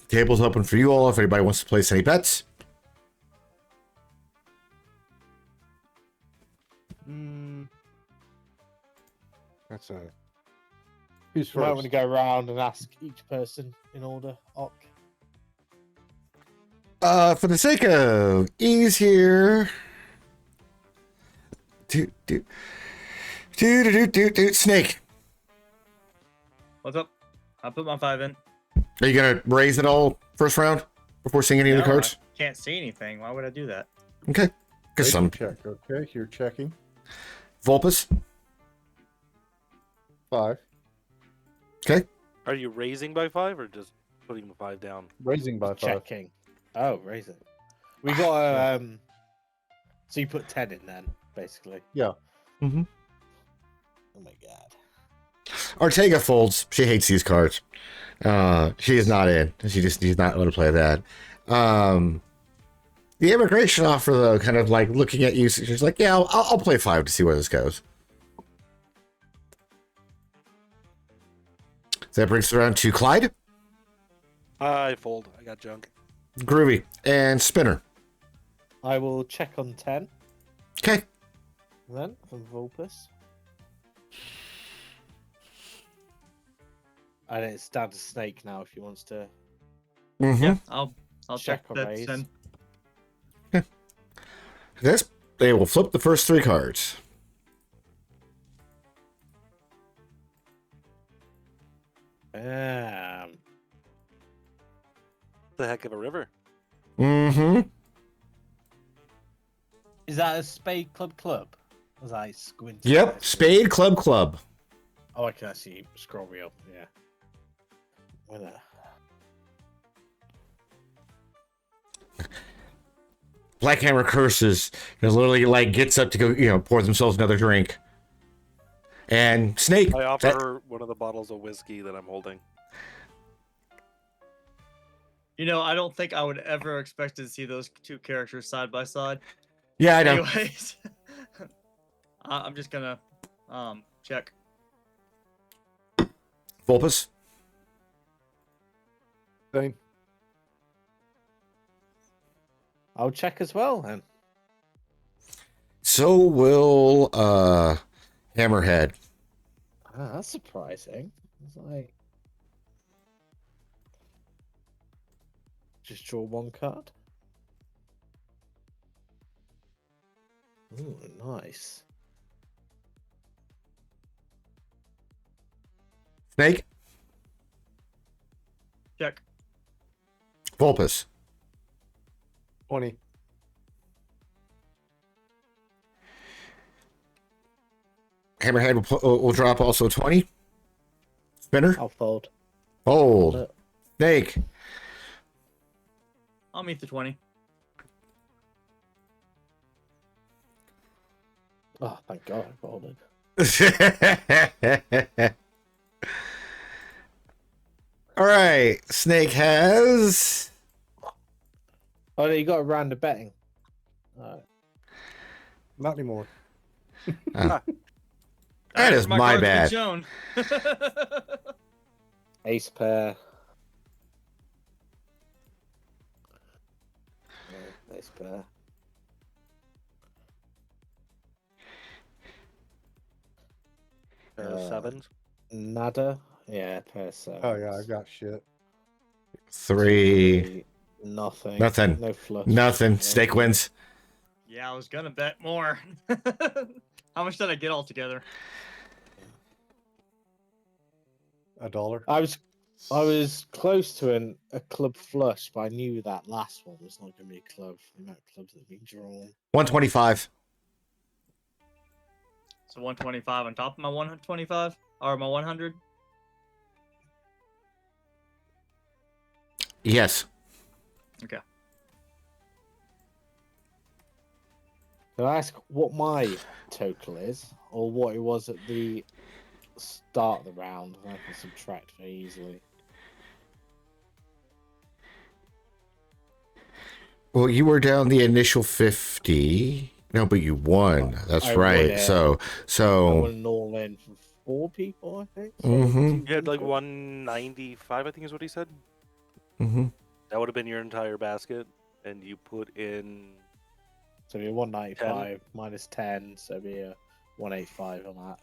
table's open for you all if anybody wants to place any bets. That's a. Who's You might want first? to go around and ask each person in order. Ok. For the sake of ease here. Snake. What's up? I put my 5 in. Are you gonna raise it all first round before seeing any of the No, cards? I can't see anything. Why would I do that? Okay. Because some check. Okay, you're checking. Vulpus. 5. Okay. Are you raising by 5 or just putting the 5 down? Raising by 5. Checking. Oh, raise it. We got So you put 10 in then, basically. Yeah. Mm-hmm. Oh my god. Ortega folds. She hates these cards. She is not in. She's not going to play that. The immigration offer, though, kind of like looking at you, she's like, yeah, I'll play 5 to see where this goes. So that brings us around to Clyde, I fold. I got junk. Groovy, and Spinner. I will check on 10 Okay. then from Vulpus. And it's down to Snake now if he wants to Mm-hmm. Yeah, I'll check check or that raise. then. They will flip the first 3 cards. The heck of a river. Mm-hmm. Is that a spade club? As I squint. Yep. Spade Club. Oh, I can actually scroll wheel. Yeah. Winner. Blackhammer curses and literally like gets up to go, pour themselves another drink. And Snake. I offer her one of the bottles of whiskey that I'm holding. I don't think I would ever expect to see those 2 characters side by side. Yeah, I know. Anyways, I'm just gonna check. Vulpus. Same. I'll check as well then. So will Hammerhead. Ah, that's surprising. It's like just draw 1 card. Ooh, nice. Snake. Check. Vulpus. 20. Hammerhead will drop also 20. Spinner. I'll fold. Fold. Snake. I'll meet the 20. Oh, thank God I folded. All right. Snake has. Oh, no, you got a round of betting. Alright. Not anymore. That Alright, is my cards been bad. shown. Ace pair. Yeah, ace pair. Pair of sevens. Nada. Yeah, pair of sevens. Oh yeah, I got shit. 3. Nothing. Nothing. No flush. Nothing. Yeah. Snake wins. Yeah, I was gonna bet more. How much did I get altogether? $1. I was close to a club flush, but I knew that last one was not going to be a club. The amount of clubs that have been drawn. 125. So 125 on top of my 125 or my 100. Yes. Okay. Can I ask what my total is, or what it was at the start of the round? I can subtract very easily. Well, you were down the initial 50. No, but you won. That's I right. won, yeah. I So won an all in for 4 people, I think. So Mhm. You had like 195, I think is what he said. Mm-hmm. That would have been your entire basket, and you put in. So it'd be 195 minus 10, so it'd be a 185 on that.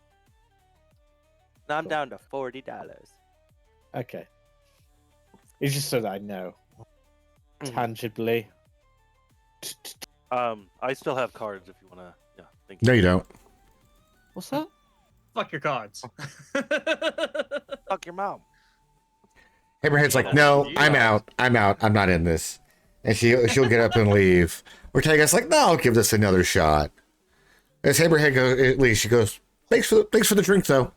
Now I'm Cool. down to $40. Okay. It's just so that I know Mhm. tangibly. I still have cards if you wanna. Yeah, thank you. No, you don't. What's that? Fuck your cards. Fuck your mom. Hammerhead's like, Yeah. no, You I'm are. out. I'm out. I'm not in this. And she'll get up and leave. Ortega's like, no, I'll give this another shot. As Hammerhead goes, at least she goes, thanks for the drink though.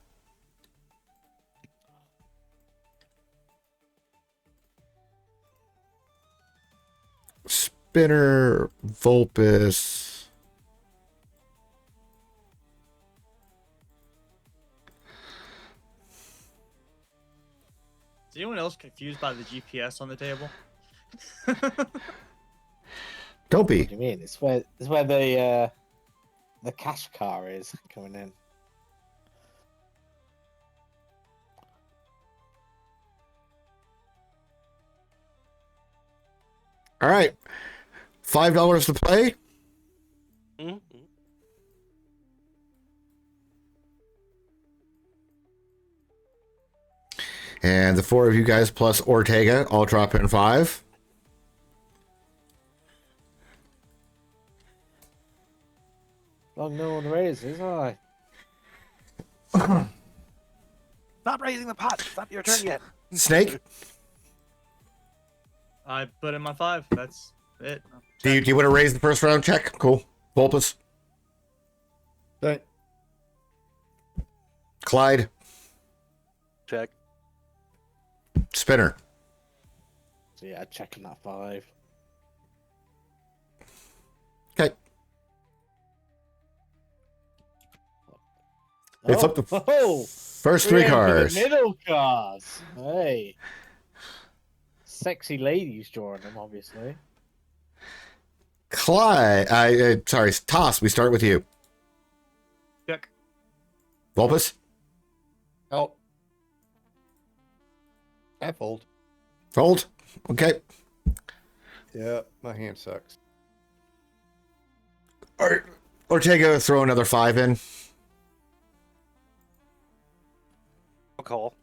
Spinner, Vulpus. Is anyone else confused by the GPS on the table? Don't be. What do you mean? It's where the cash car is coming in. All right. $5 to play. Mhm. And the four of you guys plus Ortega all drop in 5. Long no one raises, I. Not raising the pot. It's not your turn yet. Snake, I put in my 5. That's it. do you want to raise the first round check? Cool. Vulpus, But Clyde, Check. Spinner. So yeah, checking that 5. Okay. They flip the first 3 we're in for cards. the middle cards. Hey. Sexy ladies drawing them, obviously. Clyde, sorry, Toss, we start with you. Check. Vulpus, oh, I fold. fold. Okay. Yeah, my hand sucks. Ortega, throw another 5 in. I'll call.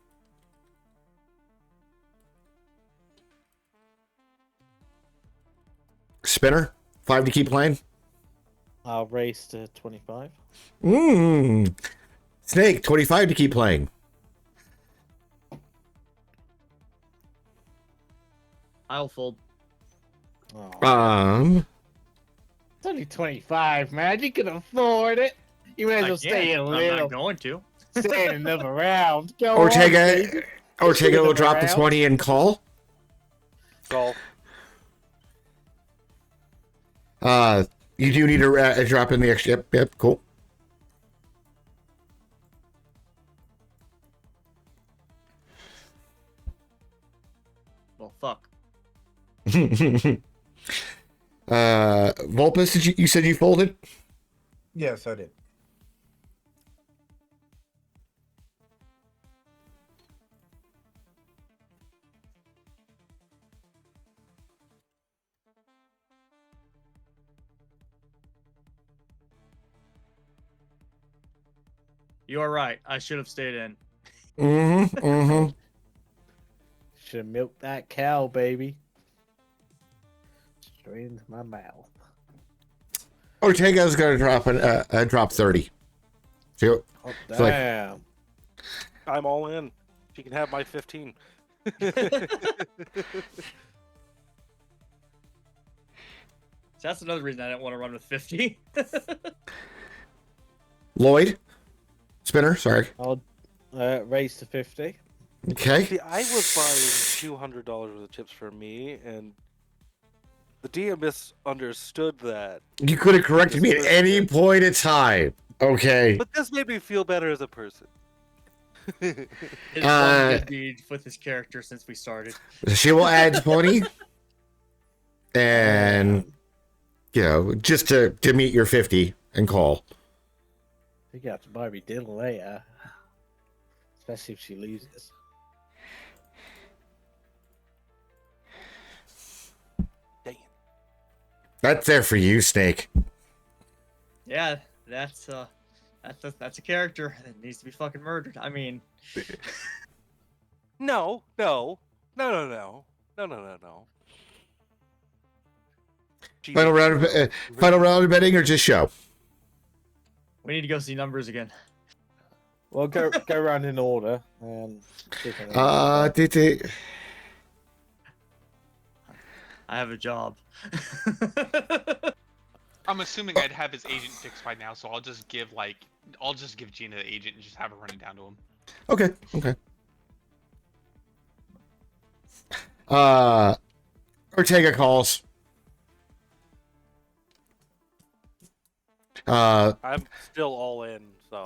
Spinner, 5 to keep playing. I'll race to 25. Snake, 25 to keep playing. I'll fold. Oh, Um, it's only 25, man. You can afford it. You may as well stay in a I'm little. not going to. Stay in another round. Go on, Ortega, baby. Ortega will drop the Around. 20 and call. Call. You do need to drop in the extra. Yep, cool. Well, fuck. Vulpus, you said you folded? Yes, I did. You are right. I should have stayed in. Should have milked that cow, baby. Straight into my mouth. Ortega's going to drop 30. So, Oh, It's like- damn. I'm all in. She can have my 15. That's another reason I didn't want to run with 50. Lloyd, Spinner, sorry. I'll race to 50. Okay. See, I was buying $200 worth of chips for me, and the DM misunderstood that. You could have corrected me at any point in time. Okay. But this made me feel better as a person. His one Uh, good deed with his character since we started. She will add 20. and just to meet your 50 and call. You have to buy me dinner later, especially if she loses. Damn. That's there for you, Snake. Yeah, that's a character that needs to be fucking murdered. I mean, No. Jesus. Final round of betting or just show? we need to go see numbers again. Well, go around in order and. I have a job. I'm assuming I'd have his agent fixed by now, so I'll just give Gina the agent and just have her run it down to him. Okay. Ortega calls. I'm still all in. So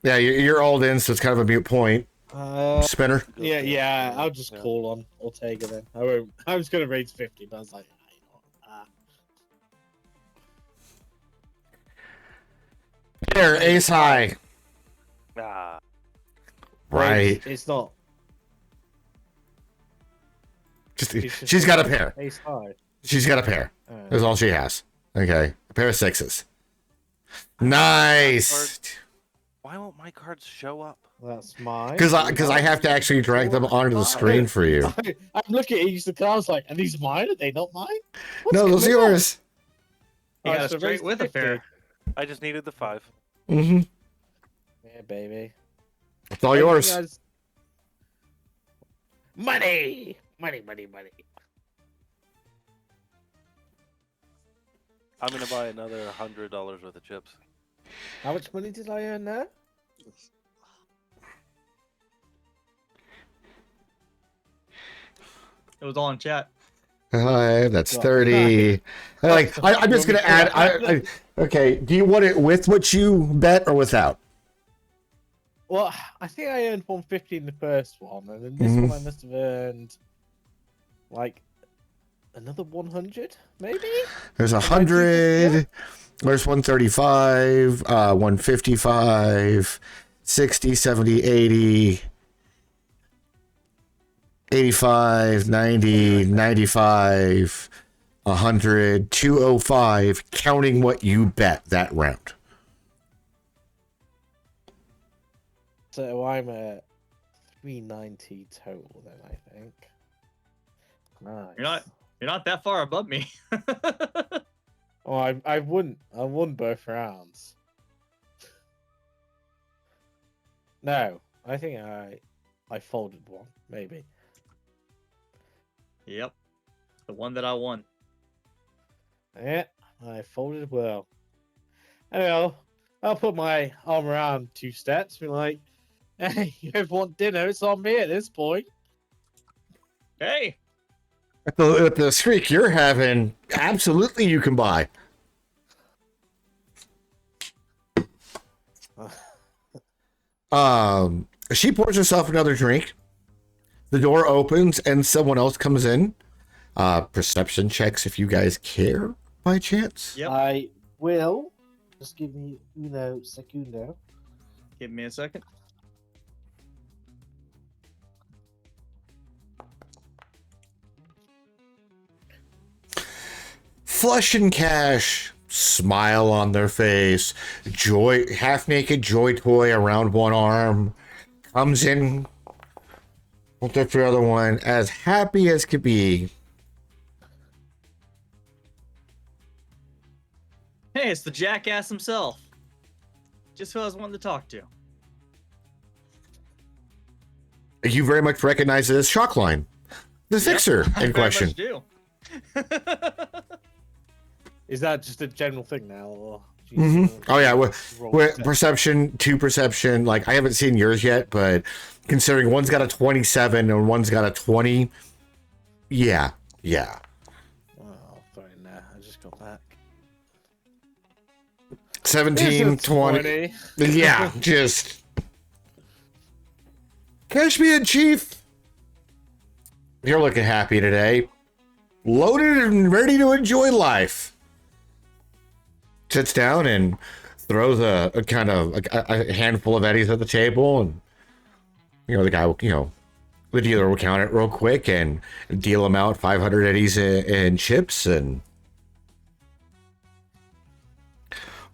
You're all in, so it's kind of a mute point. Spinner. Yeah, I'll just call on Ortega then. I was gonna raise 50, but I was like, There, ace high. Right. It's not. She's got a pair. Ace high. She's got a pair. That's all she has. Okay, a pair of sixes. Nice. Why won't my cards show up? That's mine. Because I have to actually drag them onto the screen for you. I'm looking at each of the cards like, are these mine? Are they not mine? No, those are yours. You got a straight with a pair. I just needed the 5. Mm-hmm. Yeah, baby. It's all yours. Money. I'm gonna buy another $100 worth of chips. How much money did I earn there? It was all in chat. That's 30. I'm just gonna add. Okay. Do you want it with what you bet or without? Well, I think I earned 150 in the first one, and then this one I must have earned like another 100, maybe. There's 100. There's 135, 155, 60, 70, 80, 85, 90, 95, 100, 205, counting what you bet that round. So I'm at 390 total then, I think. Nice. You're not that far above me. Oh, I won both rounds. No, I think I folded one, maybe. Yep. The one that I won. Yeah, I folded well. Anyway, I'll put my arm around 2 steps, be like, hey, you ever want dinner? It's on me at this point. Hey. With the streak you're having, absolutely you can buy. She pours herself another drink. The door opens and someone else comes in. Perception checks if you guys care by chance. Yep. I will. Just give me, secundo. Give me a second. Flush and cash, smile on their face, joy, half-naked joy toy around one arm, comes in with the other one, as happy as could be. Hey, it's the jackass himself. Just who I was wanting to talk to. You very much recognize it as Shockline, the fixer in question. Do. Is that just a general thing now? Or Oh yeah, with perception, 2 perception. Like I haven't seen yours yet, but considering one's got a 27 and one's got a 20, yeah. Oh, fine. I just got back. 17, 20. Yeah, just cash me in, Chief. You're looking happy today. loaded and ready to enjoy life. Sits down and throws a kind of a handful of eddies at the table, and the guy will, the dealer will count it real quick and deal him out 500 eddies in chips. And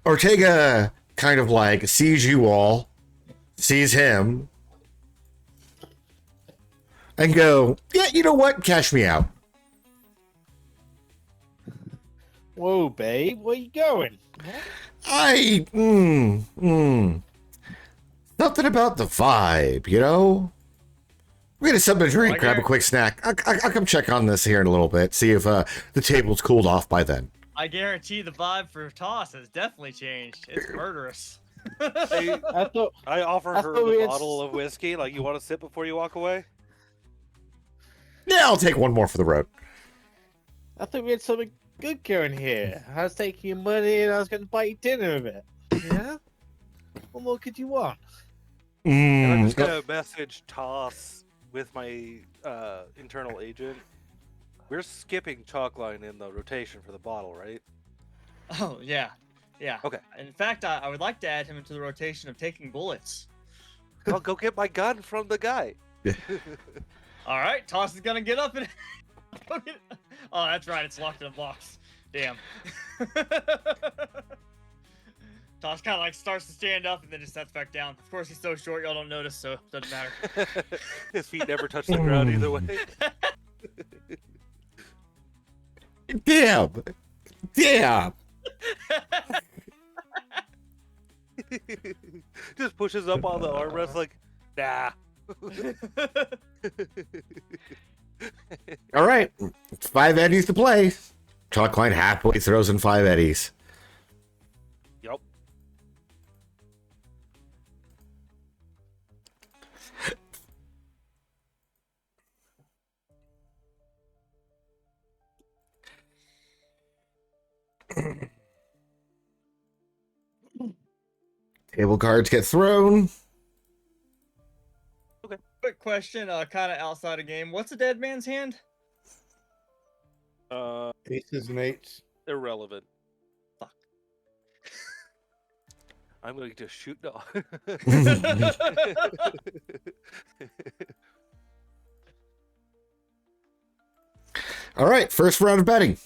Ortega kind of like sees you all, sees him, and go, yeah, you know what? Cash me out. Whoa, babe, where you going? Something about the vibe, We're gonna something to drink, grab a quick snack. I'll come check on this here in a little bit, see if the table's cooled off by then. I guarantee the vibe for Toss has definitely changed. It's murderous. I offer her the bottle of whiskey. Like, you want to sip before you walk away? Yeah, I'll take one more for the road. I thought we had something good going here. I was taking your money and I was going to buy you dinner with it. Yeah? What more could you want? And I'm just gonna message Toss with my internal agent. We're skipping Chalkline in the rotation for the bottle, right? Oh, yeah. Yeah. Okay. In fact, I would like to add him into the rotation of taking bullets. I'll go get my gun from the guy. All right, Toss is gonna get up and. Oh, that's right. It's locked in a box. Damn. Toss kind of like starts to stand up and then just sets back down. Of course, he's so short, y'all don't notice, so it doesn't matter. His feet never touch the ground either way. Damn. Just pushes up on the armrest like, nah. All right, it's 5 eddies to play. Chalkline halfway throws in 5 eddies. Yep. Table cards get thrown. Quick question, kind of outside of game. What's a dead man's hand? Aces and eights. Irrelevant. Fuck. I'm going to shoot dog. All right, first round of betting.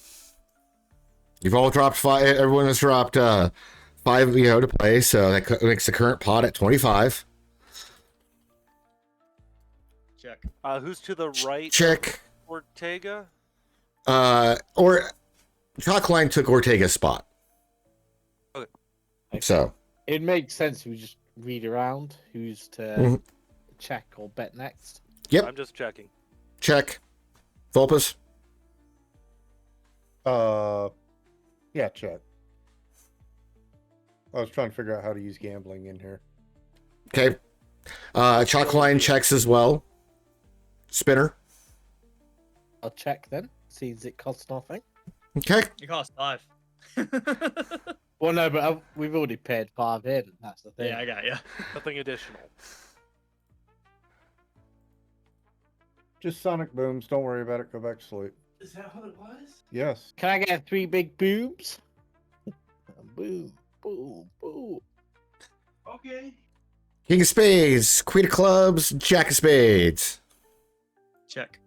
You've all dropped 5. Everyone has dropped 5, to play, so that makes the current pot at 25. Check. Who's to the right? Check. Ortega? Or Chalkline took Ortega's spot. Okay. So It makes sense if we just read around who's to check or bet next. Yep. I'm just checking. Check. Vulpus. Yeah, check. I was trying to figure out how to use gambling in here. Okay. Chalkline checks as well. Spinner. I'll check then. Seems it costs nothing. Okay. It costs 5. Well, no, but we've already paid 5 in. That's the thing. Yeah, I got you. Nothing additional. Just sonic booms. Don't worry about it. Go back to sleep. Is that what it was? Yes. Can I get 3 big booms? Boom, boom, boom. Okay. King of Spades. Queen of Clubs. Jack of Spades. Check.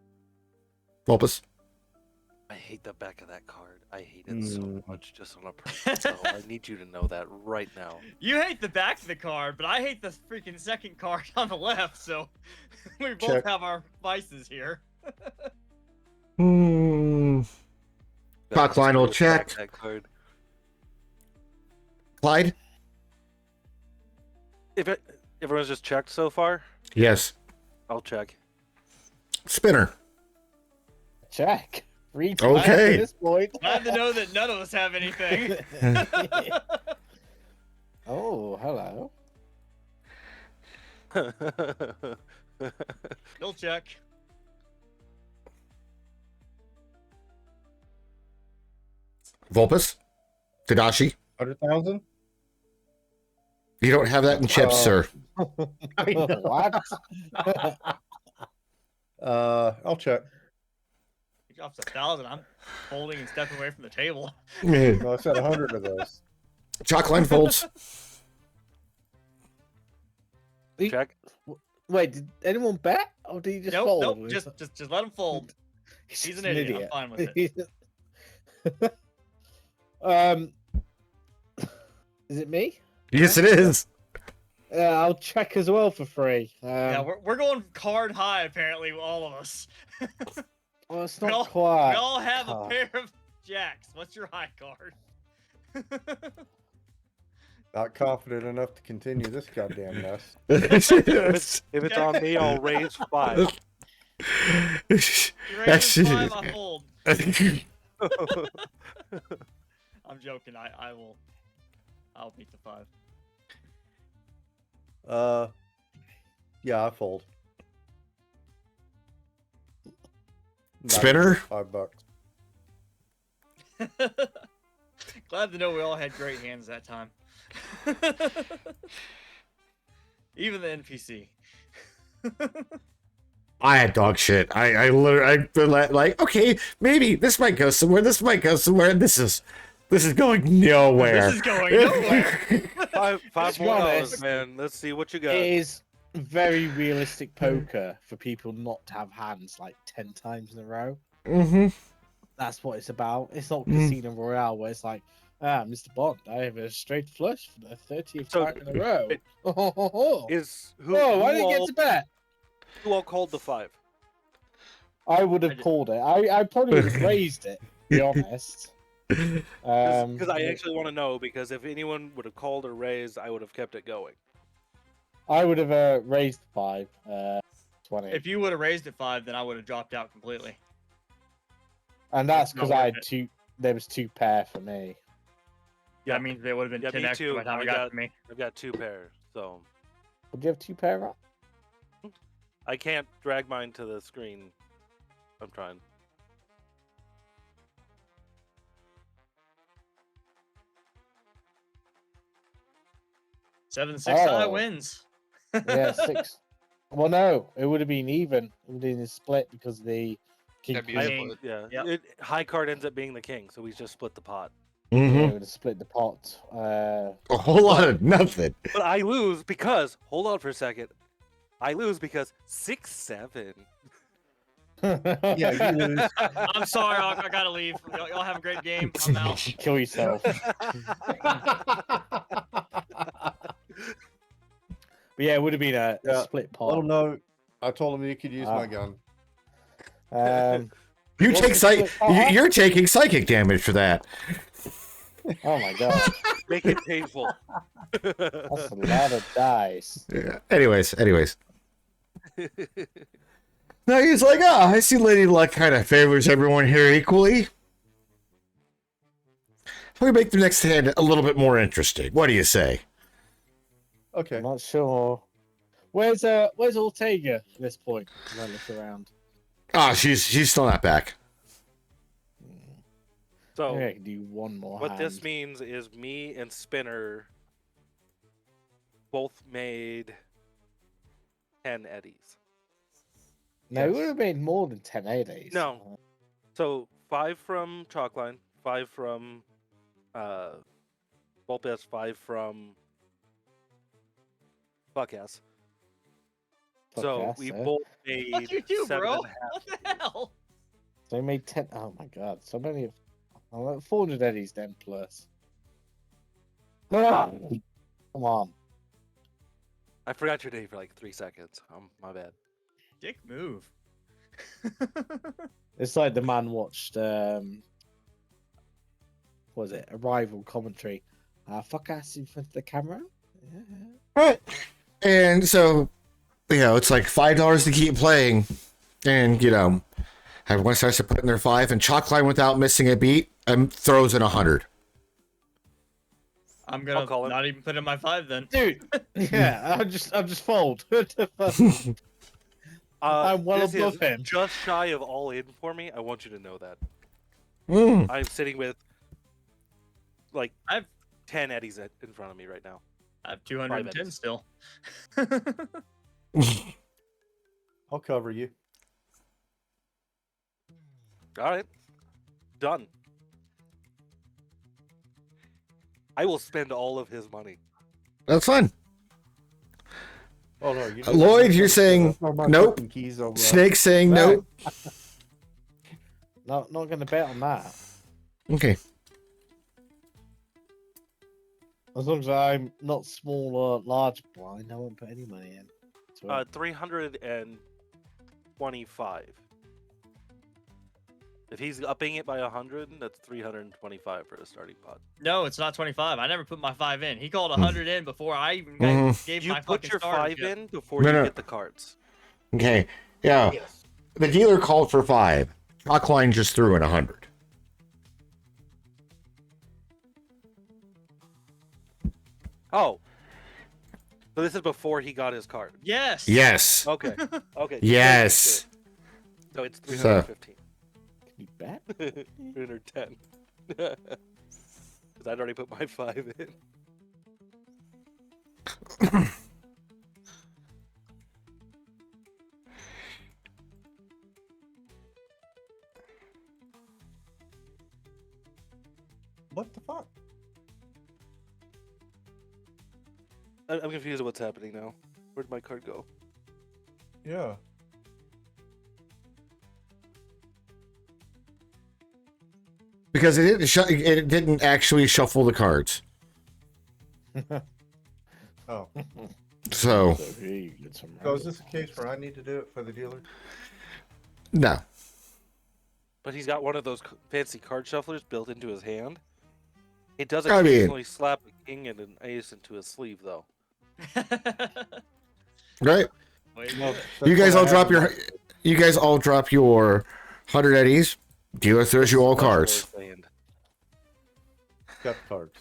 Vulpus. I hate the back of that card. I hate it so much just on a personal level. I need you to know that right now. You hate the back of the card, but I hate the freaking second card on the left, so we both Check. have our vices here. Chalkline will check. That card. Clyde. If everyone's just checked so far, Yes. I'll check. Spinner. Check. 3 times Okay. at this point. Glad to know that none of us have anything. Oh, hello. He'll check. Vulpus. Tadashi. 100,000? You don't have that in chips, sir. What? I'll check. He drops 1,000. I'm folding and stepping away from the table. No, I said 100 of those. Chalkline folds. Check. Wait, did anyone bet, or did he just Nope, fold? nope. Just let him fold. He's an idiot. I'm fine with it. Is it me? Yes, it is. I'll check as well for free. Yeah, we're going card high apparently, all of us. Well, it's We not all, quite. we all have a high. pair of jacks. What's your high card? Not confident enough to continue this goddamn mess. If it's on me, I'll raise 5. You raise 5, I fold. I'm joking. I'll beat the 5. Yeah, I fold. Spinner? $5. Glad to know we all had great hands that time. Even the NPC. I had dog shit. I literally, like, okay, maybe this might go somewhere. This might go somewhere. And this is going nowhere. This is going nowhere. Five be more honest, dollars, man. Let's see what you got. It is very realistic poker for people not to have hands like 10 times in a row. Mm-hmm. That's what it's about. It's not Casino Royale where it's like, Mr. Bond, I have a straight flush for the 30th time in a row. Is who? Oh, I who didn't get all- to bet. Who all called the 5? I would have called it. I probably would have raised it, to be honest. Because I actually want to know, because if anyone would have called or raised, I would have kept it going. I would have raised 5, 20. If you would have raised it 5, then I would have dropped out completely. And that's It's not because I worth had it. 2. There was 2 pair for me. Yeah, that means they would have been Yeah, 10 me extra too. by the time I it got got- to me. I've got 2 pairs, so Would you have 2 pair up? I can't drag mine to the screen. I'm trying. Seven six high Oh. wins. Yeah, 6. Well, no, it would have been even. It would have been a split because the king That'd be queen. a King. split. Yeah, Yep. high card ends up being the king, so we just split the pot. Yeah, Mm-hmm. it would have split the pot. A whole lot of nothing. But I lose because, hold on for a second, I lose because 6-7. Yeah, you lose. I'm sorry, I gotta leave. Y'all have a great game. I'm out. Kill yourself. But yeah, it would have been a Yeah. split Oh pot. no, I told him he could use my Ah. gun. You What's take the psych. split pot? You're taking psychic damage for that. Oh my god, Make it painful. that's a lot of dice. Yeah. Anyways. Now he's like, oh, I see Lady Luck kind of favors everyone here equally. How we make the next hand a little bit more interesting? What do you say? Okay. I'm not sure. Where's Ortega at this point? When I look around. Oh, she's still not back. So, Maybe I can do one more. what this hand. means is me and Spinner both made 10 eddies. No, it would have made more than 10 80s. No. So 5 from Chalkline, 5 from Volpes, 5 from Fuck-ass. So Fuck-ass, we eh? both made What you do, 7 bro? and a half. What the hell? So we made 10. Oh my god, so many. I'm at 400 eddies then plus. Ah, come on. I forgot your name for like 3 seconds. My bad. Dick move. It's like the man watched. What was it? Arrival commentary. Fuck ass in front of the camera. Yeah. Right. And so, it's like $5 to keep playing. And, everyone starts to put in their 5, and Chalkline without missing a beat throws in 100. I'm I'll call gonna him. not even put in my 5 then. Dude, yeah, I'll just fold. I'm well This above is him. just shy of all in for me. I want you to know that. Mm. I'm sitting with like I've 10 eddies in front of me right now. I have 210 eddies. still. I'll cover you. All right. Done. I will spend all of his money. That's fine. Oh no, you Lloyd, you're saying nope. Keys over. Snake's saying nope. Not going to bet on that. Okay. As long as I'm not small or large blind, I won't put any money in. 325. If he's upping it by 100, that's 325 for a starting pot. No, it's not 25. I never put my 5 in. He called 100 in before I even gave You my put fucking your starter 5 kit. in before No, you no. get the cards. Okay. Yeah. Yes. The dealer called for 5. Chalkline just threw in 100. Oh. So this is before he got his card. Yes. Yes. Okay. Okay. Yes. So it's So- 315. Can you bet? 310. Because I'd already put my 5 in. What the fuck? I'm confused at what's happening now. Where'd my card go? Yeah. Because it didn't actually shuffle the cards. Oh. So, So is this a case where I need to do it for the dealer? no. But he's got one of those fancy card shufflers built into his hand. It does I mean- occasionally slap a king and an ace into his sleeve, though. Right? Wait, No, You guys that's all what I drop have your in my- you guys all drop your 100 eddies. Dealer throws you all Special cards. hand. Got the cards.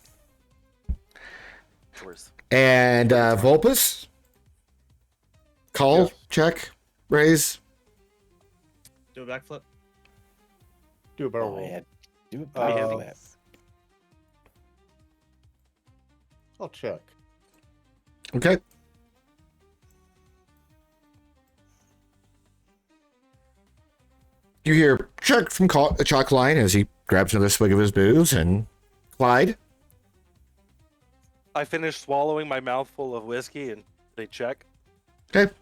Worse. And Volpus? Call, Yes. check, raise. Do a backflip. Do a barrel Oh, roll. yeah. Do it Uh, backflip. I'll check. Okay. You hear check from Chalkline as he grabs another swig of his booze, and Clyde. I finished swallowing my mouthful of whiskey and they check. Okay.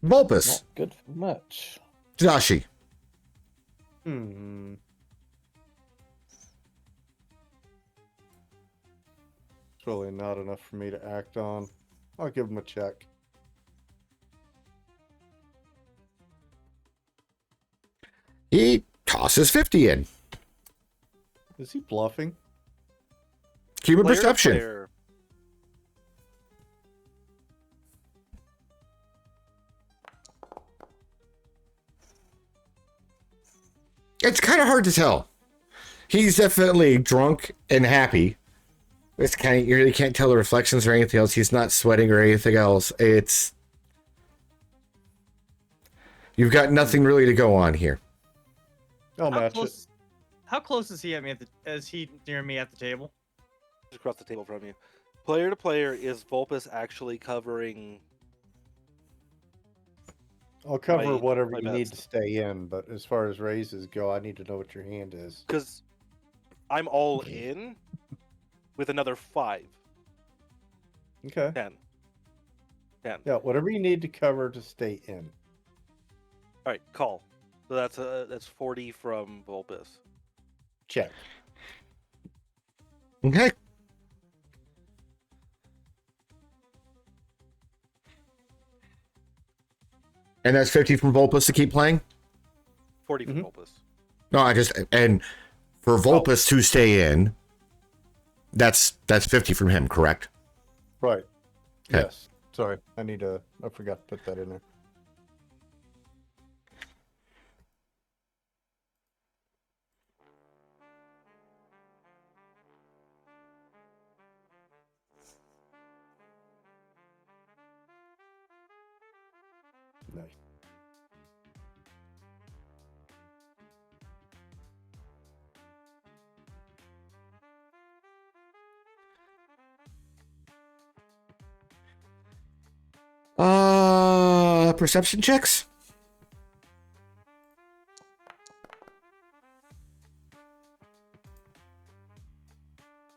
Volpus. Not good for much. Dashi. Hmm. It's really not enough for me to act on. I'll give him a check. He tosses 50 in. Is he bluffing? Human Player to perception. player. It's kind of hard to tell. He's definitely drunk and happy. It's kind of, you really can't tell the reflections or anything else. He's not sweating or anything else. It's, you've got nothing really to go on here. I'll How match close? How close is he at me is he near me at the table? Just across the table from you. Player to player, is Volpus actually covering? it. I'll cover my- whatever my you need bets. to stay in, but as far as raises go, I need to know what your hand is. Because I'm all in with another 5. Okay. 10. 10. Yeah, whatever you need to cover to stay in. All right, call. So that's 40 from Volpus. Check. Okay. And that's 50 from Volpus to keep playing? 40 from Mhm. Volpus. No, and for Volpus to stay in, that's 50 from him, correct? Right. Okay. Yes. Sorry. I forgot to put that in there. Nice. perception checks.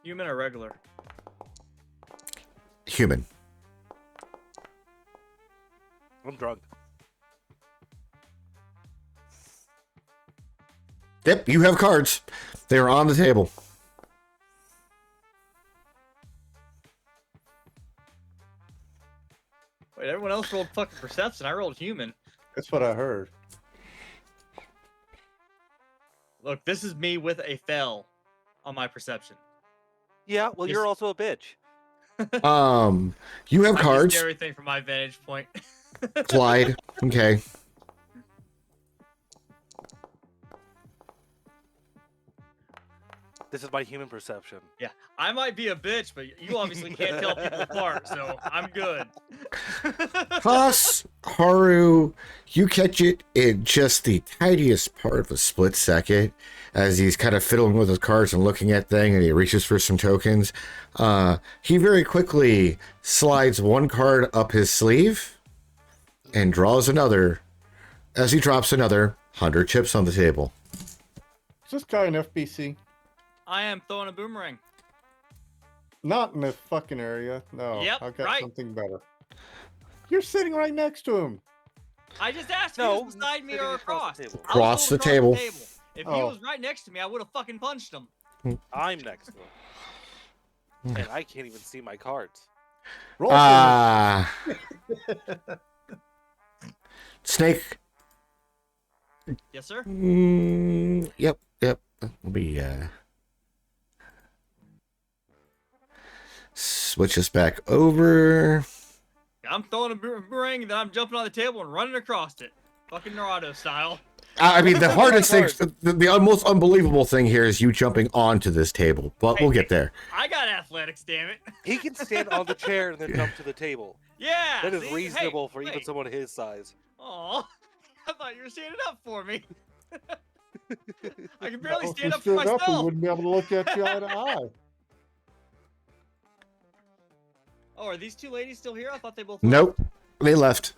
Human or regular? Human. I'm drunk. Yep, you have cards. They are on the table. Wait, everyone else rolled fucking perception. I rolled human. That's what I heard. Look, this is me with a fail on my perception. Yeah, well, Yes. you're also a bitch. You have I can cards. see everything from my vantage point. Clyde. Okay. This is my human perception. Yeah, I might be a bitch, but you obviously can't tell people apart, so I'm good. Toss, Haru, you catch it in just the tiniest part of a split second as he's kind of fiddling with his cards and looking at things, and he reaches for some tokens. He very quickly slides one card up his sleeve and draws another as he drops another 100 chips on the table. Is this guy an FBC? I am throwing a boomerang. Not in this fucking area. No. Yep, I've got right. something better. You're sitting right next to him. I just asked if No, he was beside me sitting or across across. the table. I was Across the told table. If he Oh. was right next to me, I would have fucking punched him. I'm next to him. And I can't even see my cards. Roll for Snake. Yes, sir. Yep. We'll be switch this back over. I'm throwing a boomerang, then I'm jumping on the table and running across it. Fucking Naruto style. I mean, the hardest thing, the most unbelievable thing here is you jumping onto this table, but we'll get there. I got athletics, damn it. He can stand on the chair and then jump to the table. Yeah. That is see? reasonable Hey, for even wait. someone his size. Aw, I thought you were standing up for me. I can No, barely if stand you up for stood up, we myself. wouldn't be able to look at you eye to eye. Oh, are these two ladies still here? I thought they both. Nope, they left.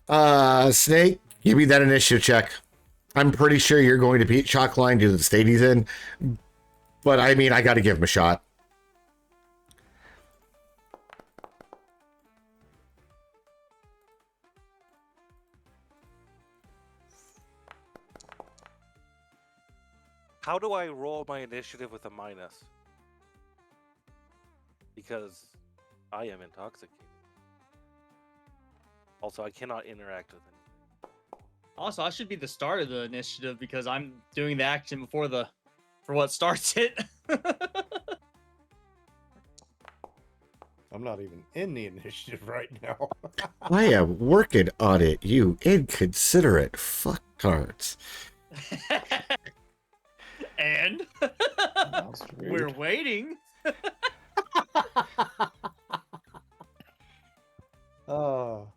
Snake, give me that initiative check. I'm pretty sure you're going to beat Chalkline due to the state he's in, but I mean, I got to give him a shot. How do I roll my initiative with a minus? Because I am intoxicated. Also, I cannot interact with him. Also, I should be the start of the initiative because I'm doing the action before for what starts it. I'm not even in the initiative right now. I am working on it, you inconsiderate fucktards. And That's we're rude. waiting. Oh.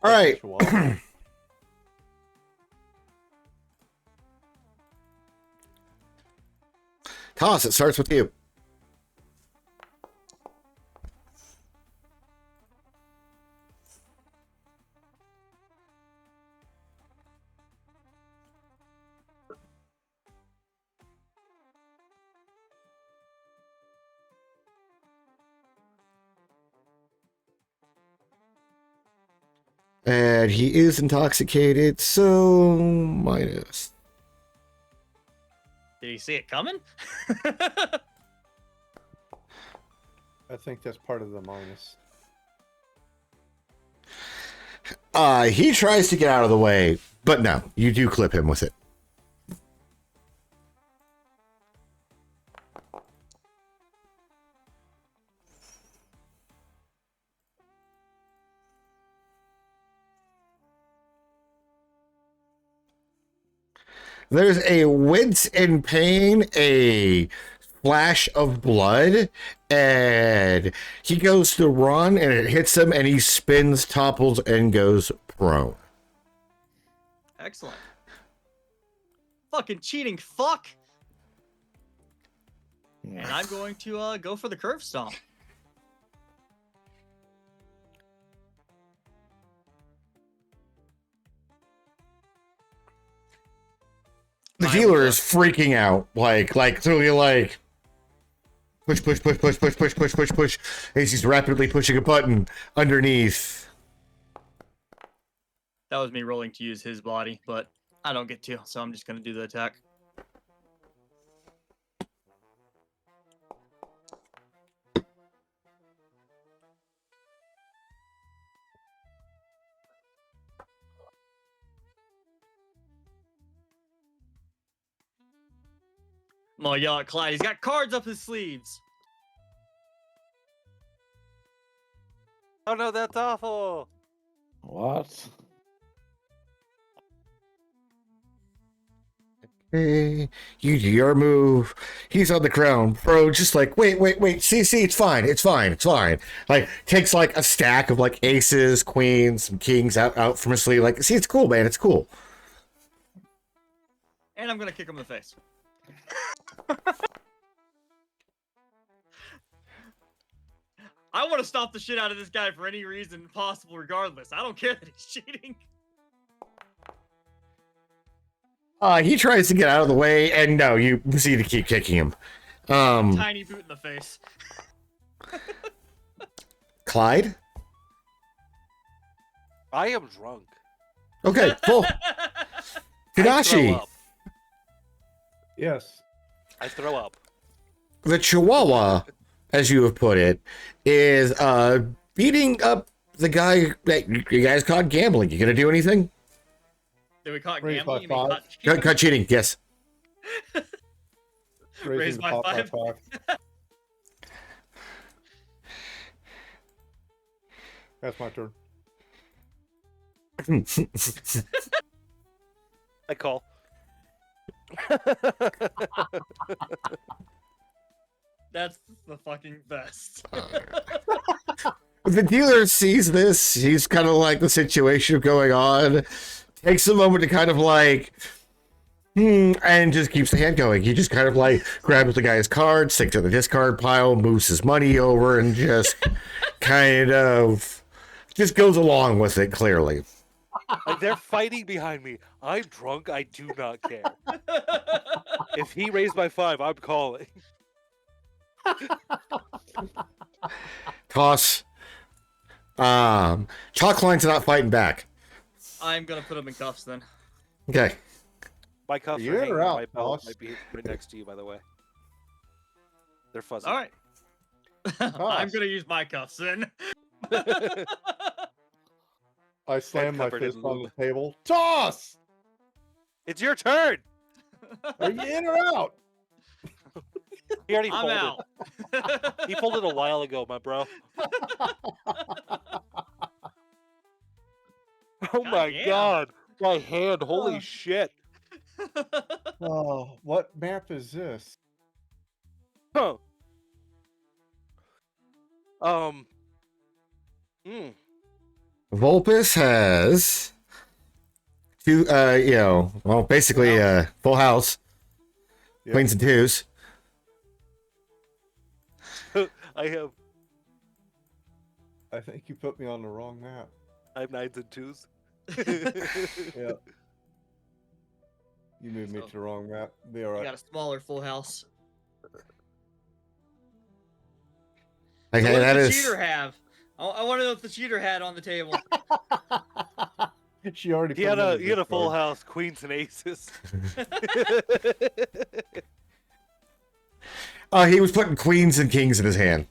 All right. Toss, it starts with you. And he is intoxicated, so minus. Did you see it coming? I think that's part of the minus. He tries to get out of the way, but no, you do clip him with it. There's a wince in pain, a flash of blood, and he goes to run, and it hits him, and he spins, topples, and goes prone. Excellent. Fucking cheating fuck. And I'm going to go for the curve stomp. The I'm dealer able is freaking out, like clearly like push, push, push, push, push, push, push, push, push. As he's rapidly pushing a button underneath. That was me rolling to use his body, but I don't get to, so I'm just gonna do the attack. I'm gonna yell at Clyde. He's got cards up his sleeves. Oh no, that's awful. What? Hey, you do your move. He's on the ground. Bro, just like, wait. See, it's fine. It's fine. Like, takes like a stack of like aces, queens, and kings out from his sleeve. Like, see, it's cool, man. It's cool. And I'm gonna kick him in the face. I want to stop the shit out of this guy for any reason possible, regardless. I don't care that he's cheating. He tries to get out of the way, and no, you see to keep kicking him. Tiny boot in the face. Clyde? I am drunk. Okay, full. I throw Kadashi, up. Yes. I throw up. the Chihuahua, as you have put it, is beating up the guy that you guys caught gambling. You gonna do anything? Did we caught Raise gambling? You by mean five. caught cheating? Caught cheating, yes. Raise by five. That's my turn. I call. That's the fucking best. The dealer sees this. He's kind of like the situation going on. Takes a moment to kind of like, and just keeps the hand going. He just kind of like grabs the guy's card, sticks it in the discard pile, moves his money over, and just kind of just goes along with it clearly. Like, they're fighting behind me. I'm drunk. I do not care. If he raised by 5, I'm calling. Toss. Chalkline's not fighting back. I'm gonna put him in cuffs then. Okay. My cuffs Are you are in hanging or on out, my belt. boss? Might be right next to you, by the way. They're fuzzy. All right. I'm gonna use my cuffs then. I slam my covered in fist on lube. the table. Toss! It's your turn. Are you in or out? He already I'm folded. out. He folded a while ago, my bro. Oh my damn. god. My hand. Holy shit. Oh, what map is this? Huh. Volpus has two, basically, full house, Yep. queens and twos. I have I think you put me on the wrong map. 9s and 2s. Yeah. You moved me So- to the wrong map. Be You alright. got a smaller full house. Okay, So what that does is. the cheater have? I want to know what the cheater had on the table. She already He put had me in a the full Discord. house, queens and aces. He was putting queens and kings in his hand.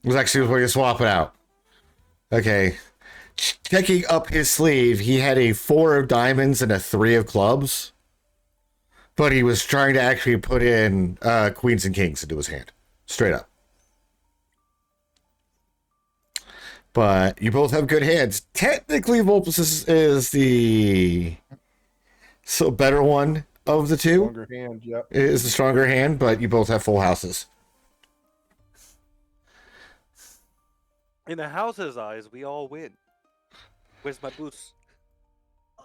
It was actually where you swap it out. Okay. Checking up his sleeve, he had a 4 of diamonds and a 3 of clubs. But he was trying to actually put in queens and kings into his hand. Straight up. But you both have good hands. Technically, Volpus is the better one of the two. Stronger hand, yep. It is the stronger hand, but you both have full houses. In the house's eyes, we all win. Where's my boots?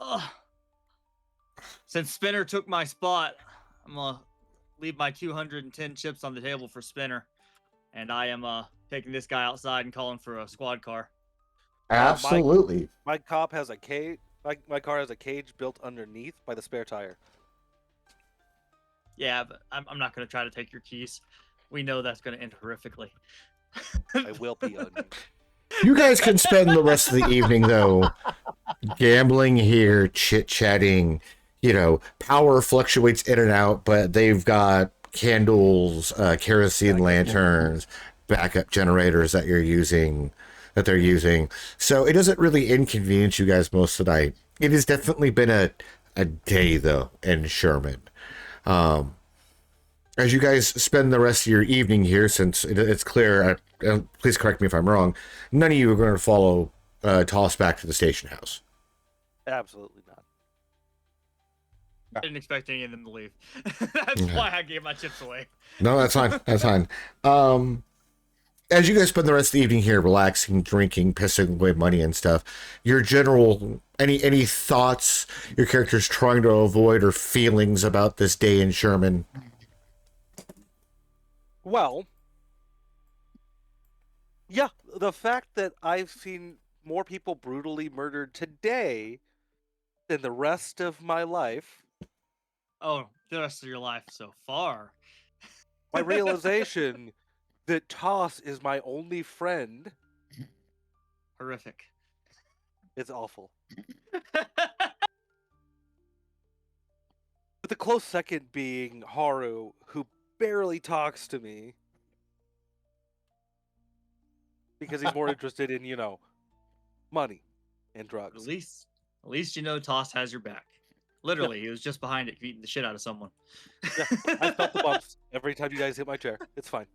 Ugh. Since Spinner took my spot, I'm gonna leave my 210 chips on the table for Spinner, and I am taking this guy outside and calling for a squad car. Absolutely. My cop has a cage. My car has a cage built underneath by the spare tire. Yeah, but I'm not going to try to take your keys. We know that's going to end horrifically. I will pee on you. You guys can spend the rest of the evening, though, gambling here, chit-chatting. Power fluctuates in and out, but they've got candles, kerosene lanterns, backup generators that they're using. So it doesn't really inconvenience you guys most of the night. It has definitely been a day, though, in Sherman. As you guys spend the rest of your evening here, since it's clear, please correct me if I'm wrong, none of you are going to follow Toss back to the station house. Absolutely not. I didn't expect any of them to leave. That's why I gave my chips away. No, that's fine. That's fine. As you guys spend the rest of the evening here, relaxing, drinking, pissing away money and stuff, your general any thoughts your character's trying to avoid or feelings about this day in Sherman? Well, yeah, the fact that I've seen more people brutally murdered today than the rest of my life. Oh, the rest of your life so far. My realization that Toss is my only friend. Horrific. It's awful. But the close second being Haru, who barely talks to me. Because he's more interested in, money and drugs. At least you know Toss has your back. Literally, he was just behind it beating the shit out of someone. Yeah, I felt the bumps every time you guys hit my chair. It's fine.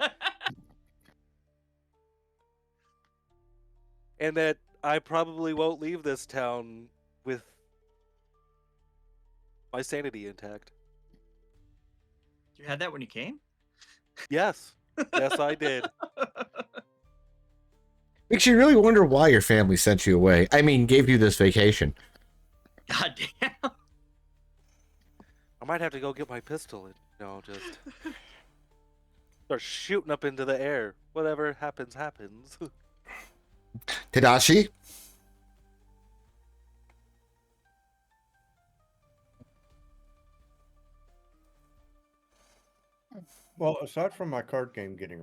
And that I probably won't leave this town with my sanity intact. You had that when you came? Yes. Yes, I did. Makes you really wonder why your family sent you away. I mean, gave you this vacation. God damn. I might have to go get my pistol and, just start shooting up into the air. Whatever happens, happens. Tadashi? Well, aside from my card game getting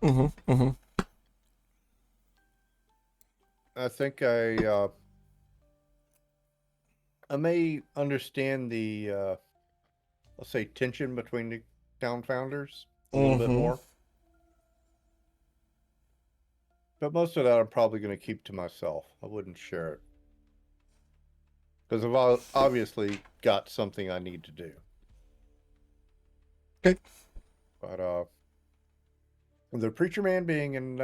ruined, I think I may understand the let's say tension between the town founders a little bit more. But most of that I'm probably going to keep to myself. I wouldn't share it. Because I've obviously got something I need to do. Okay. But the preacher man being in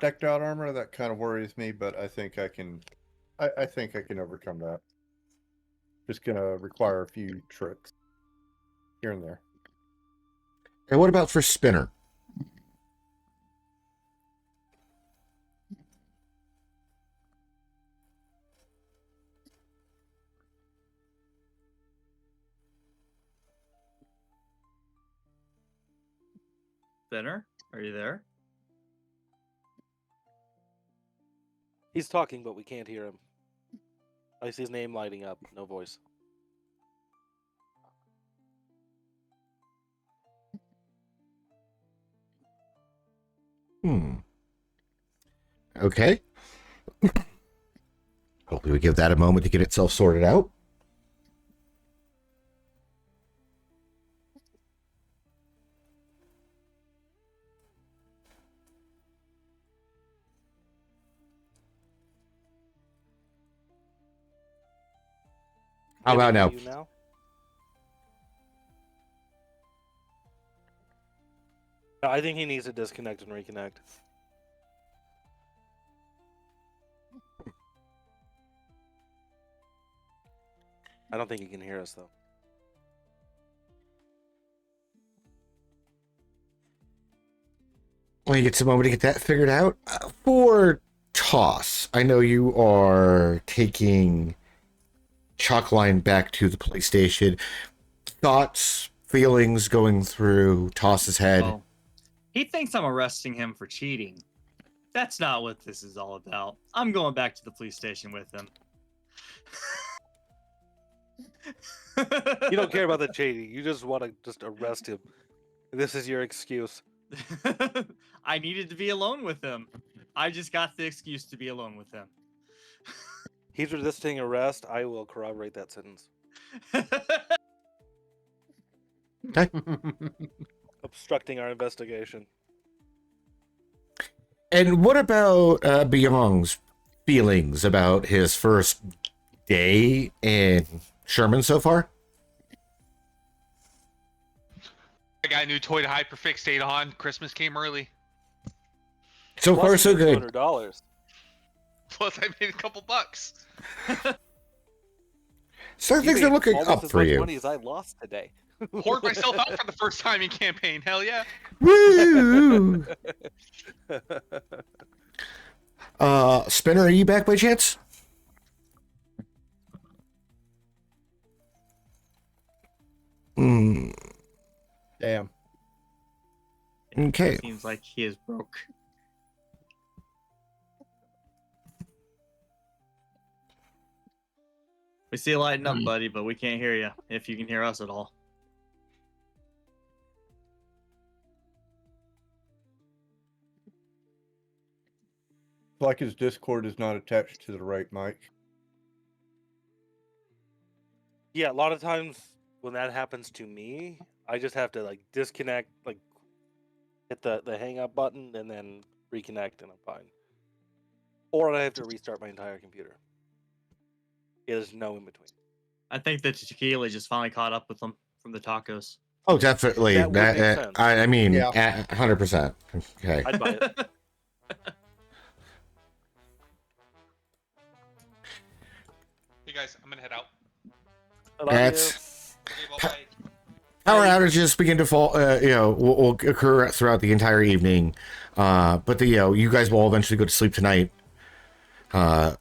decked out armor, that kind of worries me, but I think I can overcome that. Just gonna require a few tricks here and there. And what about for Spinner? Spinner, are you there? He's talking, but we can't hear him. I see his name lighting up. No voice. Okay. Hopefully we give that a moment to get itself sorted out. How about now? No, I think he needs to disconnect and reconnect. I don't think he can hear us, though. Well, you get some moment to get that figured out. For Toss, I know you are taking Chalkline back to the police station. Thoughts, feelings going through Toss's head? Oh, he thinks I'm arresting him for cheating. That's not what this is all about. I'm going back to the police station with him. You don't care about the chaining. You just want to just arrest him. This is your excuse. I needed to be alone with him. I just got the excuse to be alone with him. He's resisting arrest. I will corroborate that sentence. Okay. Obstructing our investigation. And what about Byung's feelings about his first day in Sherman so far? I got a new toy to hyperfixate on. Christmas came early. So far, so good. $200. Plus, I made a couple bucks. So things are looking almost up as for much you. money as I lost today. Poured myself out for the first time in campaign. Hell yeah. Woo! Spinner, are you back by chance? Hmm. Damn. Okay. Seems like he is broke. We see you lighting up, buddy, but we can't hear you. If you can hear us at all. Like his Discord is not attached to the right mic. Yeah, a lot of times when that happens to me, I just have to like disconnect, like hit the hang up button and then reconnect and I'm fine. Or I have to restart my entire computer. There's no in between. I think that tequila just finally caught up with them from the tacos. Oh, definitely. That would make sense. I mean, Yeah. 100%. Okay. I'd buy it. Hey guys, I'm gonna head out. I love you. That's Okay, well, bye. power outages begin to fall. Will occur throughout the entire evening. But you guys will all eventually go to sleep tonight. And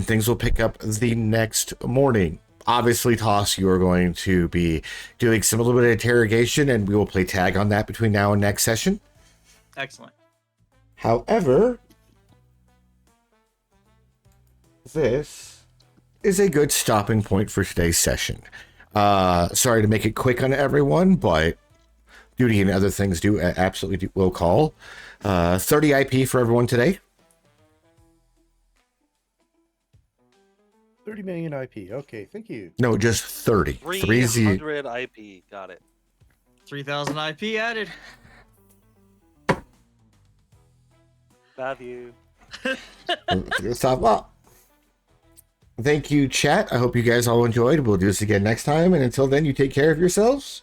things will pick up the next morning. Obviously, Toss, you are going to be doing some little bit of interrogation, and we will play tag on that between now and next session. Excellent. However, this is a good stopping point for today's session. Sorry to make it quick on everyone, but duty and other things will call. 30 IP for everyone today. 30 million IP. Okay, thank you. No, just 30. 300 IP. Got it. 3,000 IP added. Love you. Stop up. Thank you, chat. I hope you guys all enjoyed. We'll do this again next time. And until then, you take care of yourselves.